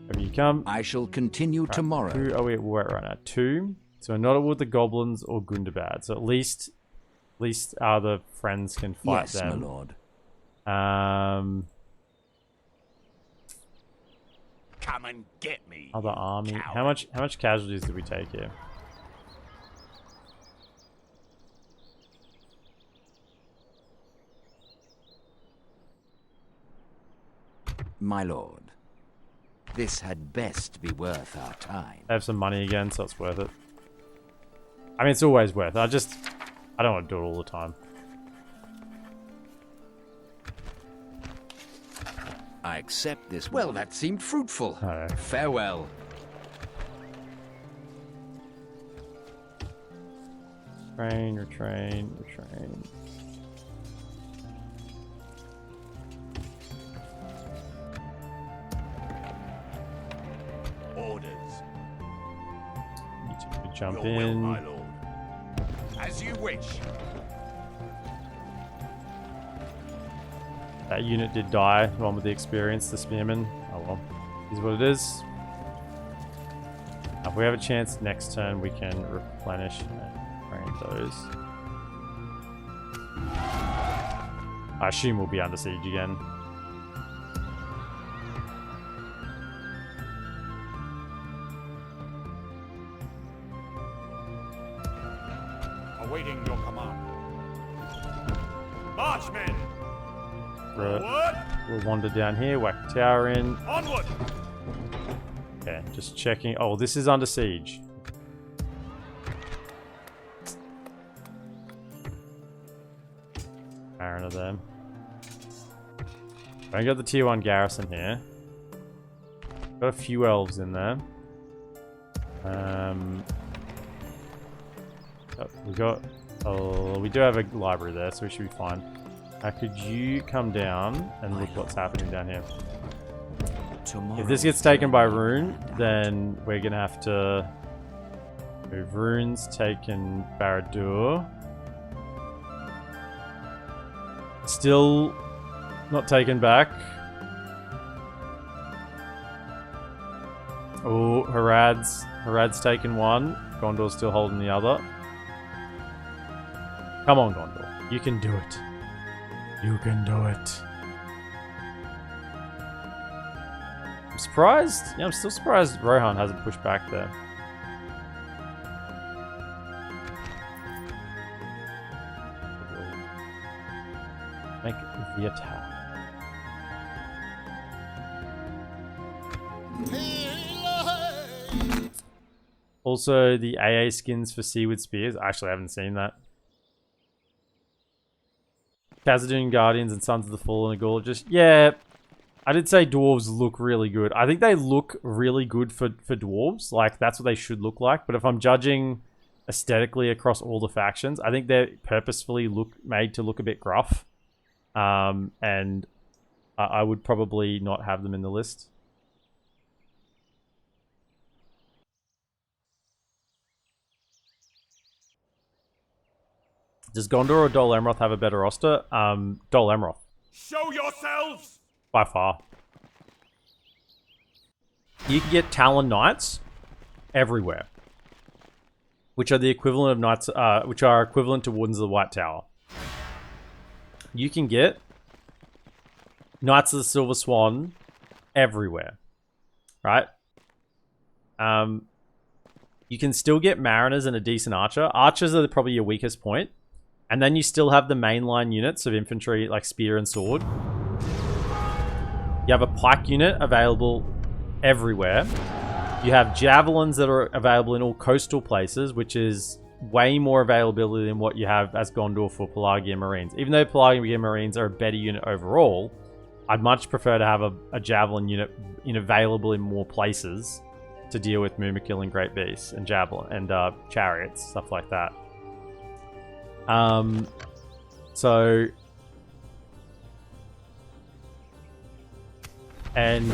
Over you come. I shall continue tomorrow. Who are we at war at right now? 2. So we're not at war with the goblins or Gundabad. So at least our other friends can fight Yes, them. my lord. Come and get me. Other you army. coward. How much casualties did we take here? My lord. This had best be worth our time. I have some money again, so it's worth it. I mean, it's always worth it. I don't want to do it all the time. I accept this. Well, that seemed fruitful. Oh. Farewell. Retrain. Orders. Need to jump Your will, in. my lord. As you wish. That unit did die, the one with the experience, the spearman. Oh well, is what it is. If we have a chance next turn, we can replenish and train those. I assume we'll be under siege again. awaiting your command. Marchmen! Right. Forward! We'll wander down here, whack the tower in. Onward! Okay, just checking. Oh, this is under siege. Baron of them. I got the tier 1 garrison here. Got a few elves in there. We got. Oh, we do have a library there, so we should be fine. Could you come down and look what's happening down here? If this gets taken by Rune, then we're gonna have to move Rune's taken Barad-dûr. Still not taken back. Oh, Harad's taken one. Gondor's still holding the other. Come on, Gondor. You can do it. You can do it. I'm surprised. Yeah, I'm still surprised Rohan hasn't pushed back there. Make the attack. Also, the AA skins for Seaward Spears. I actually haven't seen that. Khazad-dûn Guardians and Sons of the Fallen are gorgeous. Yeah, I did say dwarves look really good. I think they look really good for dwarves. Like, that's what they should look like. But if I'm judging aesthetically across all the factions, I think they're purposefully made to look a bit gruff. And I would probably not have them in the list. Does Gondor or DolAmroth have a better roster? DolAmroth. Show yourselves! By far. You can get Talon Knights everywhere. Which are the equivalent of knights, which are equivalent to Wardens of the White Tower. You can get Knights of the Silver Swan everywhere. Right? You can still get Mariners and a decent Archer. Archers are probably your weakest point. And then you still have the mainline units of infantry, like Spear and Sword. You have a Pike unit available everywhere. You have Javelins that are available in all coastal places, which is way more availability than what you have as Gondor for Pelargian Marines. Even though Pelargian Marines are a better unit overall, I'd much prefer to have a Javelin unit available in more places to deal with Mumakil and Great Beasts and Javelin and Chariots, stuff like that. So, and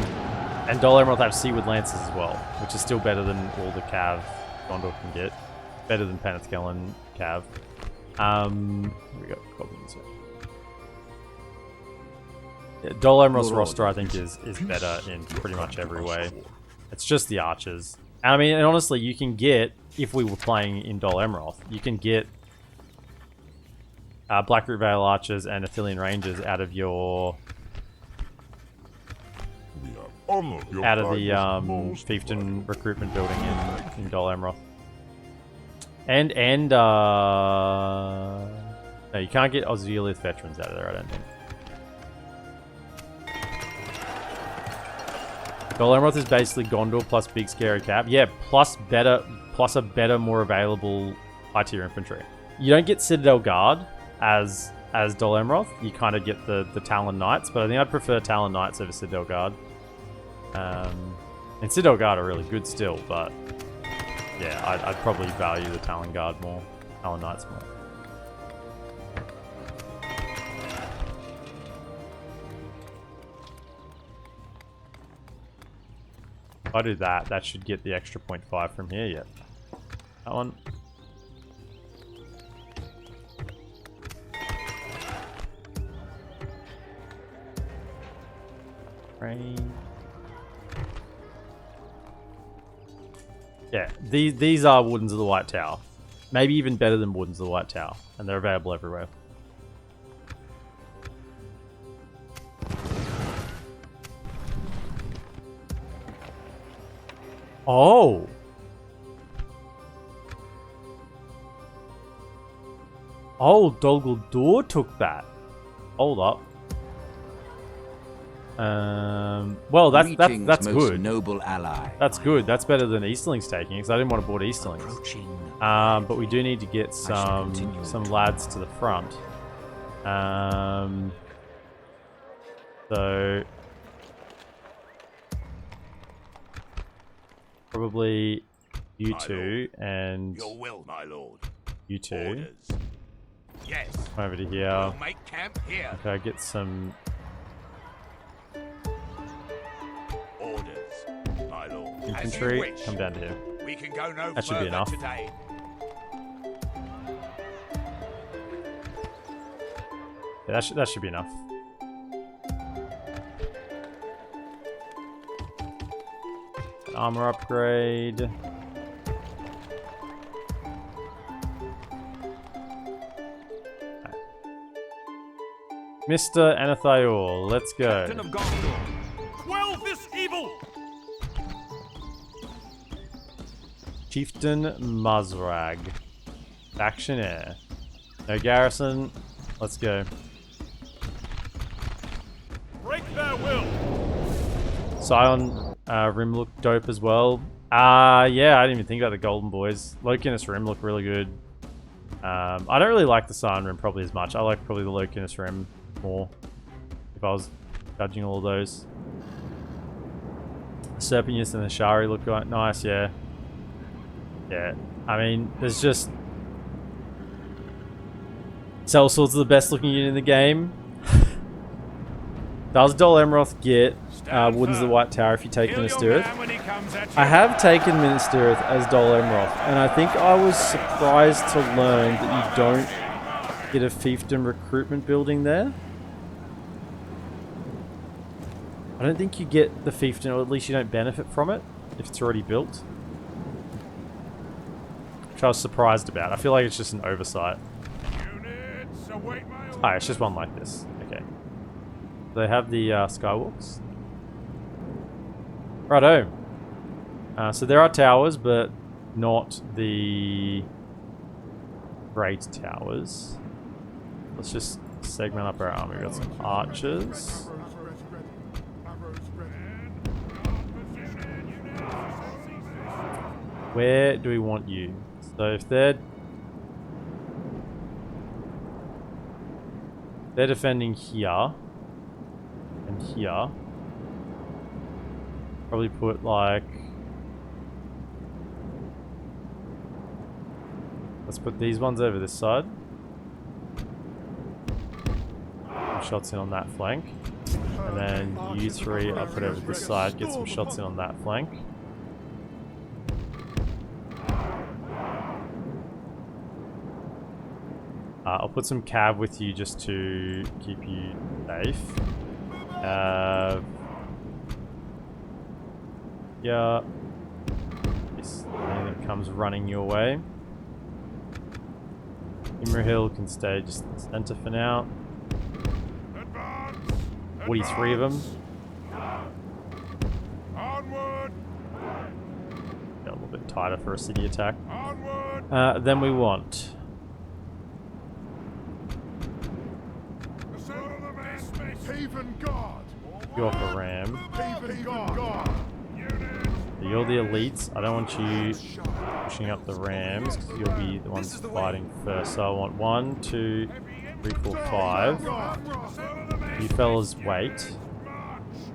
DolAmroth have Seaward Lances as well, which is still better than all the Cav Gondor can get. Better than Penethkel and Cav. We got goblins. Yeah, DolAmroth's roster, I think, is better in pretty much every way. It's just the archers. And I mean, and honestly, you can get, if we were playing in DolAmroth, you can get Blackroot Vale Archers and Athelian Rangers out of your... out of the Fiefdom recruitment building in DolAmroth. And no, you can't get Osgiliath veterans out of there, I don't think. DolAmroth is basically Gondor plus big scary cap. Yeah, plus a better, more available high tier infantry. You don't get Citadel Guard as DolAmroth. You kind of get the Talon Knights, but I think I'd prefer Talon Knights over Citadel Guard. And Citadel Guard are really good still, but yeah, I'd probably value the Talon Guard more, Talon Knights more. If I do that, that should get the extra 0.5 from here, yet. That one. Rain. Yeah, these are Wardens of the White Tower. Maybe even better than Wardens of the White Tower. And they're available everywhere. Oh! Oh, Dol Guldur took that. Hold up. Well, that's Greetings, most good. noble ally. That's good. That's better than Easterlings taking, because I didn't want to board Easterlings. But we do need to get some lads to the front. So probably you two and Your will, my lord. you two. Orders. Yes. Come over to here. We'll make camp here. Okay, get some. Orders, my lord. As you Infantry, wish. come down to here. We can go no That should be further enough. today. Yeah, that should be enough. Armor upgrade. Mr. Anathiol, let's go. Captain of Gondor. Quell this evil! Chieftain Mazrag. Factionaire. No garrison. Let's go. Break their will! Scion Rim look dope as well. Yeah, I didn't even think about the Golden Boys. Lokinus Rim look really good. I don't really like the Scion Rim probably as much. I like probably the Lokinus Rim more, if I was judging all of those. Serpenius and the Shari look quite nice, yeah. Yeah, I mean, there's just... Sellsword's the best looking unit in the game. Does DolAmroth get Wooden's the White Tower if you take Minas Tirith? I have taken Minas Tirith as DolAmroth, and I think I was surprised to learn that you don't get a fiefdom recruitment building there. I don't think you get the fiefdom, or at least you don't benefit from it if it's already built. Which I was surprised about. I feel like it's just an oversight. Oh, it's just one like this. Okay. They have the skywalks. Righto. So there are towers, but not the great towers. Let's just segment up our army. We've got some archers. Where do we want you? So if they're defending here and here, probably put like, let's put these ones over this side. Some shots in on that flank, and then you three I'll put over this side, get some shots in on that flank. I'll put some cav with you just to keep you safe. Yeah. This thing that comes running your way. Imrahil can stay just in the center for now. 43 of them. Onward! Got a little bit tighter for a city attack. Onward! Then we want... Haven Guard! you off a ram. Haven Guard! You're the elites. I don't want you pushing up the rams because you'll be the ones fighting first. So I want 1, 2, 3, 4, 5. You fellas wait.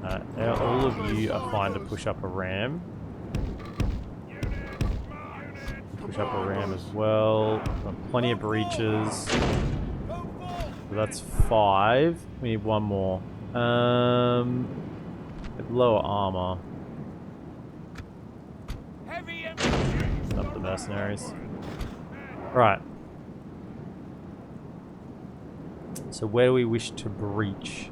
All of you are fine to push up a ram. Push up a ram as well. Got plenty of breaches. So that's 5. We need one more. Lower armor. Up the mercenaries. Right. So where do we wish to breach?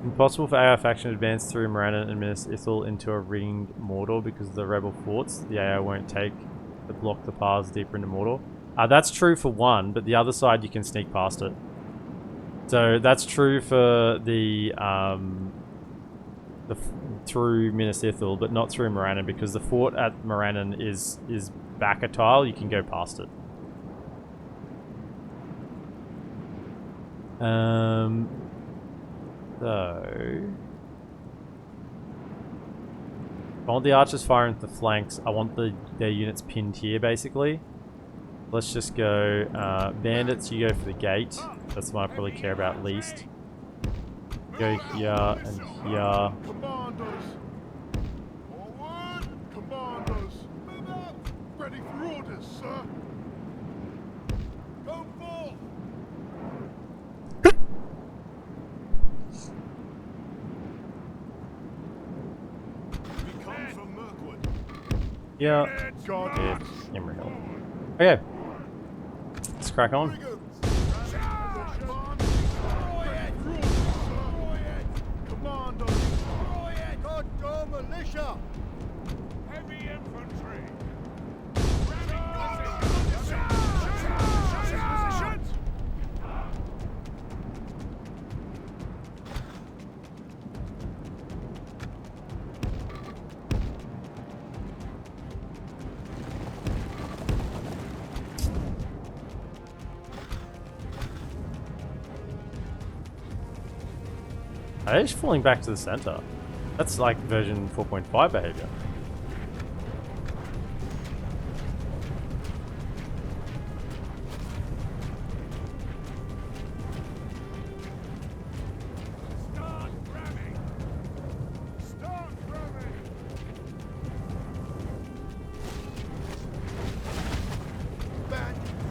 Impossible for AI faction to advance through Morannon and Minas Ithil into a ringed Mordor because of the rebel forts. The AI won't take to block the paths deeper into Mordor. That's true for one, but the other side you can sneak past it. So that's true for the through Minas Ithil, but not through Morannon, because the fort at Morannon is back a tile. You can go past it. So I want the archers firing at the flanks. I want their units pinned here, basically. Let's just go bandits. You go for the gate. That's the one I probably care about least. Go here and here. Commanders! Forward! Commanders! Men up! Ready for orders, sir! Go forth! We come from Mirkwood. Yeah. God. Yeah. Imrahil. Okay. Let's crack on. Militia! Heavy infantry. Are they just falling back to the center? That's like version 4.5 behavior. Start ramming. Start ramming.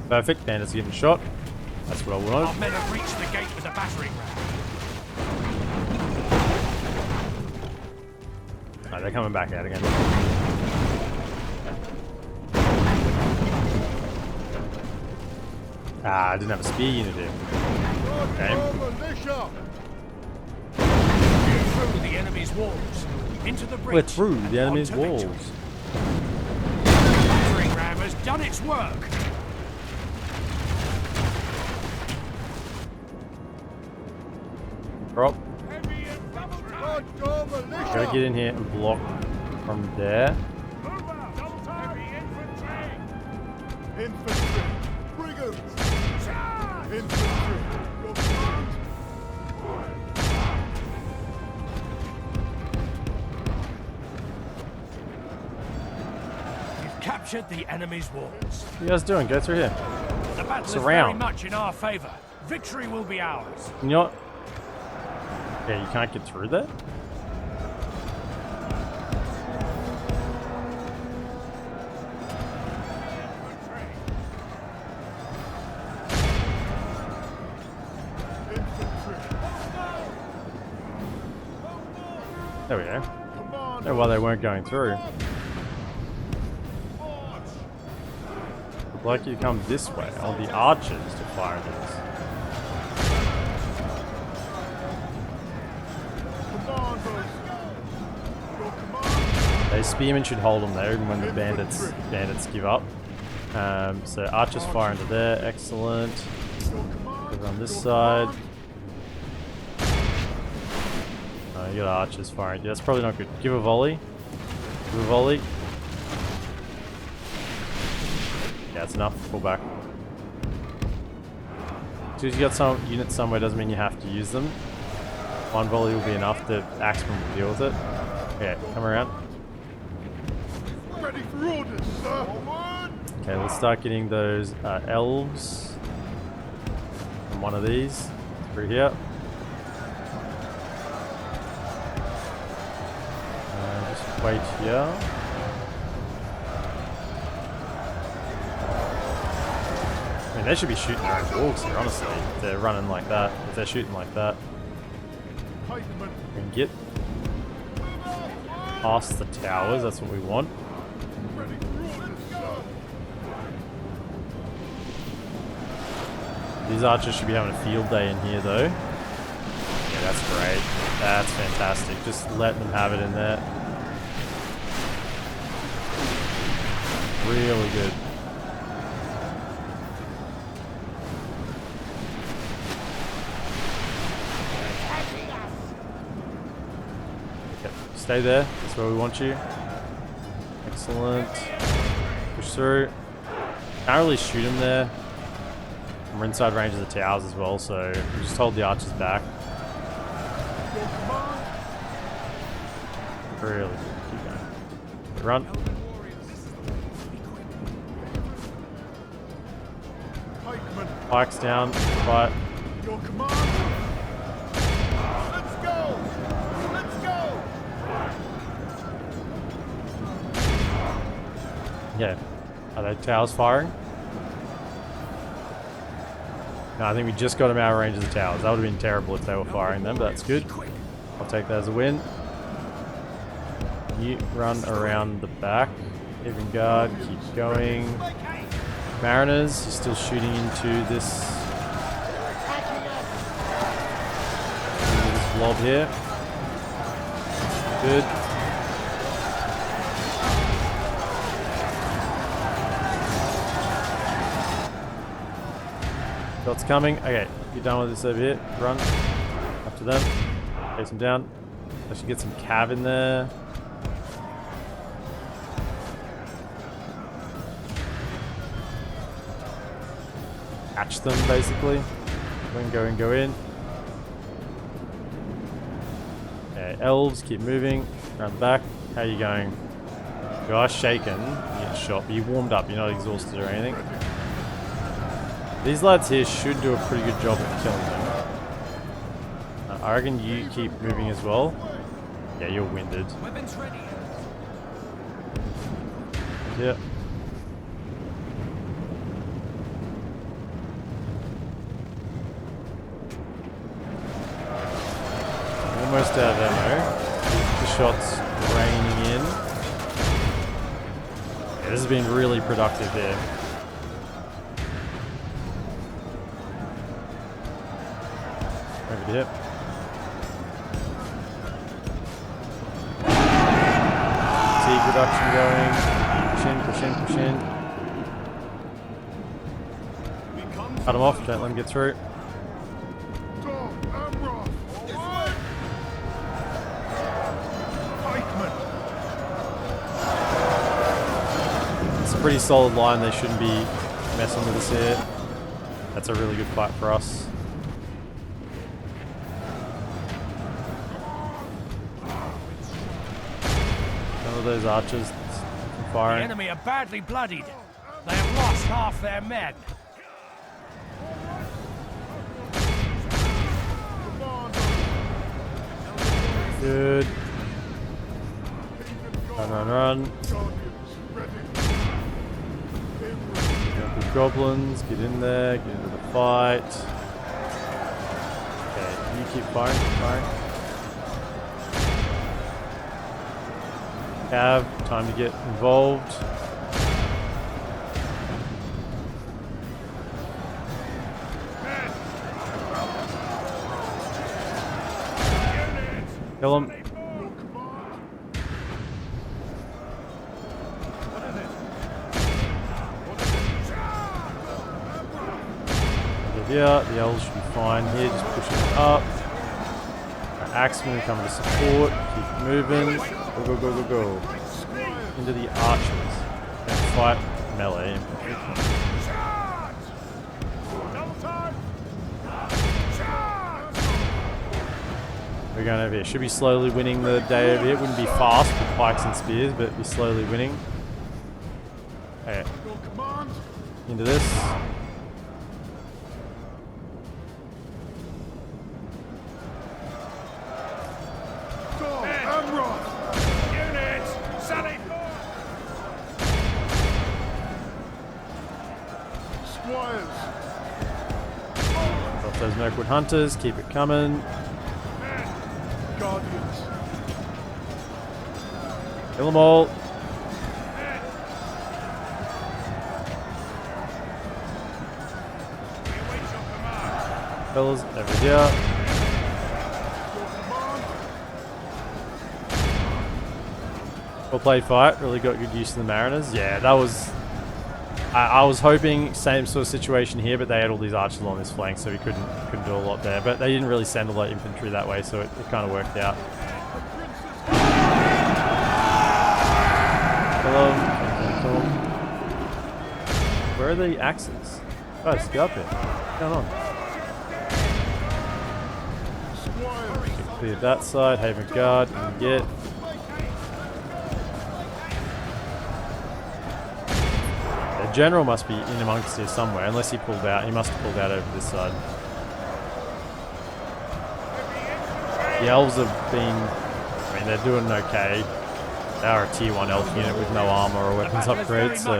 Perfect. Bandits getting shot. That's what I Our wanted. men have reached the gate with a battering ram. Oh, they're coming back out again. Ah, I didn't have a spear unit here. Okay. Militia! Through the enemy's walls. Into the breach. We're through the enemy's Onto walls. victory. The battering ram has done its work. Drop. Heavy infantry. Gotta get in here and block from there. Move out. Double time. Heavy infantry. Infantry! Brigands! Infantry! Your command! We've captured the enemy's walls. What are you guys doing? Go through here. The battle It's is very around. much in our favor. Victory will be ours. You know what? Yeah, you can't get through there? There we go. Command! Oh, well, they weren't going through. Looked like you come this way. I want the archers to fire these. Commanders! Your command! Those spearmen should hold them there, even when the bandits give up. So archers fire into there. Excellent. Over on this side. You got archers firing. Yeah, that's probably not good. Give a volley. Give a volley. Yeah, it's enough. Pull back. Because you got some units somewhere doesn't mean you have to use them. One volley will be enough. The axeman will deal with it. Okay, come around. Ready for orders, sir! Forward! Okay, let's start getting those elves from one of these through here. Just wait here. I mean, they should be shooting their own walls here, honestly. If they're running like that, if they're shooting like that. Pikemen! We can get past the towers, that's what we want. Ready for orders, sir! These archers should be having a field day in here, though. Yeah, that's great. That's fantastic. Just let them have it in there. Really good. Stay there. That's where we want you. Excellent. Push through. Can't really shoot him there. And we're inside range of the towers as well, so we just hold the archers back. Really good. Keep going. Run. Pikes down. Fight. Your command. Let's go. Let's go. Yeah. Are they towers firing? No, I think we just got them out of range of the towers. That would have been terrible if they were firing them, but that's good. I'll take that as a win. You run around the back. Even guard, keep going. Mariners, you're still shooting into this blob here. Good. Shots coming. Okay, you're done with this over here. Run. Up to them. Chase them down. I should get some cav in there. Catch them, basically. Go in. Okay, elves, keep moving. Around the back. How are you going? You are shaken. You get shot, but you warmed up. You're not exhausted or anything. These lads here should do a pretty good job at killing them. I reckon you keep moving as well. Yeah, you're winded. Weapons ready. Yeah. Almost out of ammo. The shots raining in. Yeah, this has been really productive here. Over the hip. Fatigue reduction going. Push in. Cut them off, don't let them get through. DolAmroth. It's a pretty solid line, they shouldn't be messing with us here. That's a really good fight for us. None of those archers The firing. enemy are badly bloodied. They have lost half their men. Good. Run. Good goblins, get in there, get into the fight. Okay, you keep firing. Cav, time to get involved. Kill him. Yeah, the elves should be fine here, just pushing it up. Our axemen coming to support, keep moving. Go. Into the archers. And fight melee infantry. We're going over here. Should be slowly winning the day over here. It wouldn't be fast with pikes and spears, but be slowly winning. Okay. Into this. Drop those Mirkwood Hunters, keep it coming. Guardians. Kill them all. Fellas, over here. Well played fight, really got good use of the Mariners. Yeah, that was... I was hoping same sort of situation here, but they had all these archers along this flank, so we couldn't do a lot there. But they didn't really send a lot of infantry that way, so it kind of worked out. Come on. Where are the axes? Guys, get up here. What's going on? Clear that side. Haven guard. You can get. The general must be in amongst here somewhere, unless he pulled out. He must have pulled out over this side. The elves have been, I mean, they're doing okay. They are a tier 1 elf unit with no armor or weapons upgrades, so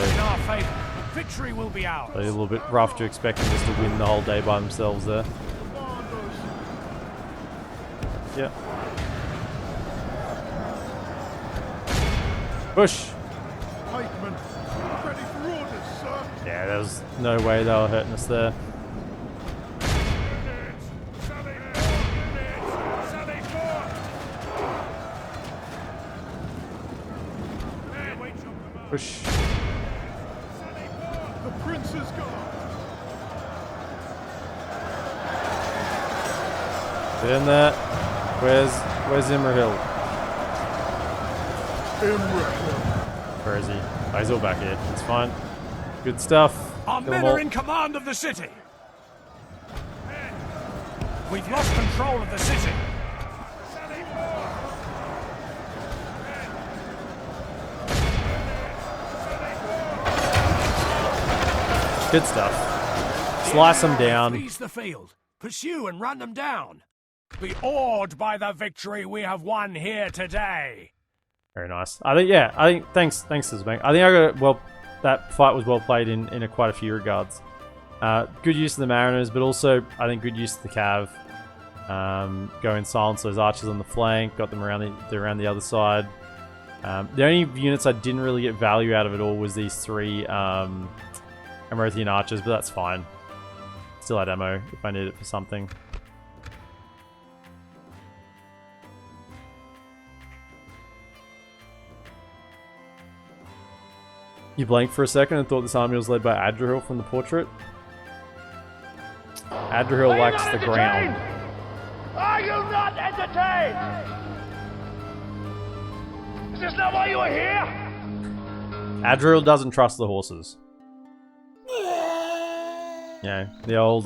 victory will be ours. a little bit rough to expect them just to win the whole day by themselves there. Yeah. Push! Pikemen, ready for orders, sir. Yeah, there was no way they were hurting us there. Push. The prince is gone. Get in there. Where's Imrahil? Imrahil. Where is he? Oh, he's all back here. It's fine. Good stuff. Our Kill 'em men all. are in command of the city. We've lost control of the city. Good stuff. Slice them down. Freeze the field. Pursue and run them down. Be awed by the victory we have won here today. Very nice. I think thanks Sisbank. I think that fight was well played in quite a few regards. Good use of the Mariners, but also I think good use of the Cav. Go and silence those archers on the flank, got them around the other side. The only units I didn't really get value out of it all was these 3 Amrothian archers, but that's fine. Still had ammo if I need it for something. You blinked for a second and thought this army was led by Adrahil from the portrait? Adrahil likes the ground. Are you not entertained? Is this not why you are here? Adrahil doesn't trust the horses. Yeah, the old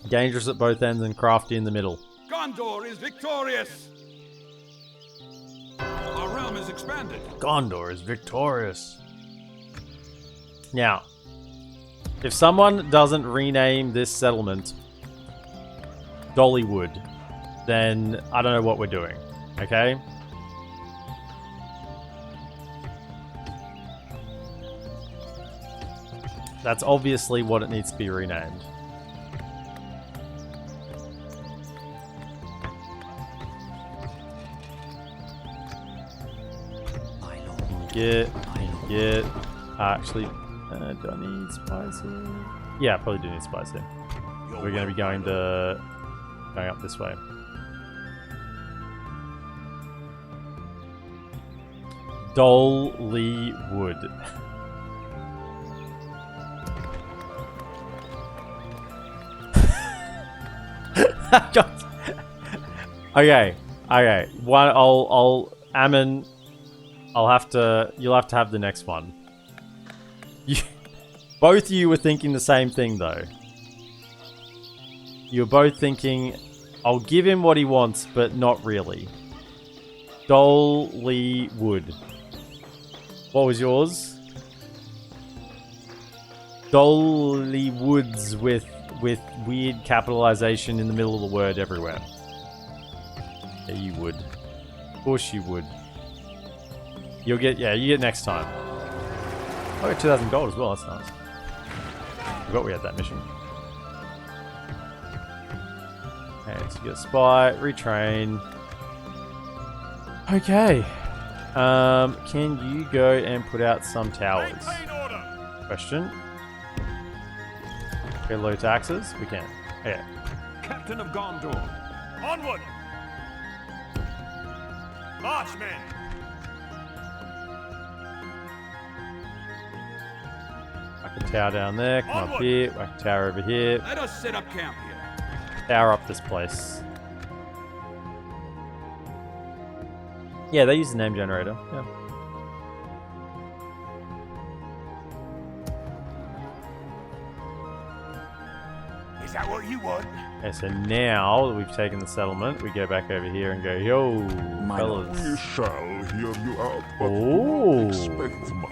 dangerous at both ends and crafty in the middle. Gondor is victorious. Our realm is expanded. Gondor is victorious. Now, if someone doesn't rename this settlement Dollywood, then I don't know what we're doing, okay? That's obviously what it needs to be renamed. Get. Actually, do I need spies here? Yeah, I probably do need spies here. We're going to be going up this way. Dollywood. Okay. Ammon, you'll have to have the next one. Both of you were thinking the same thing though. You're both thinking, I'll give him what he wants, but not really. Dollywood. What was yours? Dollywoods with weird capitalization in the middle of the word everywhere. Yeah, you would. Of course you would. You get next time. I got 2,000 gold as well, that's nice. Forgot we had that mission. Okay, so you get a spy, retrain. Okay. Can you go and put out some towers? Question. Okay, low taxes? We can. Yeah. Captain of Gondor. Onward! March, men! Whack a tower down there, come up here, whack a tower over here. Let us set up camp here. Tower up this place. Yeah, they use the name generator. Yeah. Is that what you want? Okay, so now that we've taken the settlement, we go back over here and go, yo, fellas. We shall hear you out, but do Oh. not expect much.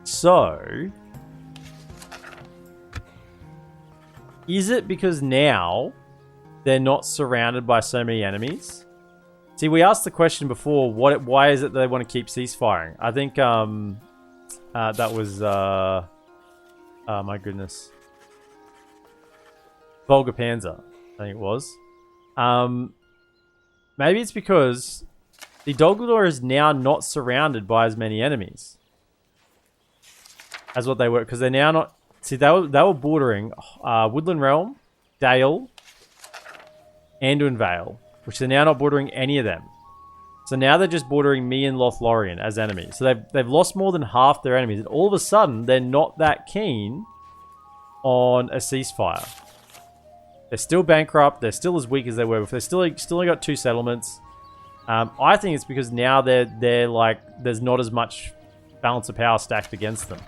So, is it because now they're not surrounded by so many enemies? See, we asked the question before, why is it they want to keep ceasefiring? I think that was, oh my goodness, Volga Panzer, I think it was. Maybe it's because the Dol Guldur is now not surrounded by as many enemies as what they were, because they're now not. See, they were bordering Woodland Realm, Dale, Anduin Vale, which they're now not bordering any of them. So now they're just bordering me and Lothlorien as enemies. So they've lost more than half their enemies, and all of a sudden they're not that keen on a ceasefire. They're still bankrupt. They're still as weak as they were before. They still only got 2 settlements. I think it's because now they're like there's not as much balance of power stacked against them.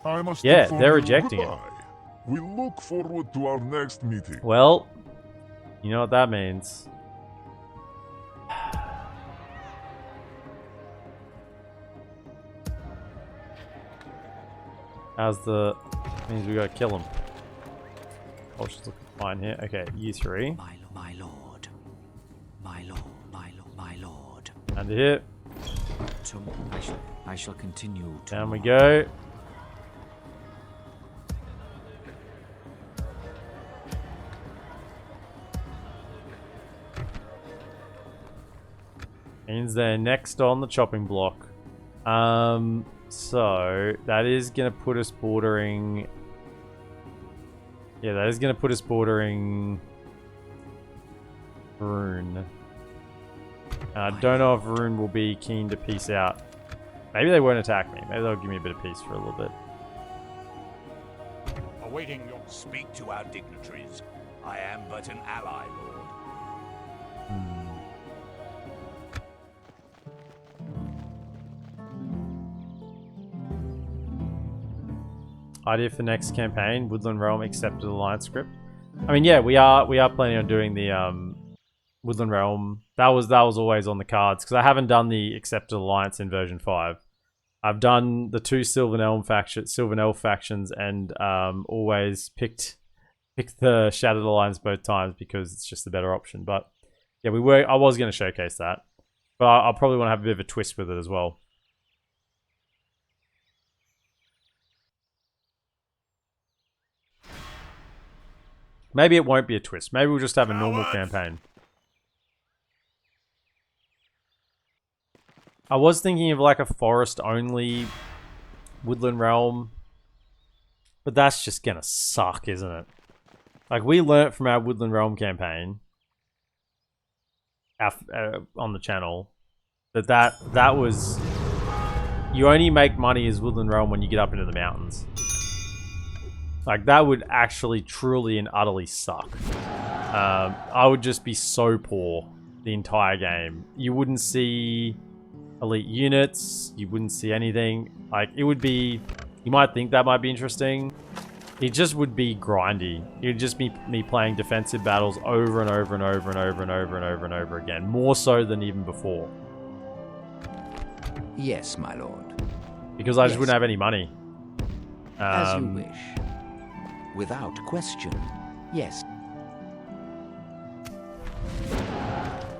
I must Yeah, inform they're you rejecting it. goodbye. We look forward to our next meeting. Well, you know what that means. Means we gotta kill him. Culture's looking fine here. Okay, year 3. My lord. My lord. My lord. My lord. Under here. I shall continue. Down we go. Means they're next on the chopping block. So that is gonna put us bordering. Yeah, that is gonna put us bordering Rune. I don't know if Rune will be keen to peace out. Maybe they won't attack me. Maybe they'll give me a bit of peace for a little bit. Awaiting your speak to our dignitaries. I am but an ally, Lord. Idea for next campaign: Woodland Realm accepted alliance script. I mean, yeah, we are planning on doing the Woodland Realm. That was always on the cards because I haven't done the accepted alliance in version 5. I've done the 2 Sylvan Elf factions, and always picked the Shattered Alliance both times because it's just the better option. But yeah, I was going to showcase that, but I'll probably want to have a bit of a twist with it as well. Maybe it won't be a twist. Maybe we'll just have a normal campaign. I was thinking of like a forest-only Woodland Realm, but that's just gonna suck, isn't it? Like, we learnt from our Woodland Realm campaign on the channel that was... You only make money as Woodland Realm when you get up into the mountains. Like, that would actually truly and utterly suck. I would just be so poor the entire game. You wouldn't see elite units. You wouldn't see anything. Like, it would be... You might think that might be interesting. It just would be grindy. It would just be me playing defensive battles over and over and over and over and over and over and over again. More so than even before. Yes, my lord. Because I just wouldn't have any money. As you wish. Without question. Yes.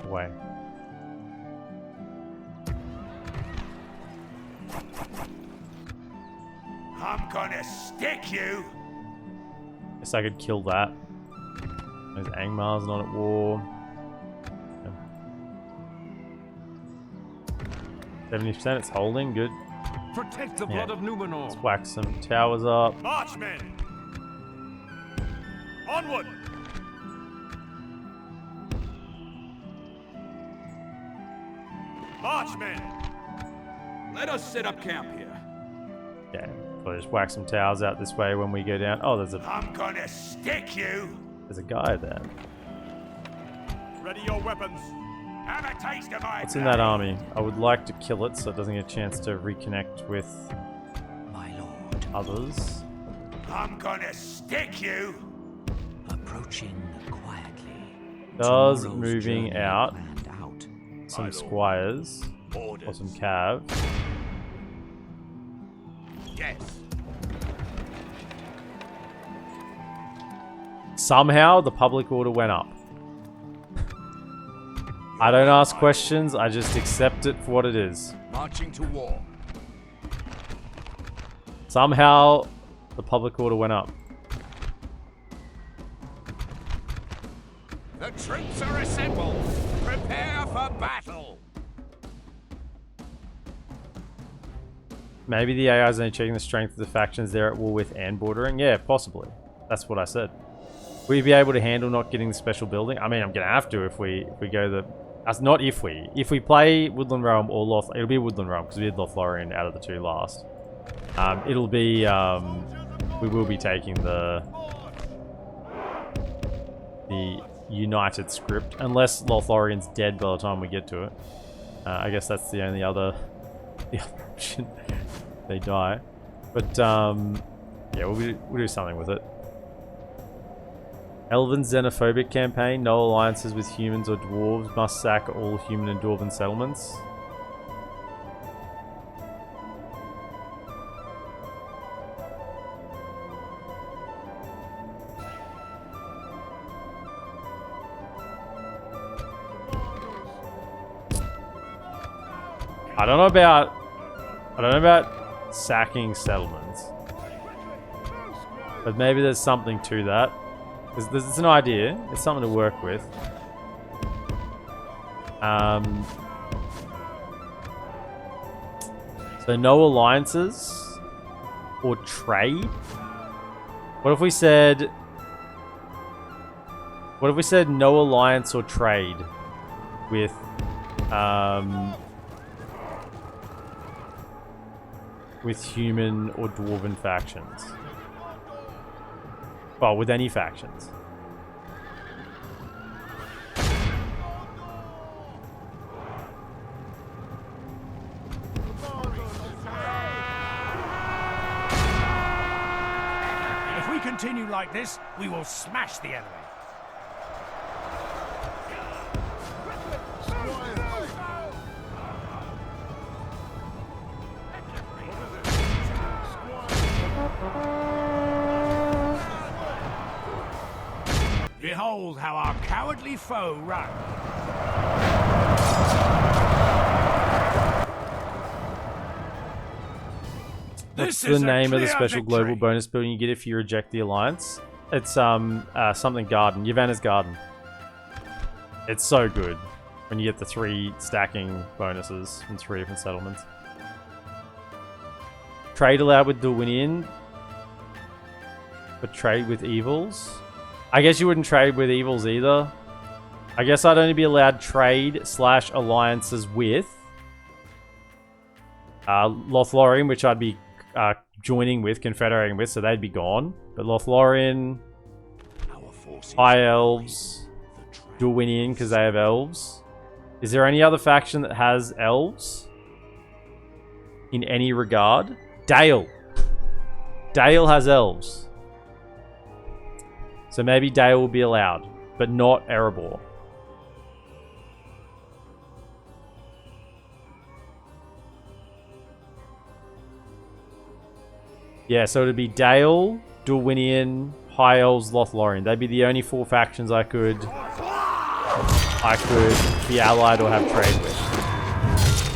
Way. I'm gonna stick you. Guess I could kill that. Those Angmar's not at war. 70%, it's holding, good. Protect the blood of Numenor. Let's whack some towers up. Marchmen! Onward! Marchmen! Let us set up camp here. Yeah, so just whack some towers out this way when we go down. Oh, I'm gonna stick you! there's a guy there. Ready your weapons. Have a taste of my What's in that army? I would like to kill it so it doesn't get a chance to reconnect with My lord, others. I'm gonna stick you. approaching quietly. Does Tomorrow's moving journey out planned out. some squires or Orders. some cav. Yes. Somehow the public order went up. I don't ask questions, I just accept it for what it is. Marching to war. Somehow the public order went up. The troops are assembled. Prepare for battle. Maybe the AI is only checking the strength of the factions they're at war with and bordering. Yeah, possibly. That's what I said. Will you be able to handle not getting the special building? I mean, I'm gonna have to if we go the. That's not if we. If we play Woodland Realm or Loth, it'll be Woodland Realm because we did Lothlorien out of the two last. It'll be. We will be taking the United script unless Lothlorien's dead by the time we get to it. I guess that's the only other option. They die, but yeah, we'll do something with it. Elven xenophobic campaign. No alliances with humans or dwarves. Must sack all human and dwarven settlements. I don't know about sacking settlements, but maybe there's something to that. It's an idea. It's something to work with. So no alliances or trade. What if we said no alliance or trade with human or dwarven factions? Well, with any factions. If we continue like this, we will smash the enemy. Behold how our cowardly foe run. What's the name of the special global bonus building you get if you reject the alliance? It's something garden. Yavanna's garden. It's so good when you get the 3 stacking bonuses from 3 different settlements. Trade allowed with Dorwinian, but trade with evils. I guess you wouldn't trade with evils either. I guess I'd only be allowed trade / alliances with Lothlorien, which I'd be joining with, confederating with, so they'd be gone. But Lothlorien, High Elves, Dorwinian, because they have elves. Is there any other faction that has elves? In any regard? Dale. Dale has elves. So maybe Dale will be allowed, but not Erebor. Yeah, so it'd be Dale, Dorwinian, High Elves, Lothlorien. They'd be the only 4 factions I could be allied or have trade with.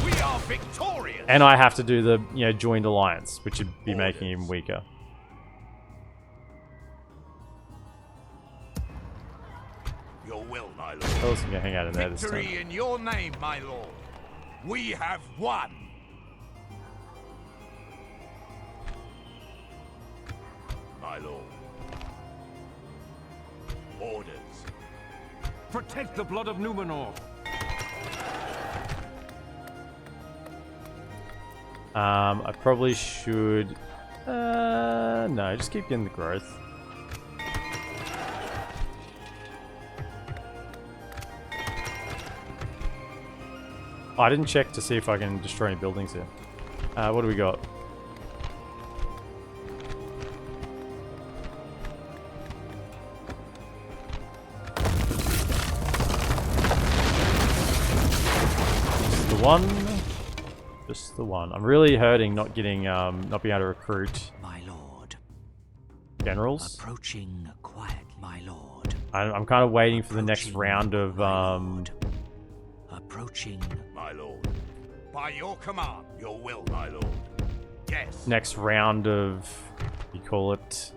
We are victorious. And I have to do the, joined alliance, which would be making him weaker. Your will, my lord. Who else can go hang out in there this Victory time? in your name, my lord. We have won. My lord. Orders. Protect the blood of Numenor. I probably should... no, just keep getting the growth. Oh, I didn't check to see if I can destroy any buildings here. What do we got? Just the one. Just the one. I'm really hurting not getting, not being able to recruit My lord. generals. Approaching quietly, my lord. I'm kind of waiting for the next round of, Approaching. My lord. By your command. Your will, my lord. Yes. next round of, what do you call it?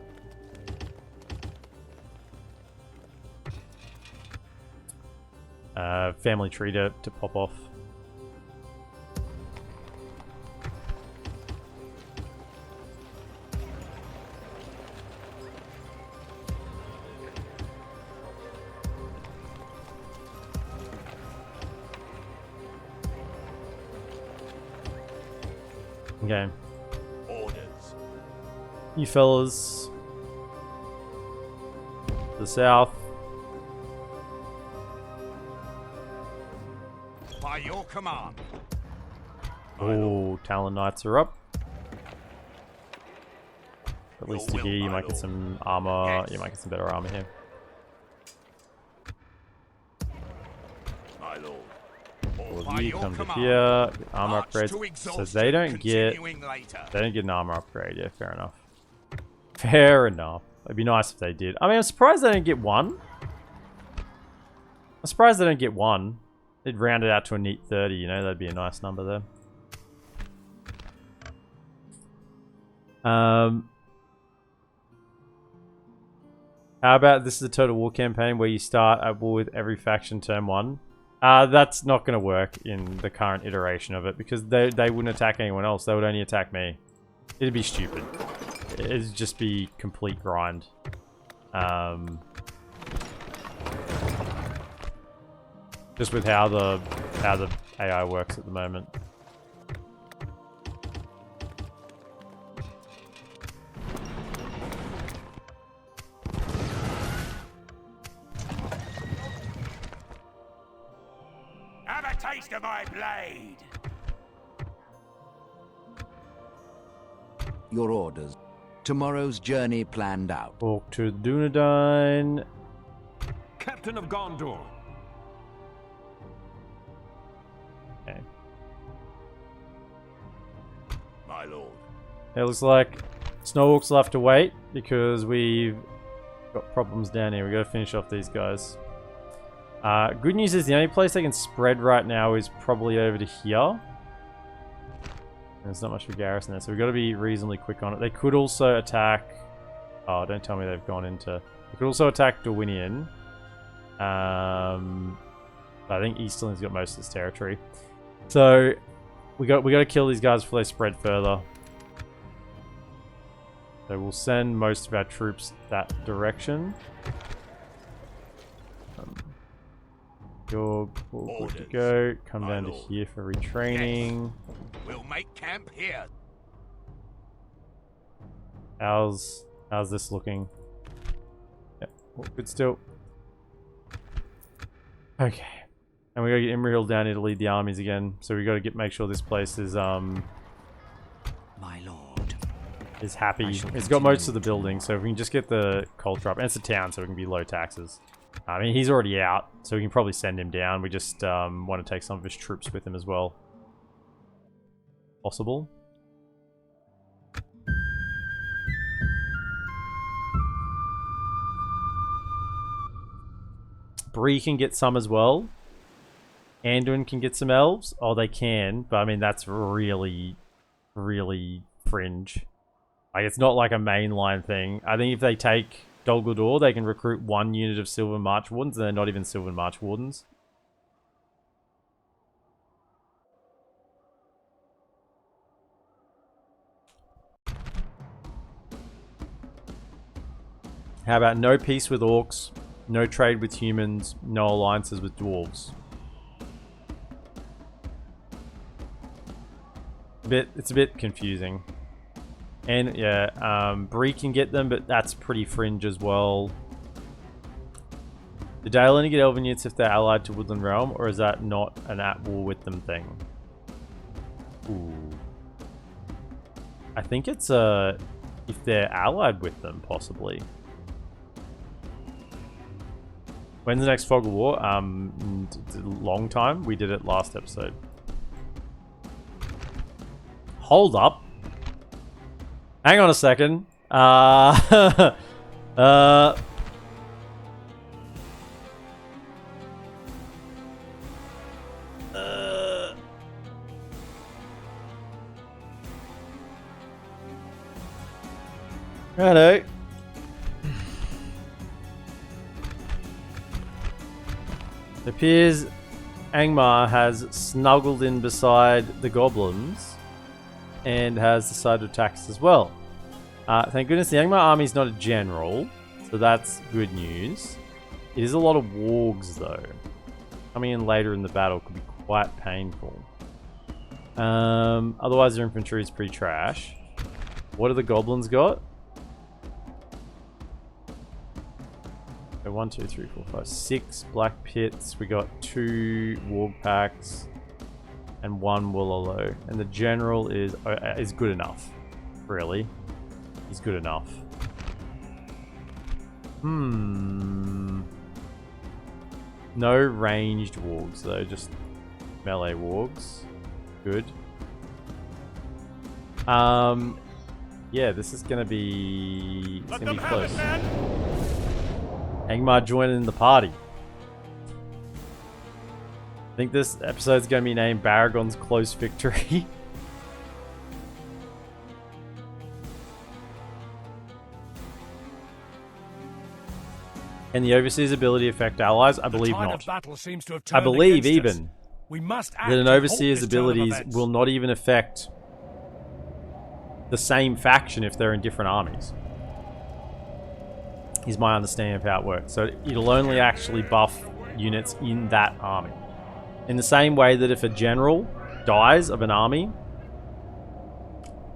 Family tree to pop off. Okay. Orders. You fellas. To the south. By your command. Oh, Talon Knights are up. At least Your will, here, you my might get lord. some armor. Yes. You might get some better armor here. My lord. All By of you your come to command. here. Get armor March to upgrades. So exhaustion, they don't get. continuing later. They don't get an armor upgrade. Yeah, fair enough. Fair enough. It'd be nice if they did. I mean, I'm surprised they don't get one. I'm surprised they don't get one. They'd round it out to a neat 30, you know, that'd be a nice number there. How about this is a Total War campaign where you start at war with every faction turn 1? That's not going to work in the current iteration of it because they wouldn't attack anyone else. They would only attack me. It'd be stupid. It'd just be complete grind. Just with how the AI works at the moment. Have a taste of my blade. Your orders. Tomorrow's journey planned out. Walk to Dunedain. Captain of Gondor. Okay. My lord. It looks like Snowwalks will have to wait because we've got problems down here. We got to finish off these guys. Good news is the only place they can spread right now is probably over to here. There's not much of a garrison there, so we've got to be reasonably quick on it. They could also attack... Oh, don't tell me they've gone into... They could also attack Dorwinion. I think Easterling's got most of this territory. So, we got to kill these guys before they spread further. So we'll send most of our troops that direction. You're all good to go. Come my down to lord. here for retraining. We'll make camp here. How's this looking? Yep, all good still. Okay. And we gotta get Imrahil down here to lead the armies again. So we gotta make sure this place is My lord. is happy. I shall It's got most continue of the buildings, so if we can just get the culture up. And it's a town, so it can be low taxes. I mean, he's already out, so we can probably send him down. We just want to take some of his troops with him as well. Possible. Bree can get some as well. Anduin can get some elves. Oh, they can, but I mean, that's really, really fringe. Like, it's not like a mainline thing. I think if they take Dol Guldur, they can recruit 1 unit of Silver March Wardens, and they're not even Silver March Wardens. How about no peace with orcs, no trade with humans, no alliances with dwarves? It's a bit confusing. And yeah, Bree can get them, but that's pretty fringe as well. Do Dale only get elven units if they're allied to Woodland Realm, or is that not an at war with them thing? Ooh. I think it's if they're allied with them, possibly. When's the next Fog of War? Long time. We did it last episode. Hold up. Hang on a second. Righto. It appears Angmar has snuggled in beside the goblins and has decided to attack us as well. Thank goodness the Angmar army is not a general, so that's good news. It is a lot of wargs though. Coming in later in the battle could be quite painful. Otherwise their infantry is pretty trash. What have the goblins got? 1, 2, 3, 4, 5, 6 black pits. We got 2 warg packs and 1 Woololo. And the general is good enough. Really, he's good enough. No ranged wargs though, just melee wargs. Good. Yeah, this is gonna be close. Angmar joining the party. I think this episode's going to be named Baragon's Close Victory. Can the Overseer's ability affect allies? I believe not. I believe even that an Overseer's abilities will not even affect the same faction if they're in different armies. Is my understanding of how it works. So it'll only actually buff units in that army. In the same way that if a general dies of an army,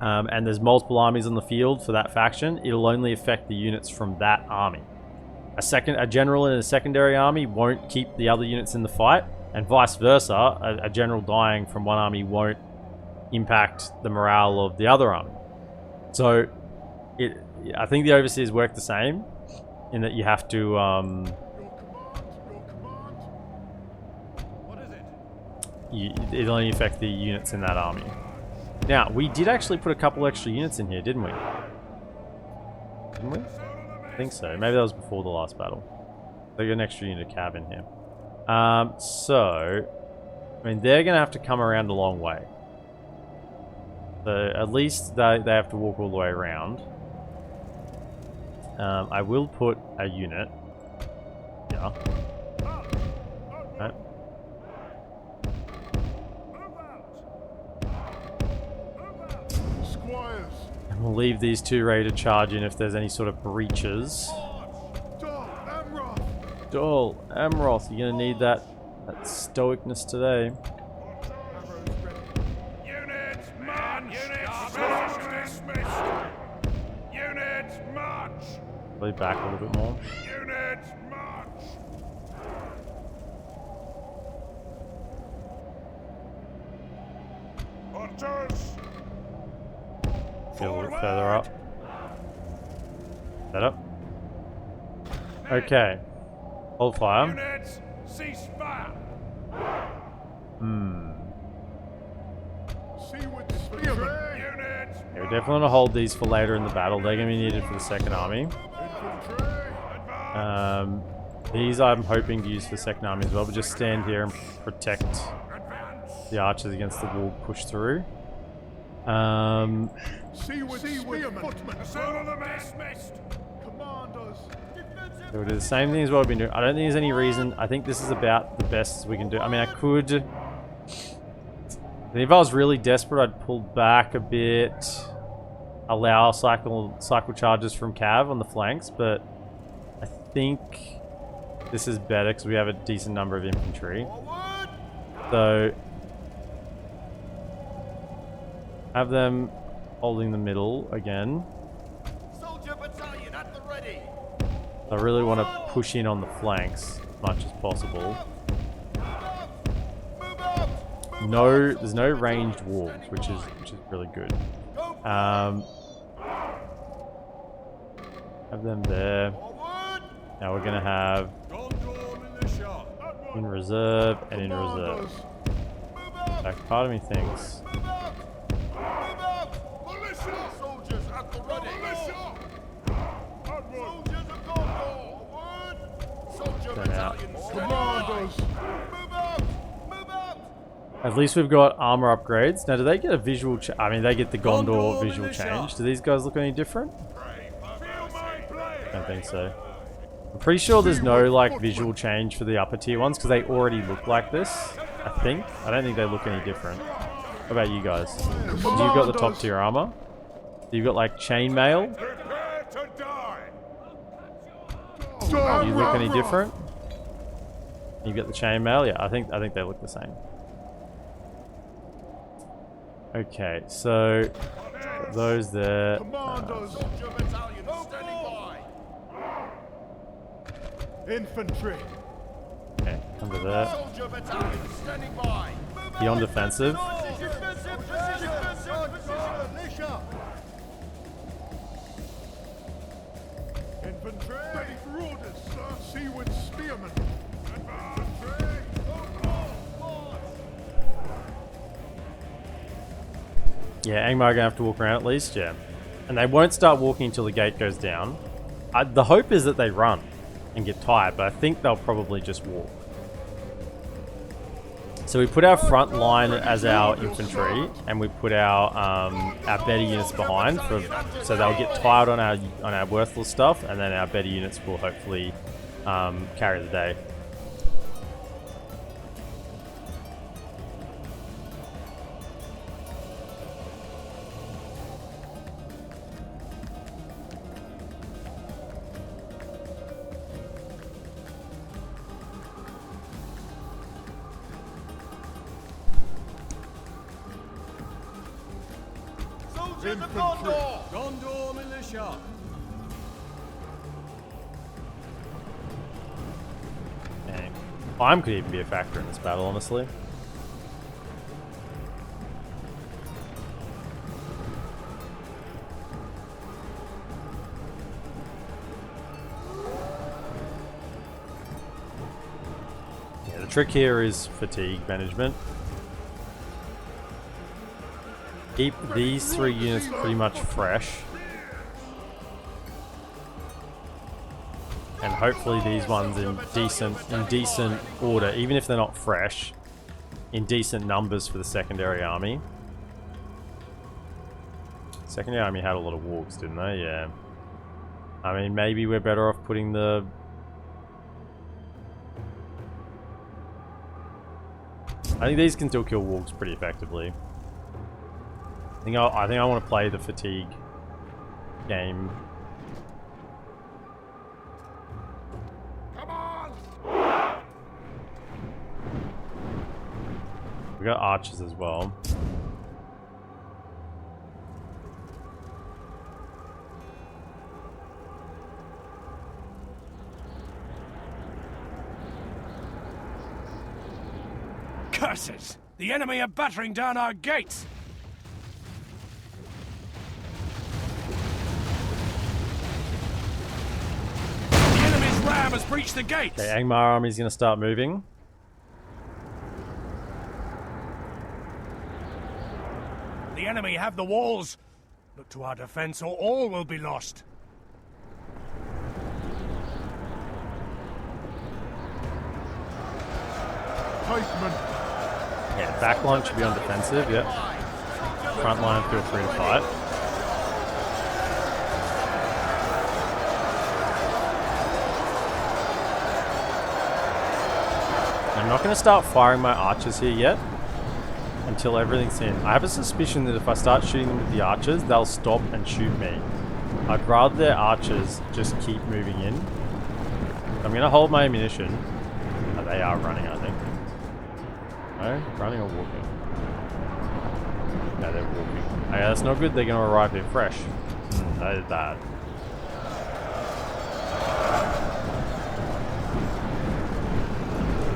and there's multiple armies on the field for that faction, it'll only affect the units from that army. A general in a secondary army won't keep the other units in the fight, and vice versa. A general dying from one army won't impact the morale of the other army. So I think the Overseers work the same, in that you have to it'll only affect the units in that army. Now, we did actually put a couple extra units in here, didn't we? Didn't we? I think so. Maybe that was before the last battle. They got an extra unit of cav in here. So, I mean, they're going to have to come around a long way. So, at least they have to walk all the way around. I will put a unit. Yeah. Right. And we'll leave these 2 ready to charge in if there's any sort of breaches. DolAmroth, you're gonna need that stoicness today. Units march! Units march! Play back a little bit more. Units march! Orders! Get a little further up. Set up. Okay. Hold fire. Units, cease fire! Yeah, we definitely want to hold these for later in the battle. They're going to be needed for the second army. These I'm hoping to use for the second army as well, but just stand here and protect the archers against the wall push through. So we'll do the same thing as what we've been doing. I don't think there's any reason. I think this is about the best we can do. I mean, I could... If I was really desperate, I'd pull back a bit, allow cycle charges from Cav on the flanks, but I think this is better because we have a decent number of infantry. So have them holding the middle again. Soldier battalion at the ready. I really want to push in on the flanks. as much as possible. No, there's no ranged wolves, which is really good. Have them there. Now we're gonna have in reserve and in reserve. In fact, part of me thinks. Soldiers at the ready. Soldiers of Gondor. Soldier battalion Commandos. Move out. Move out. At least we've got armor upgrades. Now, do they get a visual I mean, they get the Gondor visual change. Do these guys look any different? I don't think so. I'm pretty sure there's no, like, visual change for the upper tier ones because they already look like this, I think. I don't think they look any different. What about you guys? You've got the top tier armor. You've got, like, chainmail. Do you look any different? You get the chainmail? Yeah, I think they look the same. Okay, so those there. Infantry. Okay, under there. Beyond defensive. Infantry. Ready for orders, sir. Seaward spearmen. Yeah, Angmar are gonna have to walk around at least, yeah. And they won't start walking until the gate goes down. The hope is that they run and get tired, but I think they'll probably just walk. So we put our front line as our infantry, and we put our better units behind, so they'll get tired on our worthless stuff, and then our better units will hopefully carry the day. Gondor militia. Dang. Climb could even be a factor in this battle, honestly. Yeah, the trick here is fatigue management. Keep these 3 units pretty much fresh. And hopefully these ones in decent order, even if they're not fresh, in decent numbers for the secondary army. Secondary army had a lot of wargs, didn't they? Yeah. I mean, maybe we're better off putting the... I think these can still kill wargs pretty effectively. I think I want to play the fatigue game. Come on! We got archers as well. Curses! The enemy are battering down our gates! Ram has breached the gates. Okay, Angmar army's gonna start moving. The enemy have the walls. Look to our defense or all will be lost. Pikemen. Yeah, back line should be on defensive, yep. Front line, feel free to fight. I'm not going to start firing my archers here yet until everything's in. I have a suspicion that if I start shooting them with the archers, they'll stop and shoot me. I'd rather their archers just keep moving in. I'm going to hold my ammunition. Oh, they are running, I think. No? Running or walking? No, they're walking. Okay, that's not good. They're going to arrive here fresh. That is bad.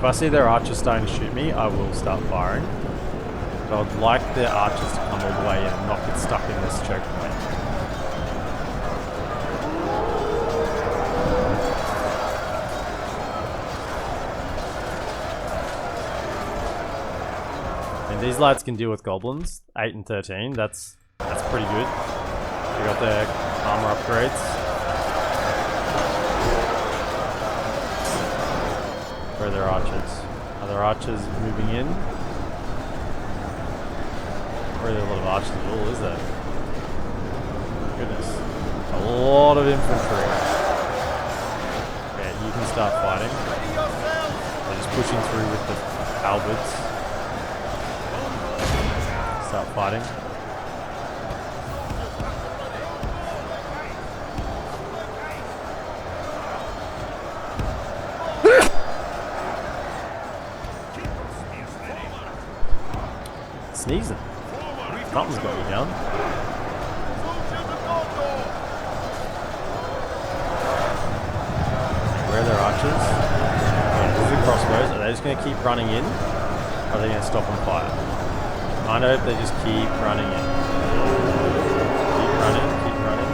I see their archers starting to shoot me, I will start firing. But I'd like their archers to come all the way in and not get stuck in this choke point. And these lads can deal with goblins, 8 and 13, that's pretty good. They got their armor upgrades. Where are their archers? Are their archers moving in? Or are there a lot of archers at all, is there? Goodness. A lot of infantry. Yeah, you can start fighting. They're just pushing through with the halberds. Start fighting. Sneezing. Something's got you down. Where are their archers? Yeah, this is crossbows. Are they just going to keep running in? Or are they going to stop and fire? I hope they just keep running in. Keep running, keep running.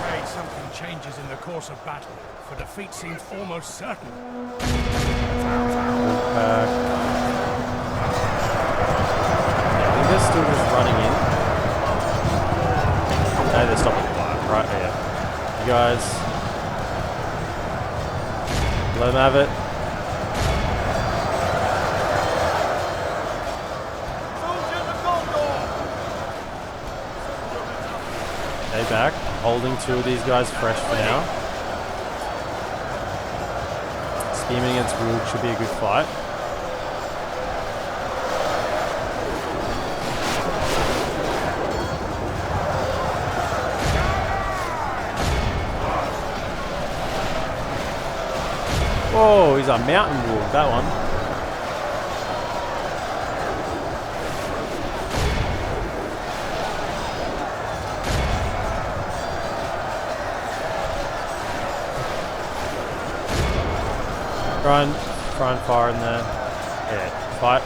Afraid something changes in the course of battle, for defeat seems almost certain. Yeah, I think they're still just running in. No, they're stopping the fire. Right, yeah. You guys. Let them have it. Stay back. Holding 2 of these guys fresh for now. Scheming against Roog should be a good fight. Whoa, he's a mountain wolf, that one. Try and fire in there. Yeah, fight.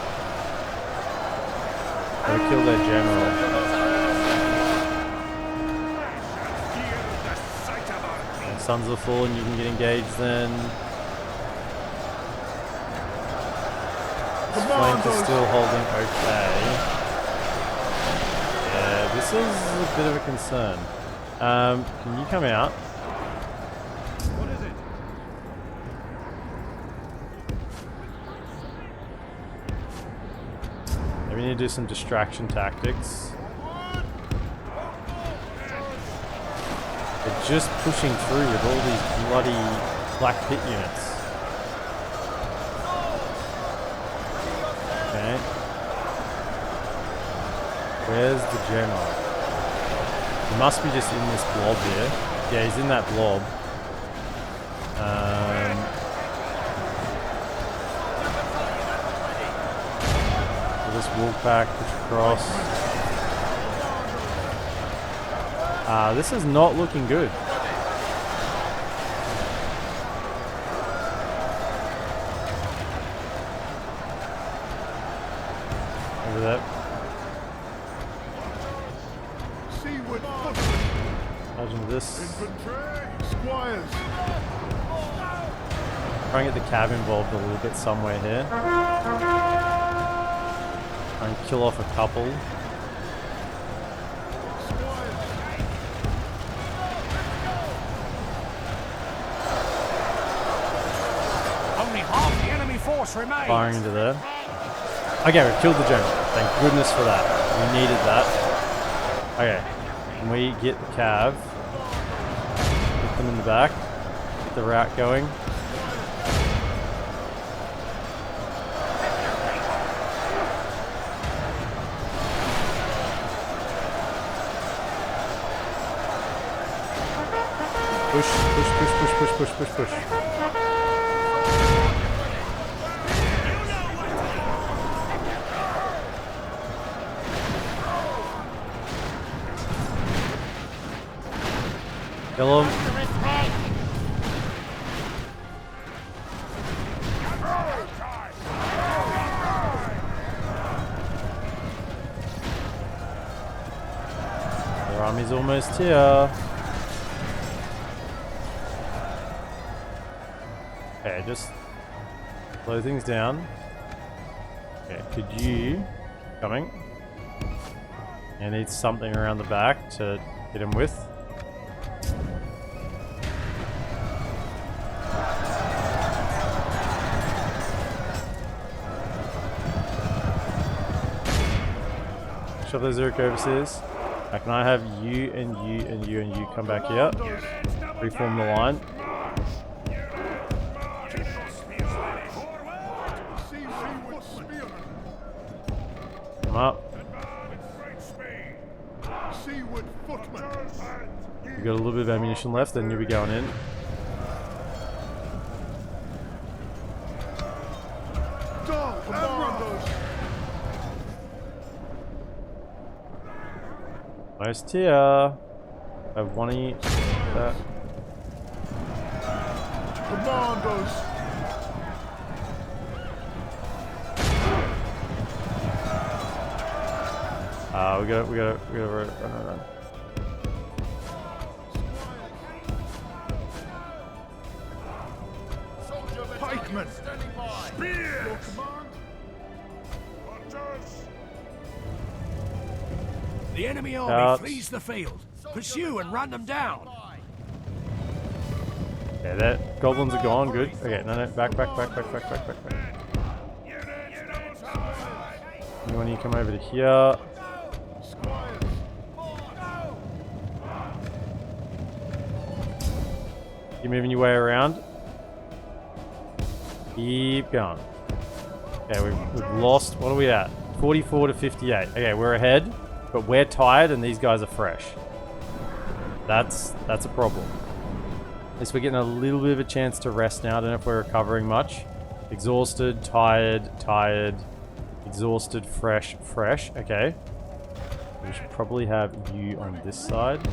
Gotta kill their general. And Sons of the Fallen, you can get engaged then. Flank is still holding okay. Yeah, this is a bit of a concern. Can you come out? What is it? Maybe we need to do some distraction tactics. They're just pushing through with all these bloody black pit units. Okay. Where's the general? He must be just in this blob here. Yeah, he's in that blob. We'll just walk back, push across. This is not looking good. Over there. Imagine this. Squires. Try and get the cab involved a little bit somewhere here. Try and kill off a couple. Only half the enemy force remains. Firing into there. Okay, we've killed the general. Thank goodness for that. We needed that. Okay. Can we get the cav? Get them in the back. Get the route going. Push, push, push, push, push, push, push, push. Kill him. Their army's almost here. Okay, just slow things down. Okay, could you... Coming. I need something around the back to hit him with. Shove those Zurich overseas. Can I have you and you and you and you come back here? Reform the line. Come up. We've got a little bit of ammunition left, then you'll be going in. Almost here. I have one each. Commandos! We gotta run. Pikemen! Spears! The enemy army Out. flees the field. Pursue and run them down. Yeah, that goblins are gone. Good. Okay, no, back. You want to come over to here? Keep moving your way around. Keep going. Okay, we've lost. What are we at? 44 to 58. Okay, we're ahead, but we're tired and these guys are fresh. That's a problem. At least we're getting a little bit of a chance to rest now. I don't know if we're recovering much. Exhausted, tired, exhausted, fresh. Okay. We should probably have you on this side.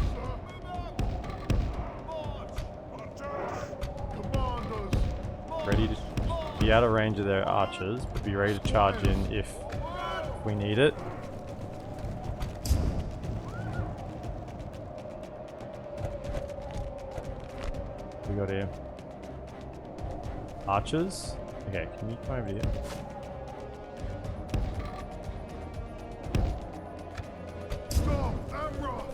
Ready to be out of range of their archers, but be ready to charge in if we need it. What we got here? Archers? Okay, can you come over here? DolAmroth!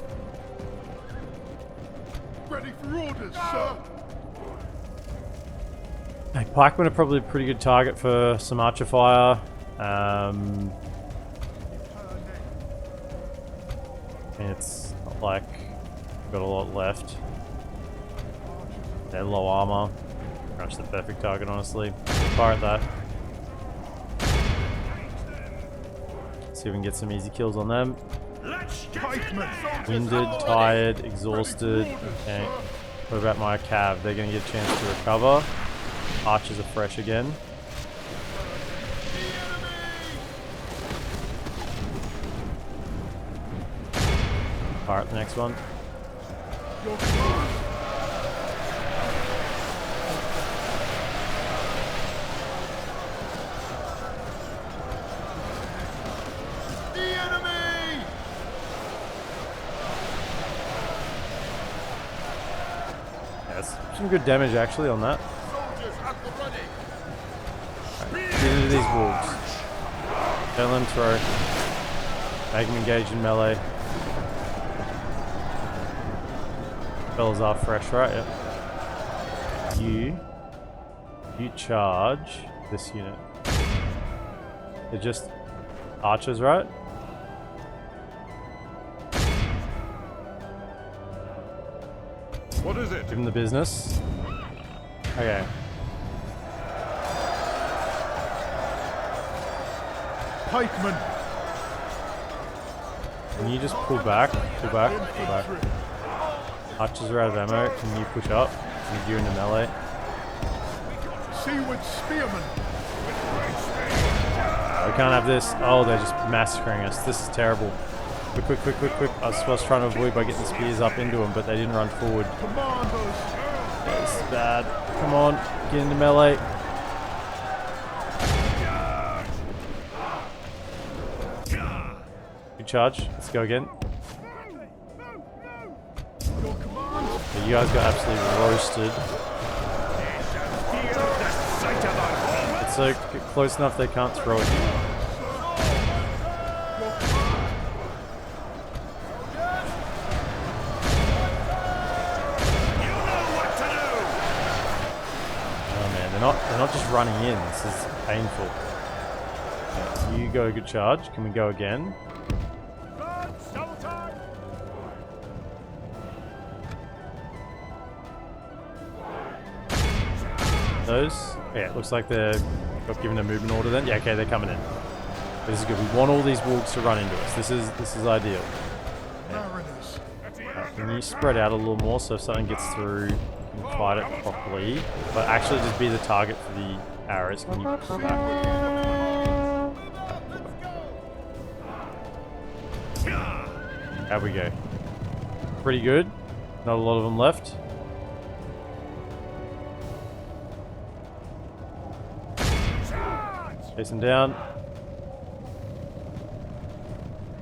Ready for orders, sir! Hey, pikemen are probably a pretty good target for some archer fire. And it's not like we've got a lot left. They're low armor. Pretty much the perfect target, honestly. Fire at that. See if we can get some easy kills on them. Winded, tired, exhausted. Okay. What about my cav? They're going to get a chance to recover. Archers are fresh again. Alright, the next one. Yes, some good damage actually on that. Get into these wolves. Don't let them throw. Make them engage in melee. Fellas are fresh, right? Yep. You charge this unit. They're just archers, right? What is it? Give them the business. Okay. Pikemen! Can you just pull back? Pull back. Archers are out of ammo. Can you push up? Need you into melee. Seaward spearmen! We can't have this. Oh, they're just massacring us. This is terrible. Quick. I was trying to avoid by getting the spears up into them, but they didn't run forward. Yeah, this is bad. Come on, get into melee. Good charge. Let's go again. Yeah, you guys got absolutely roasted. It's so close enough they can't throw it. They're not just running in. This is painful. Okay, you go, good charge. Can we go again? Those? Yeah, it looks like they're got given a movement order then. Yeah, okay, they're coming in. This is good. We want all these wolves to run into us. This is ideal. Okay. Can you spread out a little more so if something gets through, and fight it properly, but actually just be the target for the arrows. Can you pull back? How we go? Pretty good. Not a lot of them left. Chase them down.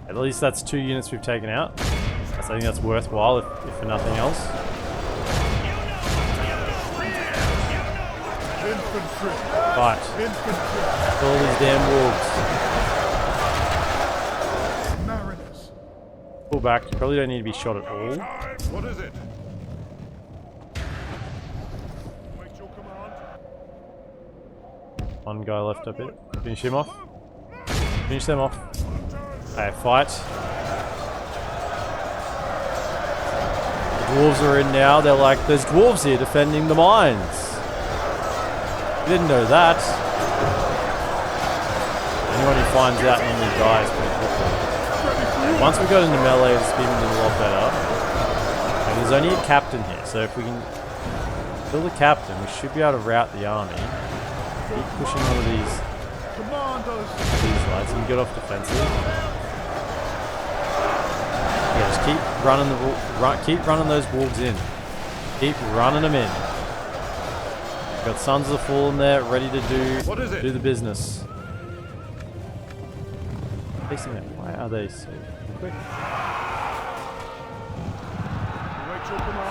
At least that's 2 units we've taken out. I think that's worthwhile if for nothing else. Fight. All these damn wolves. Pull back. You probably don't need to be shot at all. What is it? One guy left up here. Finish him off. Finish them off. Okay, fight. The dwarves are in now. They're like, there's dwarves here defending the mines. You didn't know that. Anyone who finds out normally dies pretty quickly. And once we got into melee, it's been a lot better. And there's only a captain here, so if we can kill the captain, we should be able to rout the army. Keep pushing one of these lights and get off defensive. Yeah, just keep running those wolves in. Keep running them in. Got Sons of the Fallen there, ready to do the business. Why are they so quick?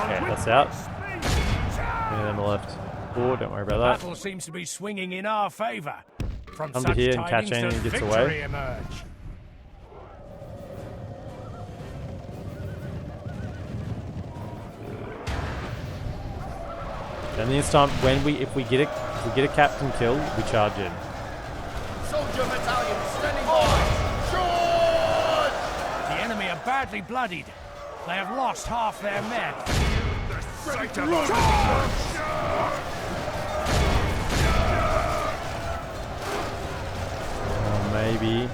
Okay, that's out. And then the left. Oh, don't worry about that. Battle seems to be swinging in our favor. From Come such to here and catch tidings anything does that gets victory away. emerge. And this time, if we get a captain killed, we charge in. Soldier battalion standing by. Charge! The enemy are badly bloodied. They have lost half their men. Maybe.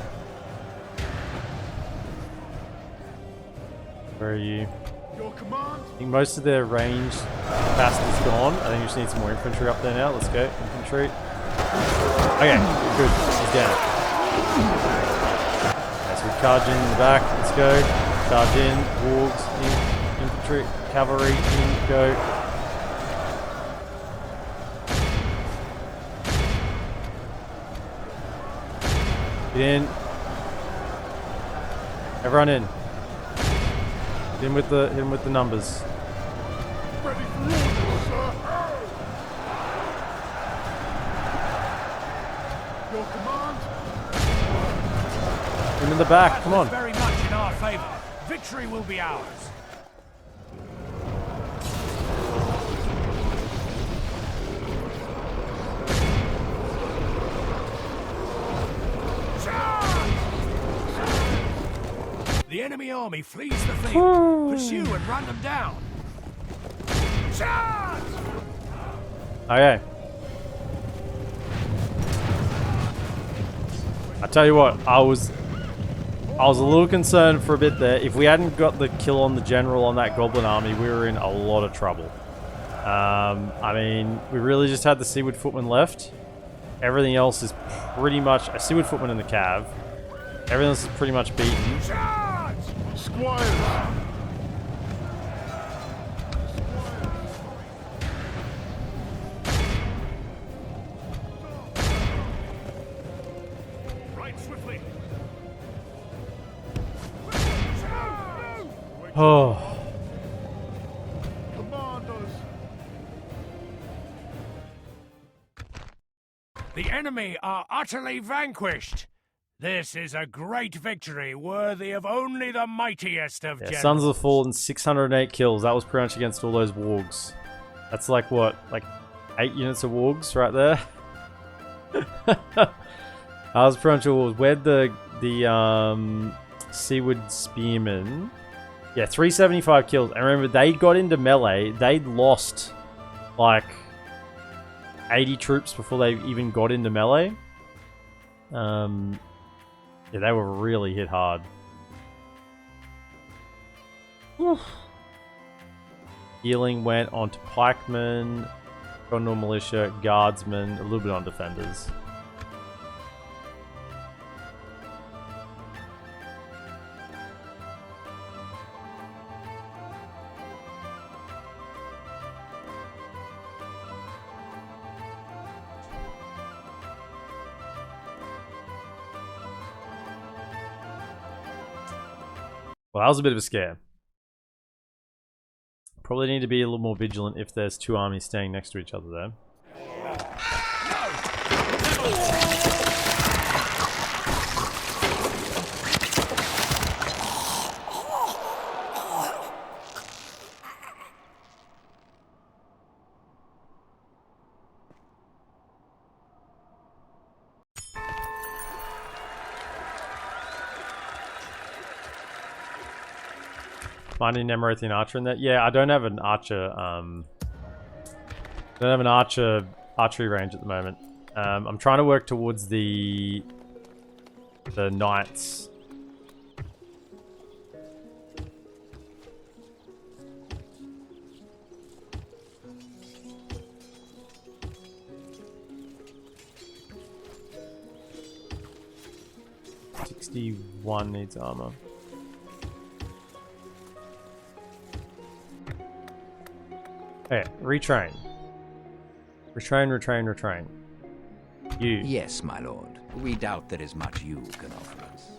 Where are you? Your command. I think most of their range capacity's gone. I think we just need some more infantry up there now. Let's go, infantry. Okay, good. He's down. Okay, so we charge in the back. Let's go. Charge in. Wolves in. Infantry. Cavalry in. Go. Get in. Everyone in. Hit him with the numbers. Ready for orders, sir. Your command. Hit him in the back. Come on. Very much in our favor. Victory will be ours. The enemy army flees the field. Pursue and run them down. Charge! Okay. I tell you what, I was a little concerned for a bit there. If we hadn't got the kill on the general on that goblin army, we were in a lot of trouble. I mean, we really just had the Seaward Footman left. Everything else is pretty much a Seaward Footman in the cav. Everything else is pretty much beaten. Squires! Right swiftly. Oh, Commanders. The enemy are utterly vanquished. This is a great victory, worthy of only the mightiest of yeah, generals. Sons of the Fallen, 608 kills. That was pretty much against all those wargs. That's like what, like 8 units of wargs right there. That was pretty much all. Where'd the Seaward Spearmen? Yeah, 375 kills. And remember, they got into melee. They'd lost like 80 troops before they even got into melee. Yeah, they were really hit hard. Whew. Healing went on to pikemen, Gondor militia, guardsmen, a little bit on defenders. Well, that was a bit of a scare. Probably need to be a little more vigilant if there's two armies staying next to each other there. Finding an Amrothian archer in there? Yeah, I don't have an archer. Don't have an archery range at the moment. I'm trying to work towards the knights. '61 needs armor. Okay, retrain. Retrain. You. Yes, my lord. We doubt there is much you can offer us.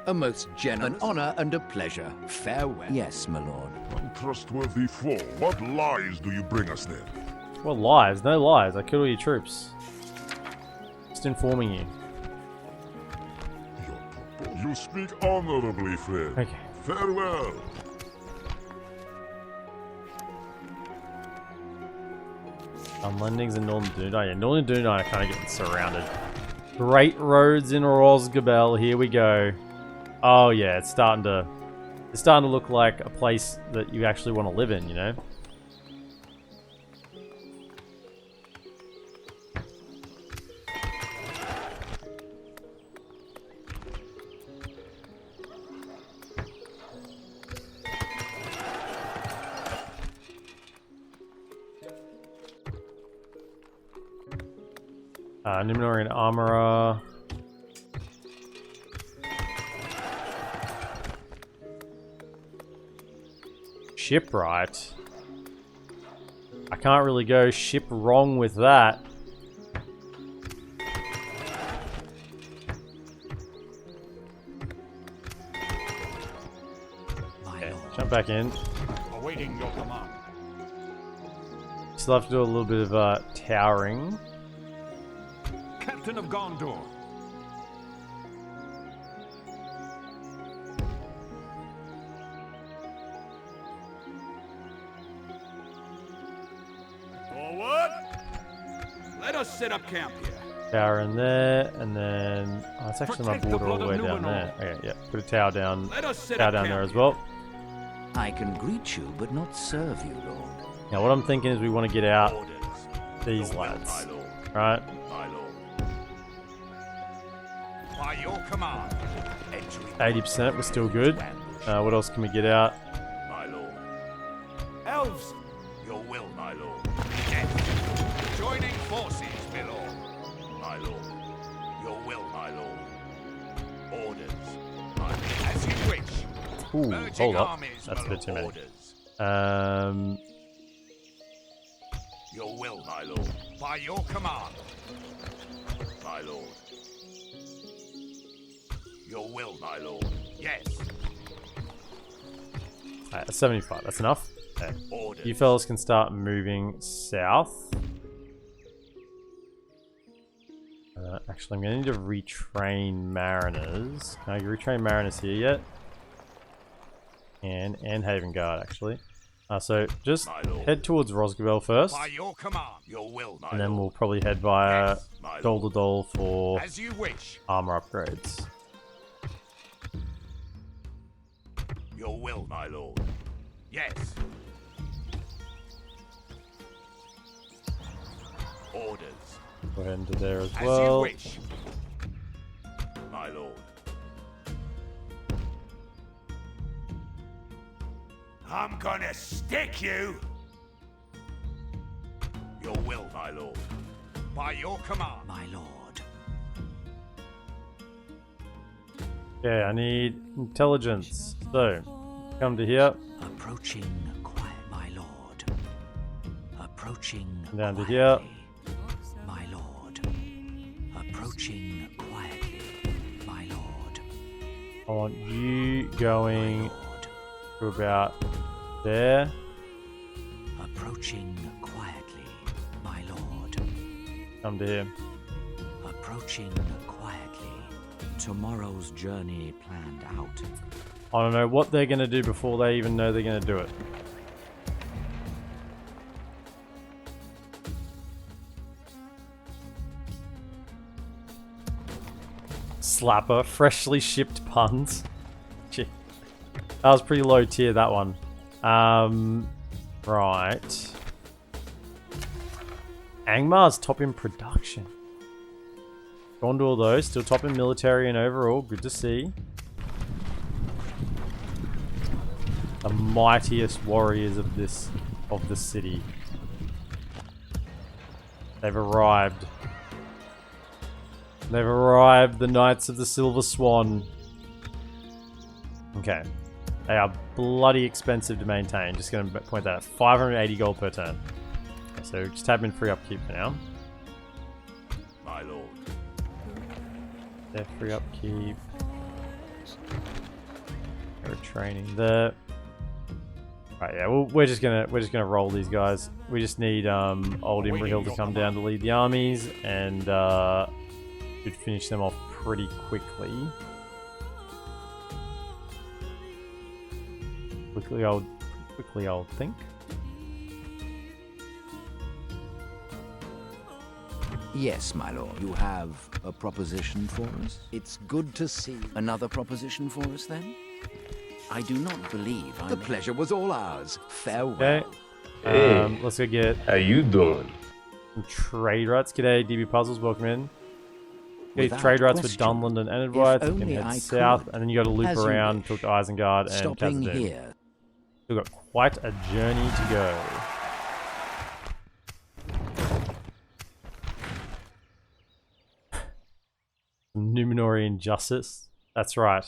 A most generous... An honor and a pleasure. Farewell. Yes, my lord. Untrustworthy foe. What lies do you bring us then? What lies? No lies. I killed all your troops. Just informing you. You speak honorably, friend. Okay. Farewell. Unlendings in Northern Dunai. Yeah, Northern Dunai are kind of getting surrounded. Great roads in Rosgabel. Here we go. Oh yeah, it's starting to look like a place that you actually want to live in, you know? Numenor and armorer. Shipwright. I can't really go ship wrong with that. Okay, jump back in. Awaiting your command. Still have to do a little bit of towering. Captain of Gondor. Forward! Let us set up camp here. Tower in there, and then oh, it's actually my Protect the border all the way blood of down there. Okay, yeah, put a tower down, Let us set tower up down camp there as here. well. I can greet you, but not serve you, lord. Now, what I'm thinking is we want to get out Orders. these Your will, lads, my lord. right? My lord. By your command. 80%, we're still good. What else can we get out? My lord. Elves. Your will, my lord. Death. Joining forces, my lord. My lord. Your will, my lord. Orders. My lord. As you wish. Ooh, Merging hold up. armies, That's a my bit too many. Orders. Your will, my lord. By your command. My lord. Your will, my lord. Yes. Alright, 75. That's enough. Okay. Orders. You fellas can start moving south. Actually, I'm going to need to retrain mariners. Can I retrain mariners here yet? And Haven Guard, actually. So just head towards Rosgobel first. By your command. Your will, my And then we'll lord. probably head via Yes, my Dol for As you wish. armor upgrades. Your will, my lord. Yes. Orders. Go ahead and do there as As well. you wish. My lord. I'm gonna stick you! Your will, my lord. By your command. My lord. Okay, I need intelligence. So, come to here. Approaching quiet, my lord. Approaching Down to quietly, here. my lord. Approaching quietly, my lord. I want you going My lord. to about there. Approaching quietly, my lord. Come to here. Approaching quietly. Tomorrow's journey planned out. I don't know what they're going to do before they even know they're going to do it. Slapper, freshly shipped puns. Gee. That was pretty low tier, that one. Right. Angmar's top in production. Gondor though, still top in military and overall. Good to see. The mightiest warriors of the city. They've arrived. They've arrived, the Knights of the Silver Swan. Okay. They are bloody expensive to maintain. Just going to point that out. 580 gold per turn. Okay, so just tab in free upkeep for now. My lord. They're free upkeep. They're training there. Right, yeah, well, we're just gonna roll these guys. We just need old Imrahil to come down to lead the armies, and should finish them off pretty quickly. Quickly, I'll think. Yes, my lord. You have a proposition for us? It's good to see. Another proposition for us, then? I do not believe I... The pleasure was all ours. Farewell. Okay. Hey. Let's go get How you doing? some trade routes. G'day, DB Puzzles, welcome in. Get Without trade routes for question. Dunland and Enedwite. You can only head I south, could, and then you got to loop as you around, wish. talk to Isengard and Stopping Khazad-dûm. here. We've got quite a journey to go. Numenorian justice. That's right.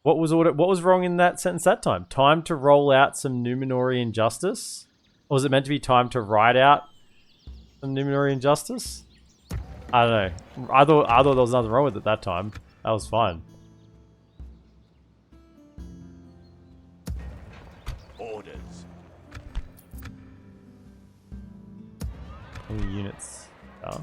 What was wrong in that sentence that time? Time to roll out some Numenorian justice? Or was it meant to be time to ride out some Numenorian justice? I don't know. I thought there was nothing wrong with it that time. That was fine. Orders. Any units? Oh.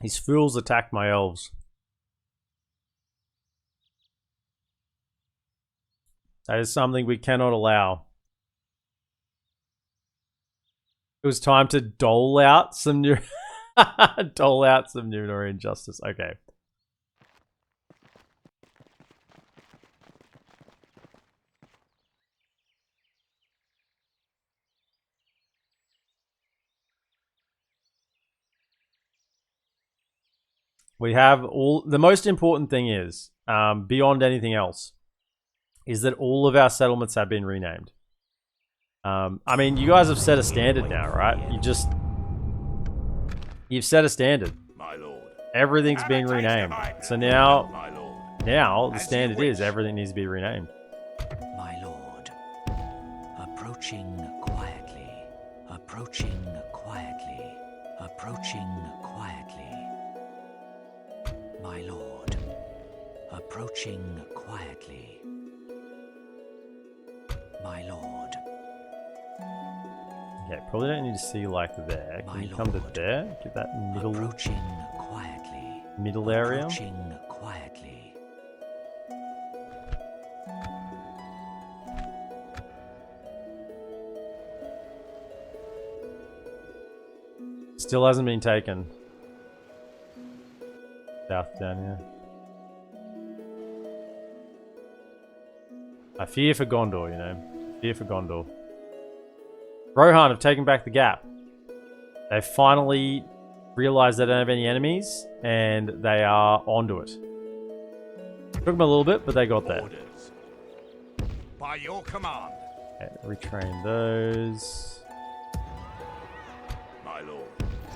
These fools attack my elves. That is something we cannot allow. It was time to dole out some new Numenorian justice. Okay. We have all... The most important thing is, beyond anything else, is that all of our settlements have been renamed. I mean, you guys have set a standard now, right? You've set a standard. My lord. Everything's being renamed. So now My lord. the standard is everything needs to be renamed. My lord, approaching quietly, approaching quietly, approaching quietly. My lord, approaching quietly. My lord. Okay, probably don't need to see like there. Can you come to there? Get that Approaching quietly. middle area. Approaching quietly. Still hasn't been taken. South down here. I fear for Gondor, you know. Fear for Gondor. Rohan have taken back the gap. They've finally realized they don't have any enemies, and they are onto it. Took them a little bit, but they got there. Orders. By your command. Okay, retrain those. My lord.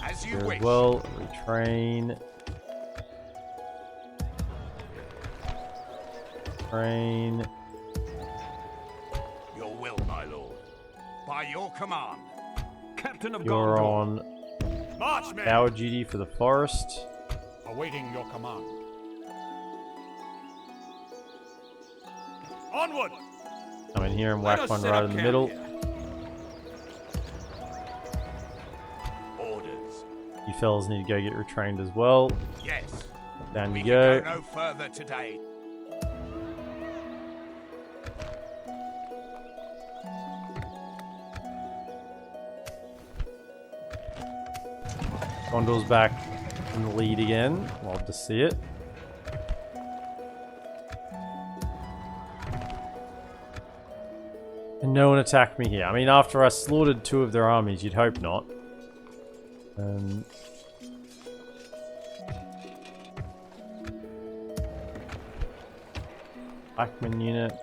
As you Here wish. as well. Retrain. Train. Your will, my lord. By your command. Captain of You're Gondor. on March, men. power duty for the forest. Awaiting your command. Onward. Come in here and Let whack us one set right up in the camp middle. here. Orders. You fellas need to go get retrained as well. Yes. Down We you can go. go no further today. Gondor's back in the lead again. Love to see it. And no one attacked me here. I mean, after I slaughtered 2 of their armies, you'd hope not. Blackman unit.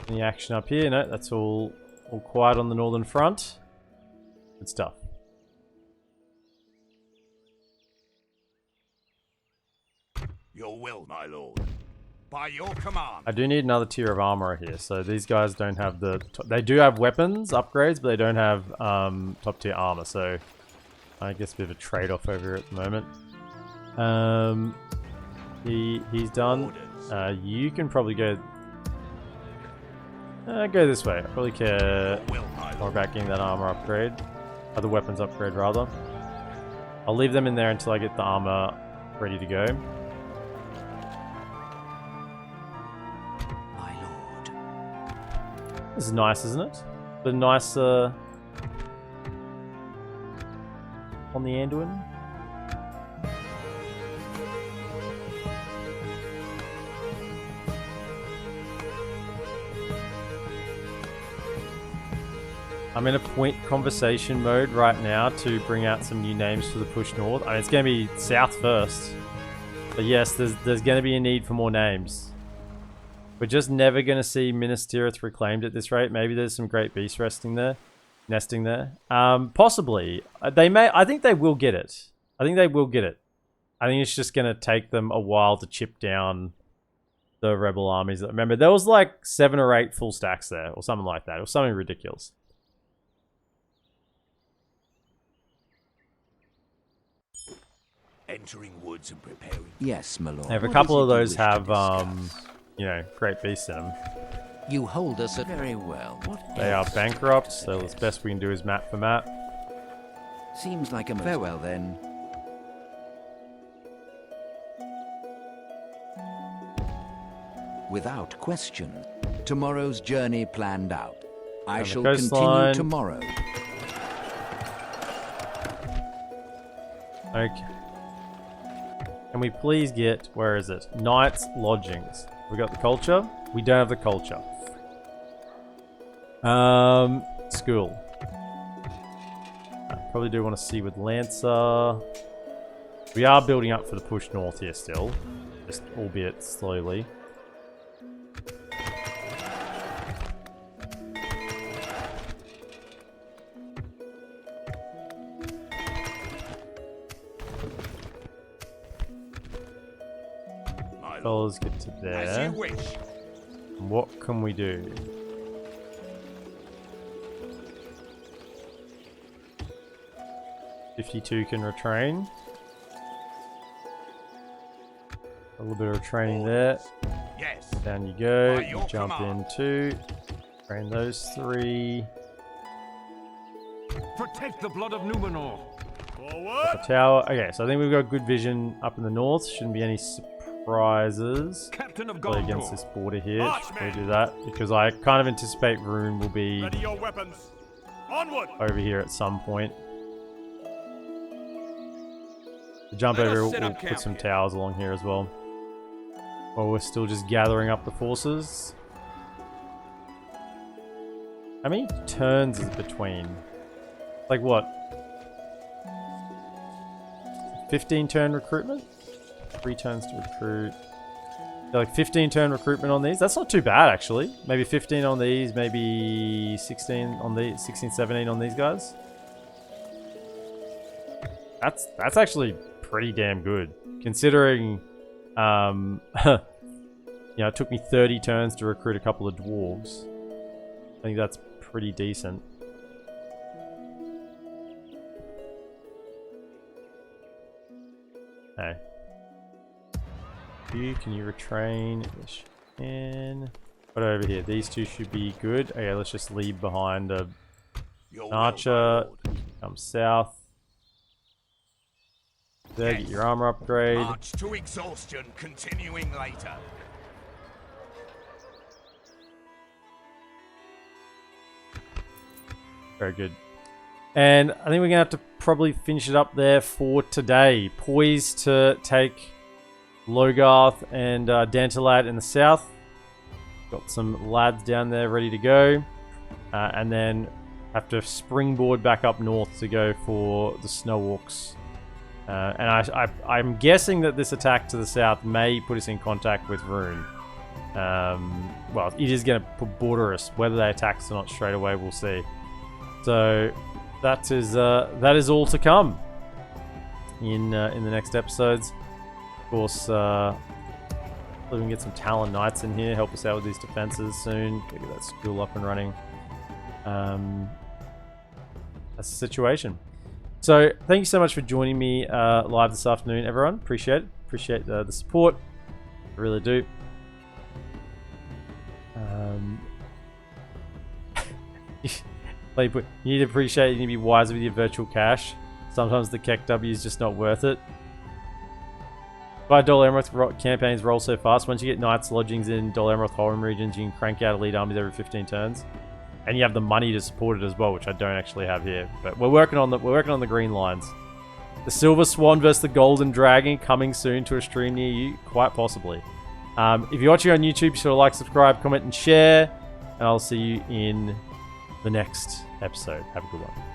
Any action up here? No, that's all quiet on the northern front. Good stuff. Your will, my lord. By your command. I do need another tier of armor here. So these guys don't have the... They do have weapons upgrades, but they don't have top tier armor. So I guess a bit of a trade-off over here at the moment. He's done. You can probably go... go this way. I probably care more about getting that armor upgrade. Other weapons upgrade, rather. I'll leave them in there until I get the armor ready to go. My lord. This is nice, isn't it? The nicer on the Anduin. I'm in a point conversation mode right now to bring out some new names for the push north. I mean, it's going to be south first. But yes, there's going to be a need for more names. We're just never going to see Minas Tirith reclaimed at this rate. Maybe there's some great beasts nesting there. Possibly. They may. I think they will get it. I think it's just going to take them a while to chip down the rebel armies. Remember, there was like 7 or 8 full stacks there, or something like that. It was something ridiculous. Entering woods and preparing. Yes, my lord. If a What couple is of it you those wish to have, discuss? you know, great beasts in them. You hold us at very well. What They are else bankrupt, would you so the say? best we can do is map for map. Seems like a farewell then. Without question, tomorrow's journey planned out. I the shall continue coastline. tomorrow. Okay. Can we please get, where is it? Knights Lodgings. We got the culture? We don't have the culture. School. probably do want to see with Lancer. We are building up for the push north here still, just albeit slowly. Fellas, get to there. As you wish. What can we do? $52 can retrain. A little bit of training there. Yes. Down you go. By You your jump command. in 2. Train those 3. Protect the blood of Numenor. The tower. Okay, so I think we've got good vision up in the north. Shouldn't be any surprises. Captain of Play against Gondor. this border here. Should probably do that because I kind of anticipate Rune will be Ready your weapons. Onward. over here at some point. The jump Let us over, set we'll up put camp some here. towers along here as well. While we're still just gathering up the forces. How many turns is it between? Like what? 15 turn recruitment? 3 turns to recruit. So like 15 turn recruitment on these. That's not too bad actually. Maybe 15 on these, maybe 16 on these, 16, 17 on these guys. That's actually pretty damn good. Considering you know, it took me 30 turns to recruit a couple of dwarves. I think that's pretty decent. Hey. Can you retrain? Yes, you can. What over here? These two should be good. Okay, let's just leave behind a Your an will, archer. my lord. Come south. There, get your armor upgrade. March to exhaustion, continuing later. Very good. And I think we're going to have to probably finish it up there for today. Poised to take Logarth and Dantalad in the south. Got some lads down there ready to go. And then have to springboard back up north to go for the Snow Orcs. And I'm guessing that this attack to the south may put us in contact with Rune. Well, it is going to border us. Whether they attack us or not straight away, we'll see. So that is all to come in the next episodes. Of course, we can get some Talon Knights in here, help us out with these defenses soon. Get that school up and running. That's the situation. So thank you so much for joining me live this afternoon, everyone. Appreciate it. Appreciate the support. I really do. You need to appreciate, you need to be wise with your virtual cash. Sometimes the Keck W is just not worth it. Why DolAmroth campaigns roll so fast? Once you get Knights lodgings in DolAmroth home regions, you can crank out elite armies every 15 turns. And you have the money to support it as well, which I don't actually have here. But we're working on the green lines. The Silver Swan versus the Golden Dragon coming soon to a stream near you, quite possibly. If you're watching on YouTube, be sure to like, subscribe, comment, and share. And I'll see you in the next episode. Have a good one.